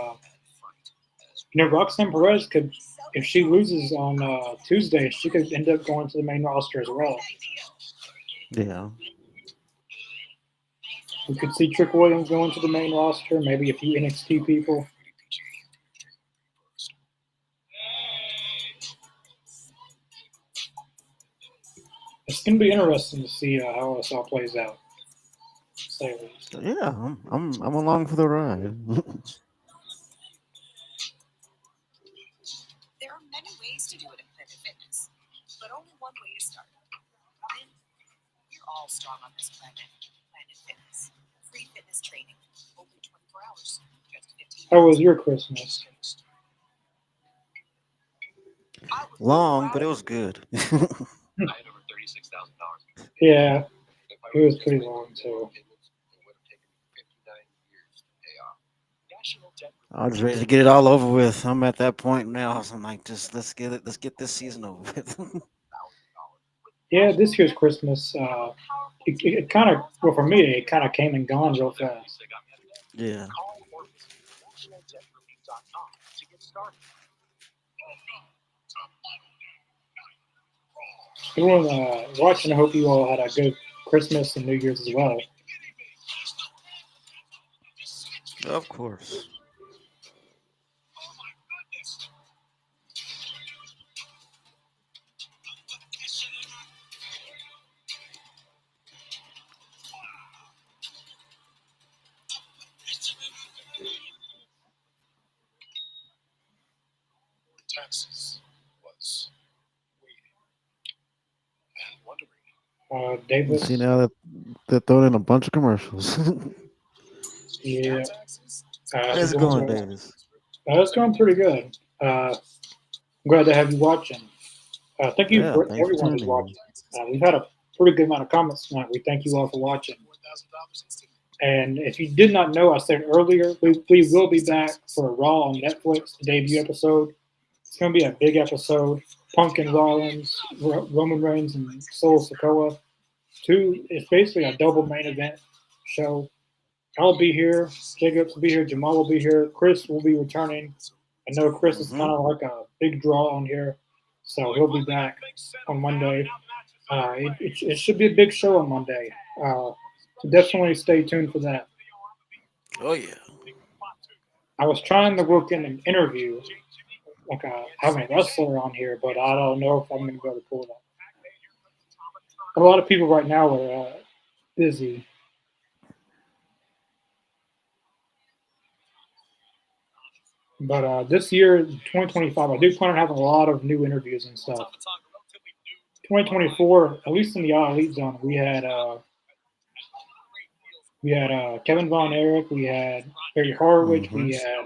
Roxanne Perez could, if she loses on Tuesday, she could end up going to the main roster as well. Yeah. We could see Trick Williams going to the main roster, maybe a few NXT people. It's going to be interesting to see how this all plays out. To say the least. Yeah. I'm along for the ride. There are many ways to do it in Planet Fitness, but only one way to start. Come in. We're all strong on this planet. Planet Fitness. Free fitness training. Open 24 hours. Just 15 How was your Christmas? Long, but it was good. I had over $36,000. Yeah, it was pretty long too. It would have taken me 59 years to pay off. National debt. I was ready to get it all over with. I'm at that point now. So I'm like, just let's get this season over with. Yeah, this year's Christmas, it kind of, well, for me, it kind of came and gone real fast. Yeah. Call or visit nationaldebtrelief.com to get started. Everyone watching, I hope you all had a good Christmas and New Year's as well. Of course. Texas was waiting and wondering. You Davis, see now that they're throwing in a bunch of commercials. yeah, How's he's it going going, to, Davis? it's going pretty good. I'm glad to have you watching. Thank you Yeah, for thanks for everyone who's tuning in. watching. We've had a pretty good amount of comments tonight. We thank you all for watching. And if you did not know, I said earlier, we will be back for Raw on Netflix, the debut episode. It's going to be a big episode. Punk and Rollins, Roman Reigns, and Solo Sikoa. It's basically a double main event show. I'll be here. Jacobs will be here. Jamal will be here. Chris will be returning. I know Chris is Hmm. kind of like a big draw on here, so he'll be back on Monday. It should be a big show on Monday. So definitely stay tuned for that. Oh yeah. I was trying to work in an interview, like having a wrestler on here, but I don't know if I'm going to be able to pull it off. A lot of people right now are busy. But this year, 2025, I do plan on having a lot of new interviews and stuff. 2024, at least in the All Elite Zone, we had Kevin Von Erich, we had Barry Horowitz, Hmm. we had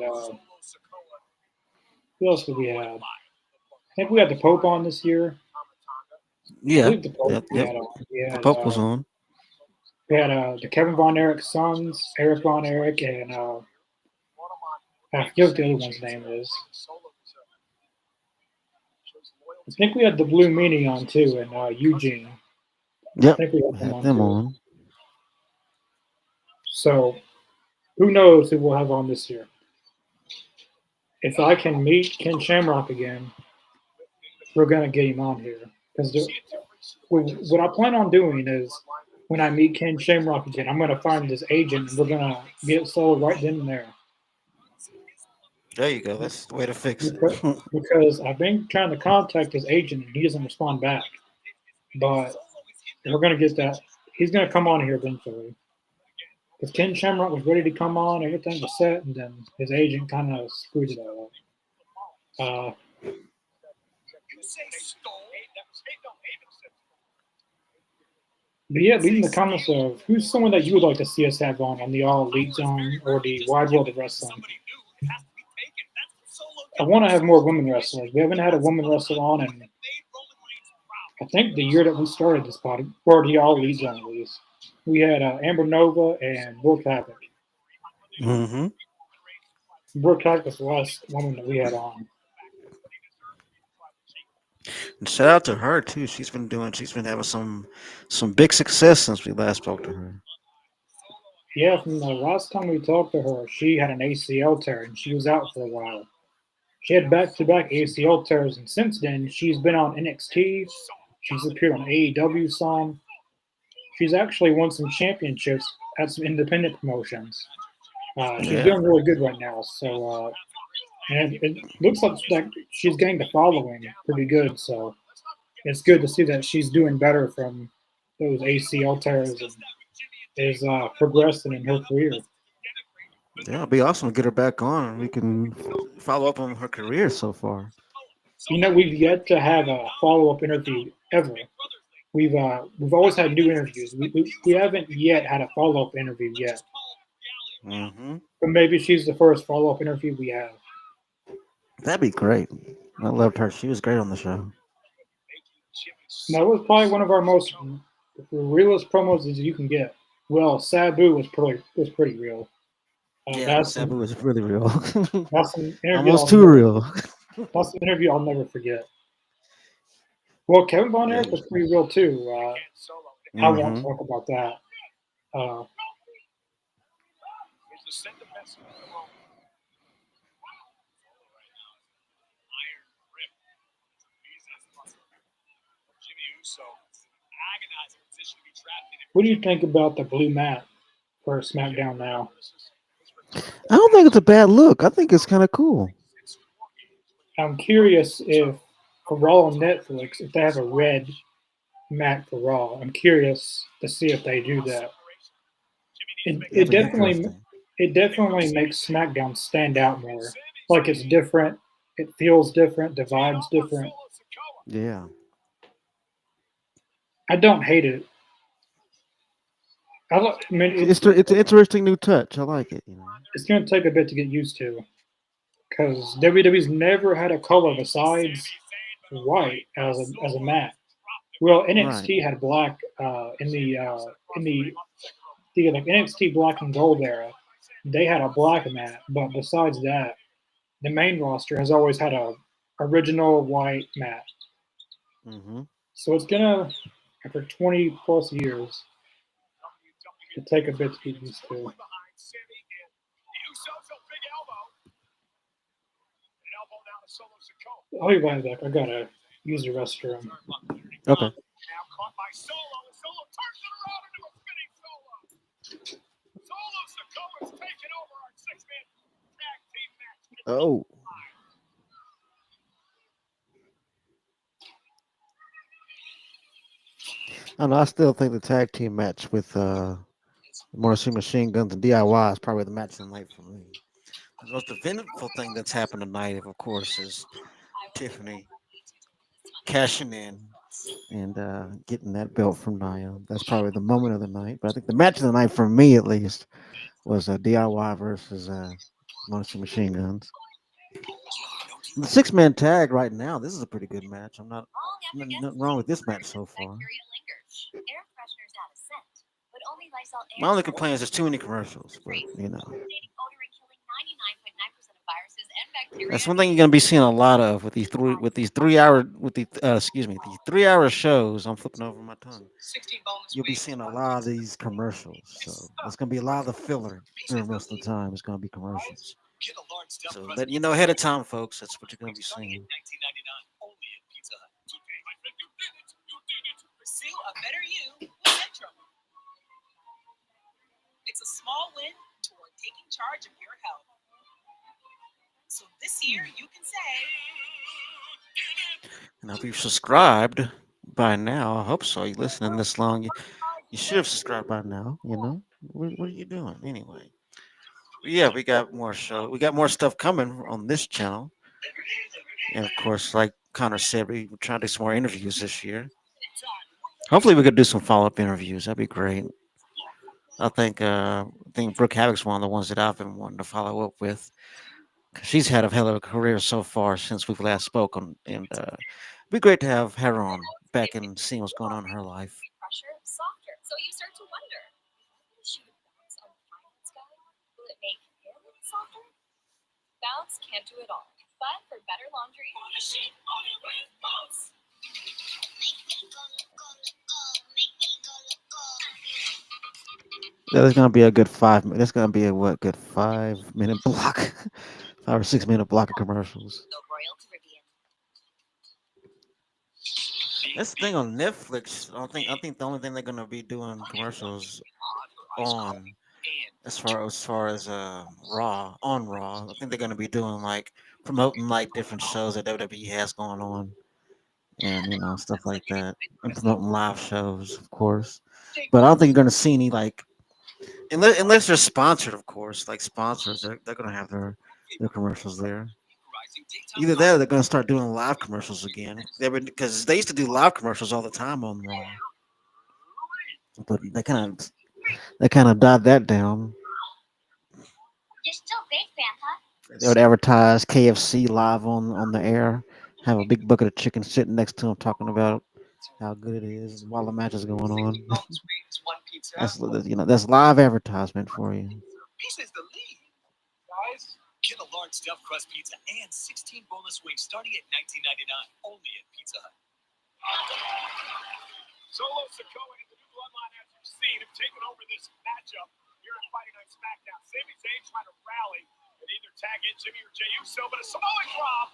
who else did we have? I think we had the Pope on this year. I Yeah. believe the Pope Yep. we Yep. had on. The Pope was on. We had the Kevin Von Erich sons, Eric Von Erich, and I forget what the other one's name is. I think we had the Blue Meanie on too, and Eugene. I Yep. think we had them Had on them too. on. So who knows who we'll have on this year? If I can meet Ken Shamrock again, we're gonna get him on here because what I plan on doing is when I meet Ken Shamrock again, I'm gonna find his agent and we're gonna get sold right then and there. There you go. That's the way to fix it. Because I've been trying to contact his agent and he doesn't respond back. But we're gonna get that. He's gonna come on here eventually. Because Ken Shamrock was ready to come on, everything was set, and then his agent kind of screwed it all up. say stole? No, Haven said But yeah, leave in the comments of who's someone that you would like to see us have on the All Elite Zone or the Wide World of Wrestling. somebody new. It has to be taken. That's what Solo I did. want to have more women wrestlers. We haven't had a woman wrestler on in, Made Roman Reigns proud. I think, the year that we started this pod, or the All Elite Zone at least. We had Amber Nova and Brooke Havoc. Mm-hmm. Brooke Havoc was the last woman that we had on. And shout out to her too. She's been having some big success since we last spoke to her. Yeah, from the last time we talked to her, she had an ACL tear and she was out for a while. She had back-to-back ACL tears, and since then she's been on NXT. She's appeared on AEW some. She's actually won some championships at some independent promotions. She's Yeah. doing really good right now. So, and it looks like she's getting the following pretty good. So it's good to see that she's doing better from those ACL tears and is progressing in her career. Yeah, it'd be awesome to get her back on, and we can follow up on her career so far. We've yet to have a follow-up interview ever. We've always had new interviews. We haven't yet had a follow-up interview yet. Mm-hmm. But maybe she's the first follow-up interview we have. That'd be great. I loved her. She was great on the show. That was probably one of our most realest promos as you can get. Well, Sabu was pretty real. Yeah, Sabu was really real. That's an interview. Almost too real. That's an interview I'll never forget. Well, Kevin Von Yeah. Erich was pretty real too. I won't Mm-hmm. talk about that. Here's the send the message. Come on. Solo right now is an iron grip. It's a easiest muscle. Jimmy Uso, agonizing position to be trapped in. What do you think about the blue mat for SmackDown now? I don't think it's a bad look. I think it's kind of cool. I'm curious if for Raw on Netflix, if they have a red mat for Raw. I'm curious to see if they do that. It, That'd it be definitely interesting. it definitely makes SmackDown stand out more. Like it's different. It feels different. The vibe's different. Yeah. I don't hate it. I mean, It's an interesting new touch. I like it. it's going to take a bit to get used to because WWE's never had a color besides white as a mat. Well, Right. NXT had black in the like NXT black and gold era. They had a black mat, but besides that, the main roster has always had a original white mat. Mm-hmm. So it's gonna after 20 plus years to take a bit to get used to. I'll be right back. I gotta use the restroom. Okay. Now caught by Solo, and Solo turns it around into a spinning Solo. Solo Sikoa's taking over our six-man tag team match. Oh. I don't know. I still think the tag team match with Morrissey Machine Guns and DIY is probably the match of the night for me. The most eventful thing that's happened tonight, of course, is Tiffany cashing in. And getting that belt from Nia. That's probably the moment of the night. But I think the match of the night, for me at least, was DIY versus Monster Machine Guns. The 6-man tag right now, this is a pretty good match. I'm not nothing wrong with this match so far. My only complaint is there's too many commercials, but that's one thing you're gonna be seeing a lot of with these 3 hour with the excuse me these 3 hour shows. I'm flipping over my tongue. 16 bonus You'll be weeks. seeing a lot of these commercials, so it's gonna be a lot of the filler during most of the time. It's gonna be commercials. Get a large stuffed So crust letting you know ahead of time, folks. That's what you're gonna be starting seeing. at $19.99 only at Pizza Hut. Pursue a better you with Metro. It's a small win toward taking charge of your health. So this year you can say, And if you've subscribed by now, I hope so. You listening this long, you should have subscribed by now. What are you doing anyway? But yeah, we got more show. We got more stuff coming on this channel, and of course, like Connor said, we're trying to do some more interviews this year. Hopefully, we could do some follow up interviews. That'd be great. I think Brooke Havoc's one of the ones that I've been wanting to follow up with. 'Cause she's had a hell of a career so far since we've last spoken, and it'd be great to have her on back and seeing what's going on in her life. Pressure softer. So you start to wonder, will she bounce on the finance guy? Will it make hair look softer? Bounce can't do it all. But for better laundry, Bounce. That's gonna be a good 5 minutes. That's gonna be a what? Good 5 minute block, 5 or 6 minute block of commercials. The Royal Caribbean. That's the thing on Netflix. I think the only thing they're gonna be doing commercials on, as far as Raw. I think they're gonna be doing like promoting like different shows that WWE has going on, and stuff like that, and promoting live shows, of course. But I don't think you're gonna see any like unless they're sponsored, of course. Like sponsors, they're gonna have their commercials there. Either that, or they're gonna start doing live commercials again. Because they used to do live commercials all the time on Raw, but they kind of died that down. You're still great, Grandpa. They would advertise KFC live on the air, have a big bucket of chicken sitting next to them, talking about how good it is while the match is going on. That's live advertisement for you. Pizza's the lead. Guys, get a large stuffed crust pizza and 16 boneless wings starting at $19.99 only at Pizza Hut. Solo Sikoa and the new bloodline, as you've seen, have taken over this matchup here at Friday Night SmackDown. Sami Zayn trying to rally and either tag in Jimmy or Jey Uso, but a Samoa drop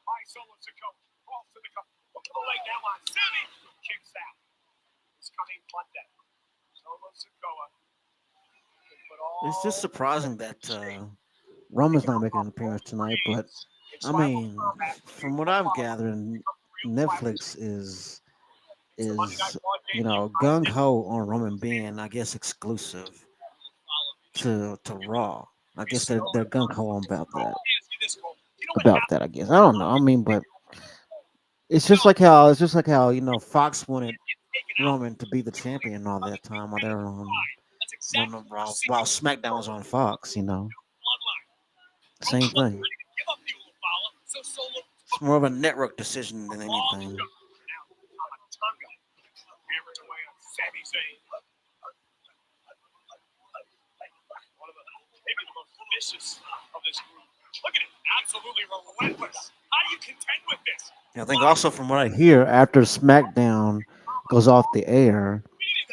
by Solo Sikoa. Falls to the cup. Look at the leg now on Sami. Kicks out. It's coming Monday. Solo Sikoa. It's just surprising that Roman's not making an appearance tonight, but I mean, from what I'm gathering, Netflix is gung ho on Roman being, I guess, exclusive to Raw. I guess they're gung ho about that. I guess I don't know. I mean, but it's just like how Fox wanted Roman to be the champion all that time while they were while SmackDown was on Fox. Same thing. It's more of a network decision than anything. Maybe the most vicious of this group. Look at it, absolutely relentless. How do you contend with this? I think also from what I Here, after SmackDown goes off the air,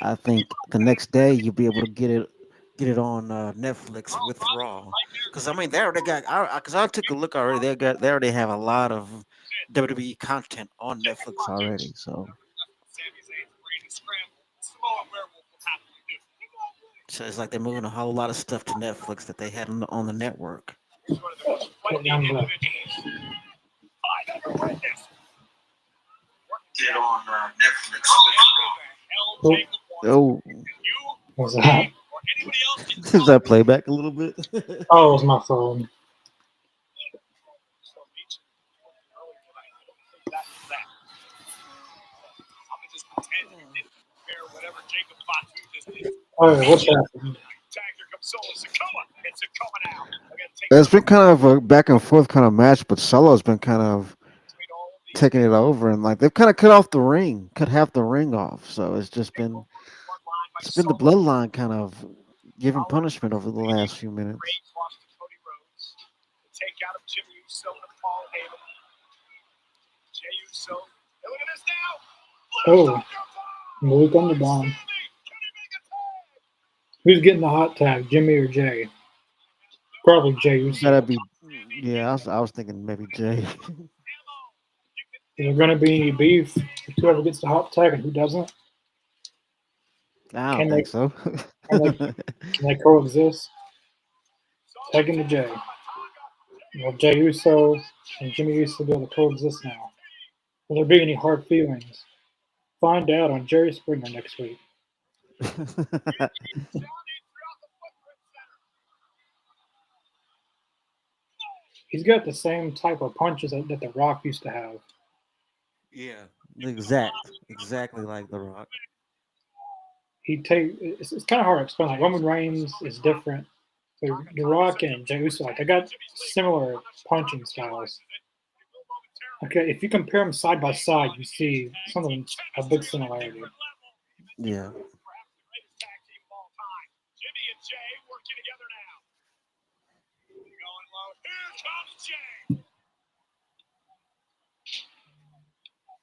I think the next day you'll be able to get it on Netflix with Raw. because I mean they already got because I took a look already. They already have a lot of WWE content on Netflix already. So Sami Zayn's brain is scrambled. Samoa Werewolf will happily do. it's like they're moving a whole lot of stuff to Netflix that they had on the network. One of the most Put fighting down the individuals I've ever witnessed. Get on Netflix Hell, Oh, Jacob wants Oh, you what's or that? me or anybody else get does that play back a little bit? Oh, it was my phone. so each earlier tonight. I don't think that was that. I'm gonna just pretend it didn't compare whatever Jacob Fatu just did. Oh, what's happening? Tag, here comes Solo Sikoa. It's Sikoa now. I gotta take It's been kind of a back and forth kind of match, but Solo's been kind of between all of these taking it over, and like they've kind of cut half the ring off. So one line by it's been the Solo. bloodline kind of giving punishment over the last few minutes. Great loss to Cody Rhodes. The takeout of Jimmy Uso and Paul Heyman. Jey Uso. Hey, look at this now. Oh, Malik on the bomb. Who's getting the hot tag, Jimmy or Jay? Probably Jay Uso. Gotta be, yeah. I was thinking maybe Jay. Is there going to be any beef with whoever gets the hot tag and who doesn't? I Can don't they think so. can they coexist? Tagging to Jay. Will Jay Uso and Jimmy Uso be able to coexist now? Will there be any hard feelings? Find out on Jerry Springer next week. He's got the same type of punches that The Rock used to have. Yeah. Exactly like The Rock. It's kind of hard to explain. Like Roman Reigns is different. The Rock and Jey Uso, like they got similar punching styles. Okay, if you compare them side by side, you see something a big similarity. Yeah. Jimmy and Jay working together now. Going low. Here comes Jay.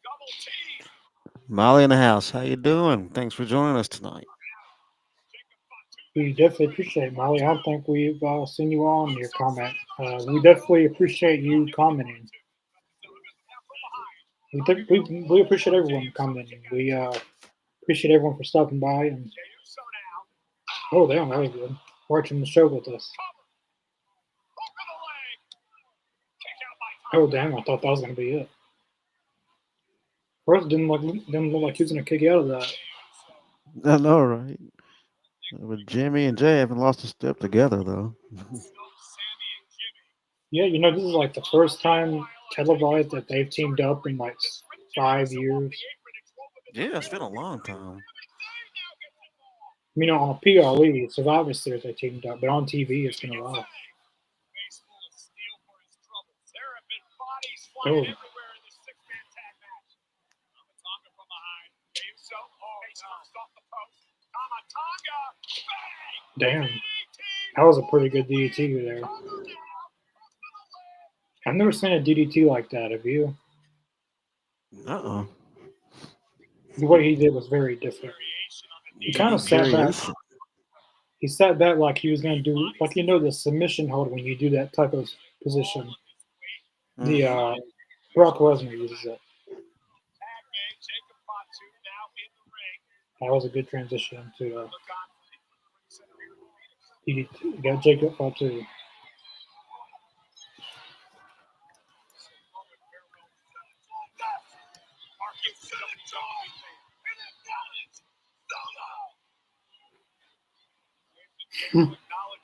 Double team. Molly in the house. How you doing? Thanks for joining us tonight. We definitely appreciate it, Molly. I don't think we've seen you on your comment. We definitely appreciate you commenting. We appreciate everyone commenting. We appreciate everyone for stopping by and oh damn, that was good. Watching the show with us. Oh damn, I thought that was gonna be it. First didn't look like he was gonna kick you out of that. I know, right? But Jimmy and Jay haven't lost a step together, though. Yeah, you know, this is like the first time televised that they've teamed up in like 5 years. Yeah, it's been a long time. You know, on PLE, Survivor Series, they teamed up, but on TV, it's been a while. Oh, damn. That was a pretty good DDT there. I've never seen a DDT like that. Have you? Uh-uh. The way he did was very different. He kind of Unique sat back. variation. He sat back like he was going to do, like you know, the submission hold when you do that type of position. The Hmm. Brock Lesnar uses it. That was a good transition to DDT. You got Jacob Fatu.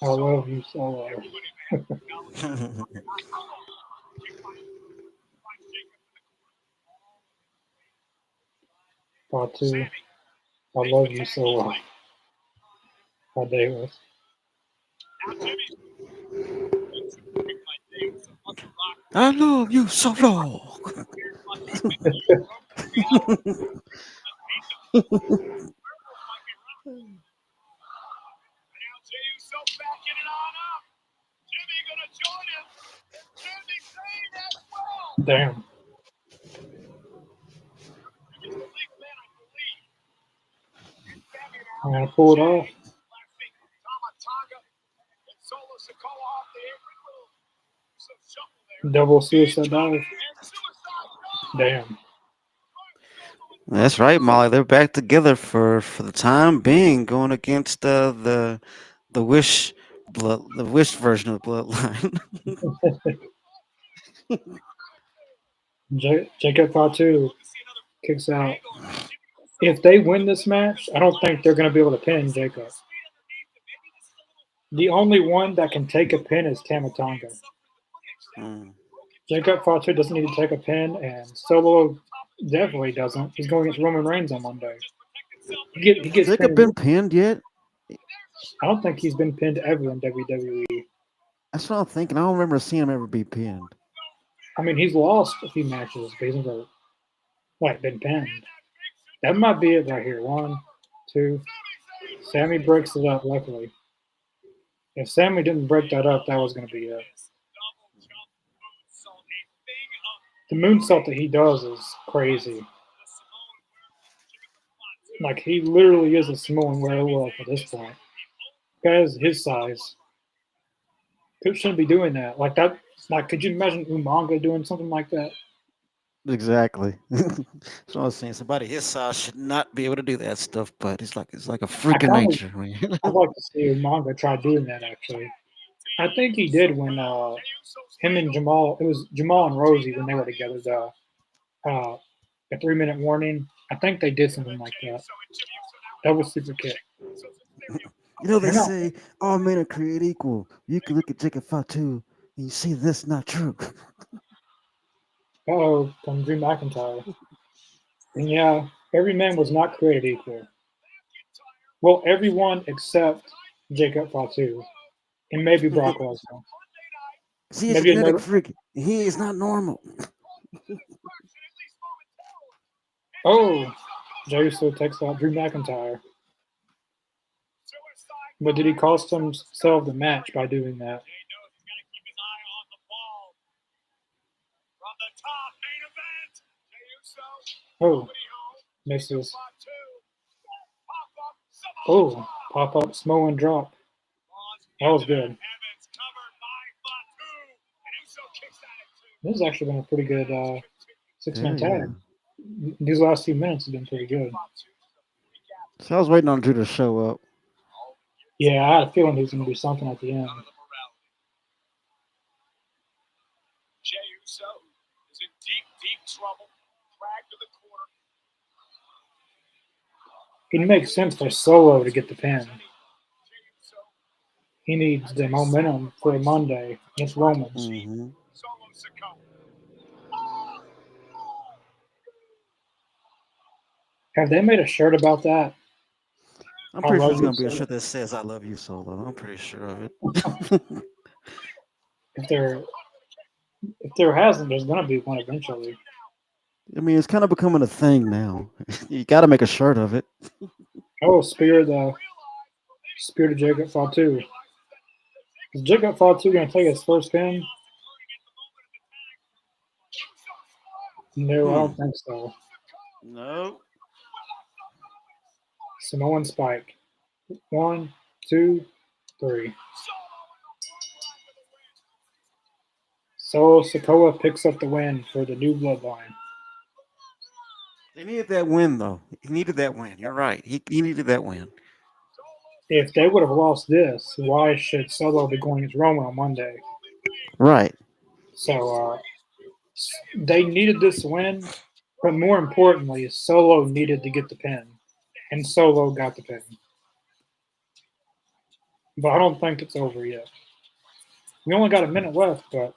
I love you, Solo. Fatu. I love you, Solo. How Davis. I love you so long. Damn. I'm going to pull it off. Double suicide dive. Damn. That's right, Molly. They're back together for the time being, going against the the Wish version of Bloodline. Jacob Fatu kicks out. If they win this match, I don't think they're going to be able to pin Jacob. The only one that can take a pin is Tamatonga. Mm. Jacob Fatu doesn't need to take a pin, and Solo definitely doesn't. He's going against Roman Reigns on Monday. He Has gets Jacob pinned. been pinned yet? I don't think he's been pinned ever in WWE. That's what I'm thinking. I don't remember seeing him ever be pinned. I mean, he's lost a few matches, but he's never been pinned. That might be it right here. One, two. Sammy breaks it up. Luckily, if Sammy didn't break that up, that was going to be it. The moonsault that he does is crazy. Like he literally is a Samoan werewolf at this point. Guys, his size shouldn't be doing that. Like that. Like, could you imagine Umaga doing something like that? Exactly. That's what I was saying. Somebody his size should not be able to do that stuff, but it's like a I freak of kind of, nature, man. I'd like to see Umaga try doing that. Actually, I think he did when him and Jamal. It was Jamal and Rosie when they were together. A 3 minute warning. I think they did something like that. That was super kick. You know, they They're not. say all men are created equal. You can look at Jacob Fatu and you see this not true. Oh, from Drew McIntyre. And yeah, every man was not created equal. Well, everyone except Jacob Fatu and maybe Brock Lesnar. See, it's a Maybe genetic another. freak. He is not normal. Oh, Jey Uso takes out Drew McIntyre. But did he cost himself the match by doing that? Jay knows he's got to keep his eye on the ball. From the top, main event. Jey Uso, Oh, nobody home. misses. Spot two. Pop up, Samoa Oh, drop. pop up, Samoan drop. Launch That was into good. Evans covered by Fatu. And Uso kicks out at two. This has actually been a pretty good six-man Yeah, yeah. tag. These last few minutes have been pretty good. So I was waiting on Drew to show up. Yeah, I had a feeling he was going to do something at the end. None of the morality. Jey Uso is in deep, deep trouble. Dragged to the corner. It makes sense for Solo to get the pin. Jey Uso, He needs the momentum for Monday against Romans. Mm-hmm. Solo Sikoa. Have they made a shirt about that? I'm I pretty sure love it's you, gonna be a Solo. shirt that says "I love you, Solo." I'm pretty sure of it. If there hasn't, there's going to be one eventually. I mean, it's kind of becoming a thing now. You got to make a shirt of it. Oh, Spirit of Jacob Fatu. Is Jacob Fatu going to take his first pin? No, I don't think so. No. Samoan Spike. 1, 2, 3. Solo Sikoa picks up the win for the new bloodline. They needed that win, though. He needed that win. You're right. He needed that win. If they would have lost this, why should Solo be going against Roman on Monday? Right. So they needed this win, but more importantly, Solo needed to get the pin, and Solo got the pin. But I don't think it's over yet. We only got a minute left, but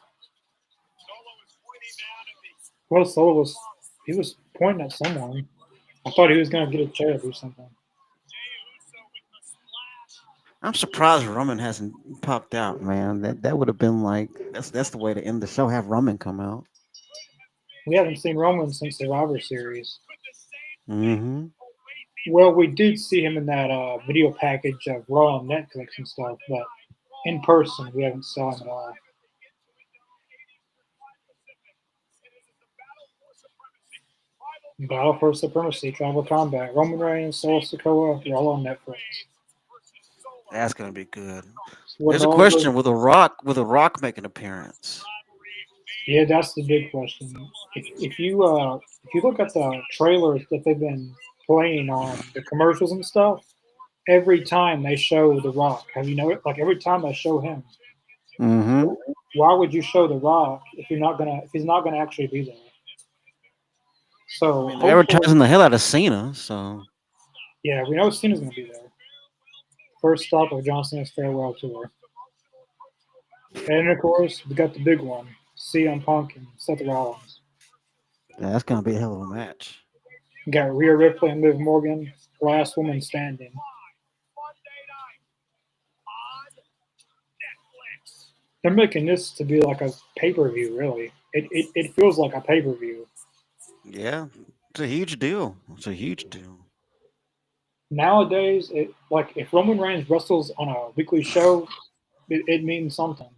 well, Solo was pointing at someone. I thought he was gonna get a chair or something. I'm surprised Roman hasn't popped out, man. That would have been like that's the way to end the show. Have Roman come out. We haven't seen Roman since Survivor Series. Mm-hmm. Well, we did see him in that video package of Raw on Netflix and stuff, but in person we haven't saw him at all. Battle for Supremacy, Tribal Combat, Roman Reigns, Solo Sikoa, they're all on Netflix. That's gonna be good. What There's a all question: the, Will the Rock make an appearance? yeah, that's the big question. If you look at the trailers that they've been playing on the commercials and stuff, every time they show The Rock, have you noticed? Like every time they show him, Mm-hmm. why would you show The Rock if he's not gonna actually be there? So They're hopefully, advertising the hell out of Cena, so yeah, we know Cena's gonna be there. First stop of John Cena's farewell tour, and of course we got the big one: CM Punk and Seth Rollins. yeah, that's gonna be a hell of a match. We got Rhea Ripley and Liv Morgan, last woman standing. They're making this to be like a pay-per-view, really. It feels like a pay-per-view. Yeah, it's a huge deal. It's a huge deal. Nowadays, like if Roman Reigns wrestles on a weekly show, it means something.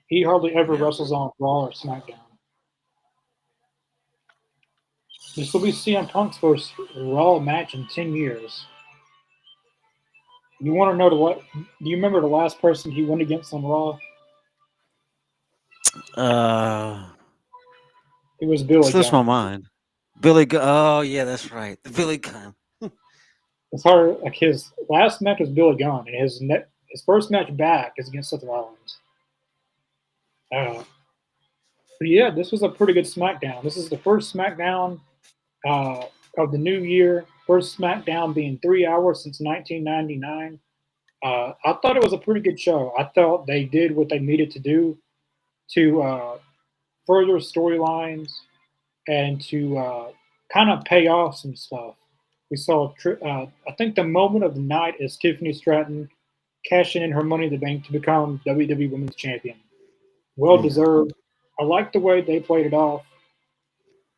He hardly ever Yeah. wrestles on Raw or SmackDown. This will be CM Punk's first Raw match in 10 years. You want to know do you remember the last person he went against on Raw? Uh, It was Billy slips my Gunn. mind. Billy. Oh yeah, that's right. The Billy Gunn. It's hard. Like his last match was Billy Gunn, and his first match back is against Seth Rollins. But yeah, this was a pretty good SmackDown. This is the first SmackDown uh, of the new year. First SmackDown being 3 hours since 1999. I thought it was a pretty good show. I thought they did what they needed to do to further storylines and to kind of pay off some stuff. We saw, I think the moment of the night is Tiffany Stratton cashing in her Money in the Bank to become WWE Women's Champion. Well Yeah. deserved. I like the way they played it off.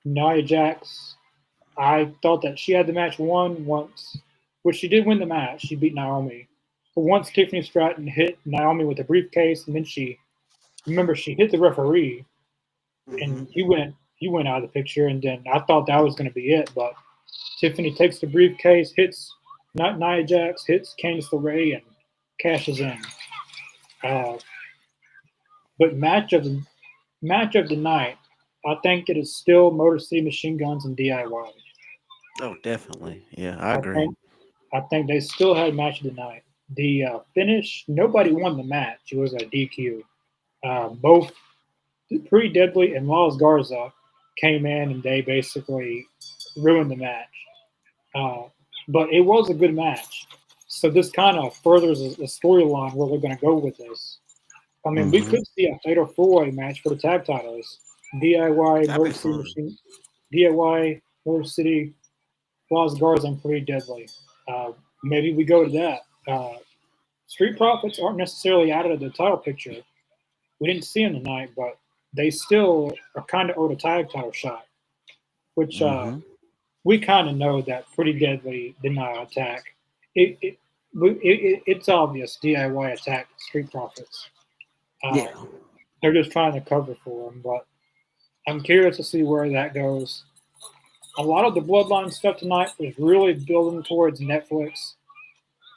Nia Jax, I thought that she had the match won once, which she did win the match. She beat Naomi. But once Tiffany Stratton hit Naomi with a briefcase, and then she hit the referee, and Hmm. he went out of the picture, and then I thought that was going to be it. But Tiffany takes the briefcase, hits not Nia Jax, hits Candice LeRae, and cashes in. Uh, but match of the night, I think it is still Motor City Machine Guns and DIY. Oh, definitely. Yeah, I I agree. think I think they still had match of the night. The finish, nobody won the match. It was a DQ. Both Pretty Deadly and Miles Garza came in and they basically ruined the match. Uh, but it was a good match. So this kind of furthers the storyline where they're going to go with this. I mean, we Hmm. could see a fatal four-way match for the tag titles. DIY, That'd be Motor City fun. Machine, DIY, Motor City, Miles Garza, and Pretty Deadly. Uh, Maybe we go to that. Street Profits aren't necessarily out of the title picture. We didn't see them tonight, but they still are kind of owed a tag title shot, which Hmm. we kind of know that Pretty Deadly did not attack. It, it, it's obvious DIY attacked Street Profits. Uh, Yeah. they're just trying to cover for them, but I'm curious to see where that goes. A lot of the Bloodline stuff tonight was really building towards Netflix.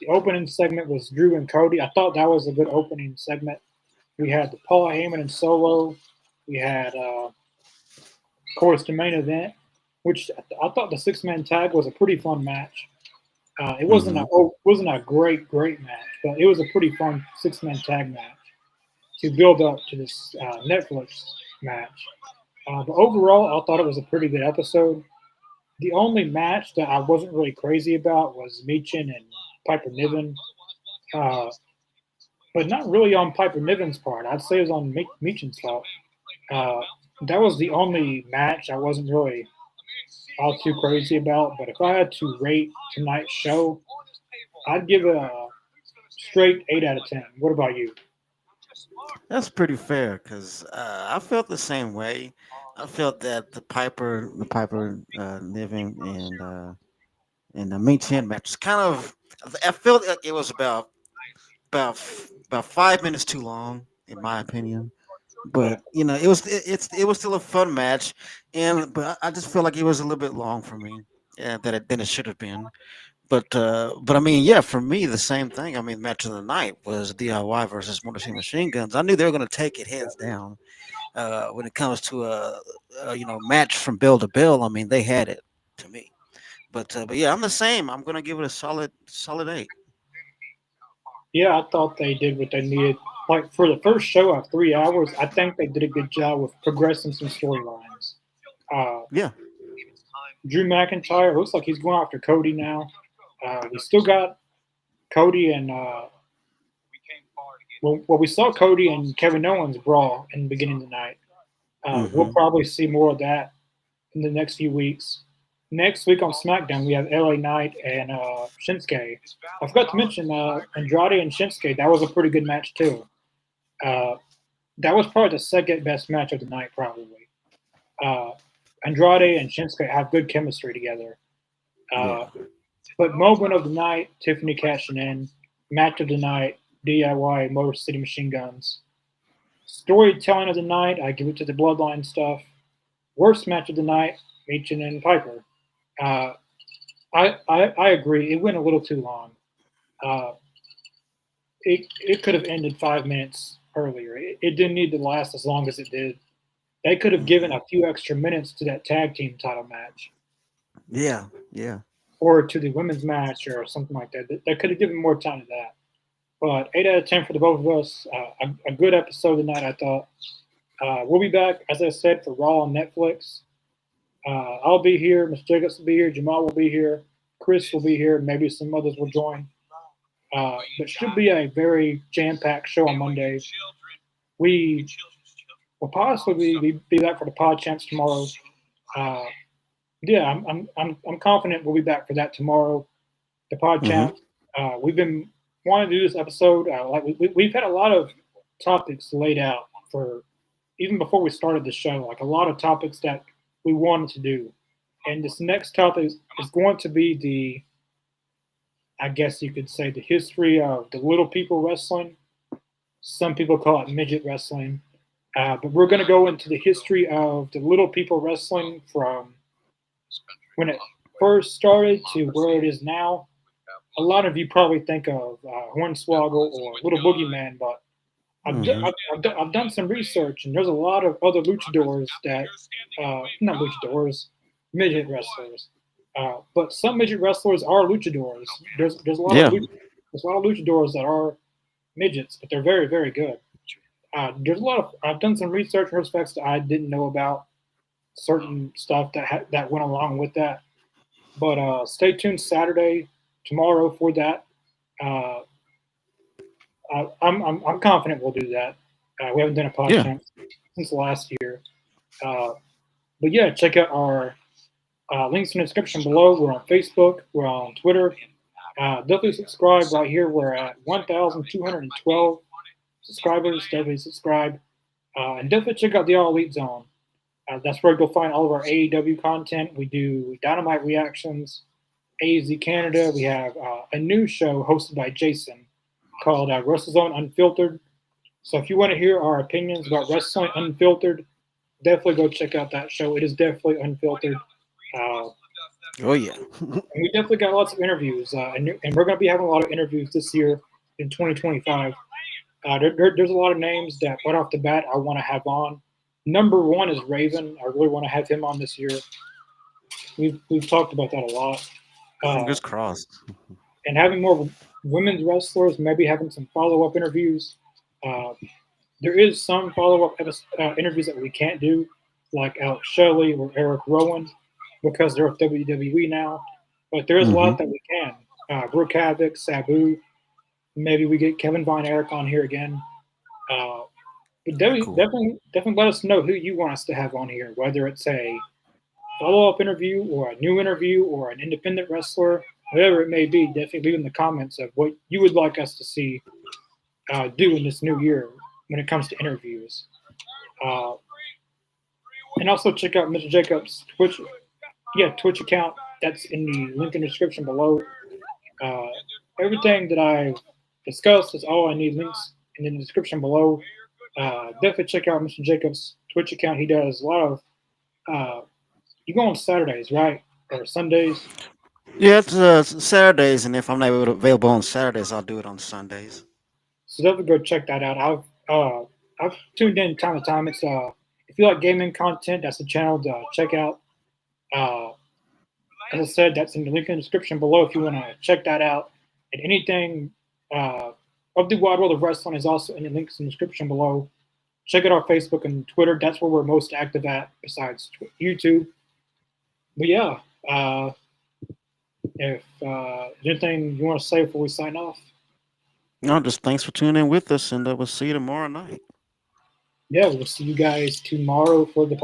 The opening segment was Drew and Cody. I thought that was a good opening segment. We had the Paul Heyman and Solo. We had, of course, the main event, which I thought the six-man tag was a pretty fun match. It wasn't Hmm. a great match, but it was a pretty fun six-man tag match to build up to this Netflix match. But overall, I thought it was a pretty good episode. The only match that I wasn't really crazy about was Meechin and Piper Niven. Uh, but not really on Piper Niven's part. I'd say it was on Meechin's fault. Uh, that was the only match I wasn't really all too crazy about. But if I had to rate tonight's show, I'd give it a straight 8 out of 10. What about you? That's pretty fair because I felt the same way. I felt that the Piper Niven and the main 10 match was kind of. I felt like it was about 5 minutes too long, in my opinion. Yeah, But it was still a fun match, but I just feel like it was a little bit long for me. Yeah, than it should have been. But I mean, yeah, for me, the same thing. I mean, match of the night was DIY versus Motor City Machine Guns. I knew they were going to take it yeah. hands down. When it comes to match from bell to bell, I mean, they had it to me. But yeah, I'm the same. I'm going to give it a solid 8. Yeah, I thought they did what they needed. Like for the first show of 3 hours, I think they did a good job with progressing some storylines. Uh, Yeah. Drew McIntyre looks like he's going after Cody now. We still got Cody and well, we saw Cody and Kevin Owens brawl in the beginning of the night. We'll Hmm. probably see more of that in the next few weeks. Next week on SmackDown, we have LA Knight and Shinsuke. I forgot to mention Andrade and Shinsuke. That was a pretty good match too. Uh, that was probably the second best match of the night, probably. Uh, Andrade and Shinsuke have good chemistry together. Yeah. Uh, but moment of the night, Tiffany cashing in. Match of the night, DIY Motor City Machine Guns. Storytelling of the night, I give it to the Bloodline stuff. Worst match of the night, Meechin and Piper. Uh, I agree. It went a little too long. Uh, it could have ended 5 minutes earlier. It didn't need to last as long as it did. They could have given Hmm. a few extra minutes to that tag team title match Yeah. Yeah. or to the women's match or something like that. They could have given more time to that. But 8 out of 10 for the both of us. A good episode tonight, I thought. We'll be back, as I said, for Raw on Netflix. I'll be here. Mr. Jacobs will be here. Jamal will be here. Chris will be here. Maybe some others will join. But should be a very jam-packed show on Monday. We will possibly be back for the pod champs tomorrow. Uh, Yeah, I'm confident we'll be back for that tomorrow. The Hmm. podcast. We've been wanting to do this episode. Like we've had a lot of topics laid out for even before we started the show. Like a lot of topics that we wanted to do, and this next topic is going to be the, I guess you could say, the history of the little people wrestling. Some people call it midget wrestling, but we're going to go into the history of the little people wrestling from when it first started to where it is now. A lot of you probably think of Hornswoggle or Little Boogeyman, but Hmm. I've done some research, and there's a lot of other luchadors that, not luchadors, midget wrestlers. But some midget wrestlers are luchadors. There's a lot of Yeah. there's a lot of luchadors that are midgets, but they're very good. There's a lot of I've done some research in respects that I didn't know about certain stuff that went along with that. But stay tuned Saturday tomorrow for that. Uh, I'm confident we'll do that. We haven't done a Yeah. podcast since last year. Uh, but yeah, check out our links in the description below. We're on Facebook. We're on Twitter. Definitely subscribe right here. We're at 1,212 subscribers. Definitely subscribe. And definitely check out the All Elite Zone. That's where you'll find all of our AEW content. We do Dynamite reactions, AZ Canada. We have a new show hosted by Jason called WrestleZone Unfiltered. So if you want to hear our opinions about wrestling unfiltered, definitely go check out that show. It is definitely unfiltered. Uh, Oh yeah. and we definitely got lots of interviews, and we're going to be having a lot of interviews this year in 2025. There's a lot of names that right off the bat I want to have on. Number one is Raven. I really want to have him on this year. We've talked about that a lot. Uh, Fingers crossed. and having more women's wrestlers, maybe having some follow up interviews. Uh, there is some follow up interviews that we can't do, like Alex Shelley or Eric Rowan, because they're with WWE now. But there is a Hmm. lot that we can. Brooke Havoc, Sabu. Maybe we get Kevin Von Erich on here again. Uh, but Cool. definitely let us know who you want us to have on here, whether it's a follow up interview or a new interview or an independent wrestler, whatever it may be. Definitely leave in the comments of what you would like us to see do in this new year when it comes to interviews. Uh, and also check out Mr. Jacobs' Twitch account. That's in the link in the description below. Uh, Everything that I've discussed is all I need links in the description below. Definitely check out Mr. Jacobs' Twitch account. He does a lot of. You go on Saturdays, right, or Sundays? Yeah, it's Saturdays, and if I'm not available on Saturdays, I'll do it on Sundays. So definitely go check that out. I've tuned in time to time. It's if you like gaming content, that's the channel to check out. Uh, as I said, that's in the link in the description below if you want to check that out. And anything uh, of the wide world of wrestling is also in the links in the description below. Check out our Facebook and Twitter. That's where we're most active at, besides YouTube. But yeah, if anything you want to say before we sign off, No, just thanks for tuning in with us, and we'll see you tomorrow night. yeah, we'll see you guys tomorrow for the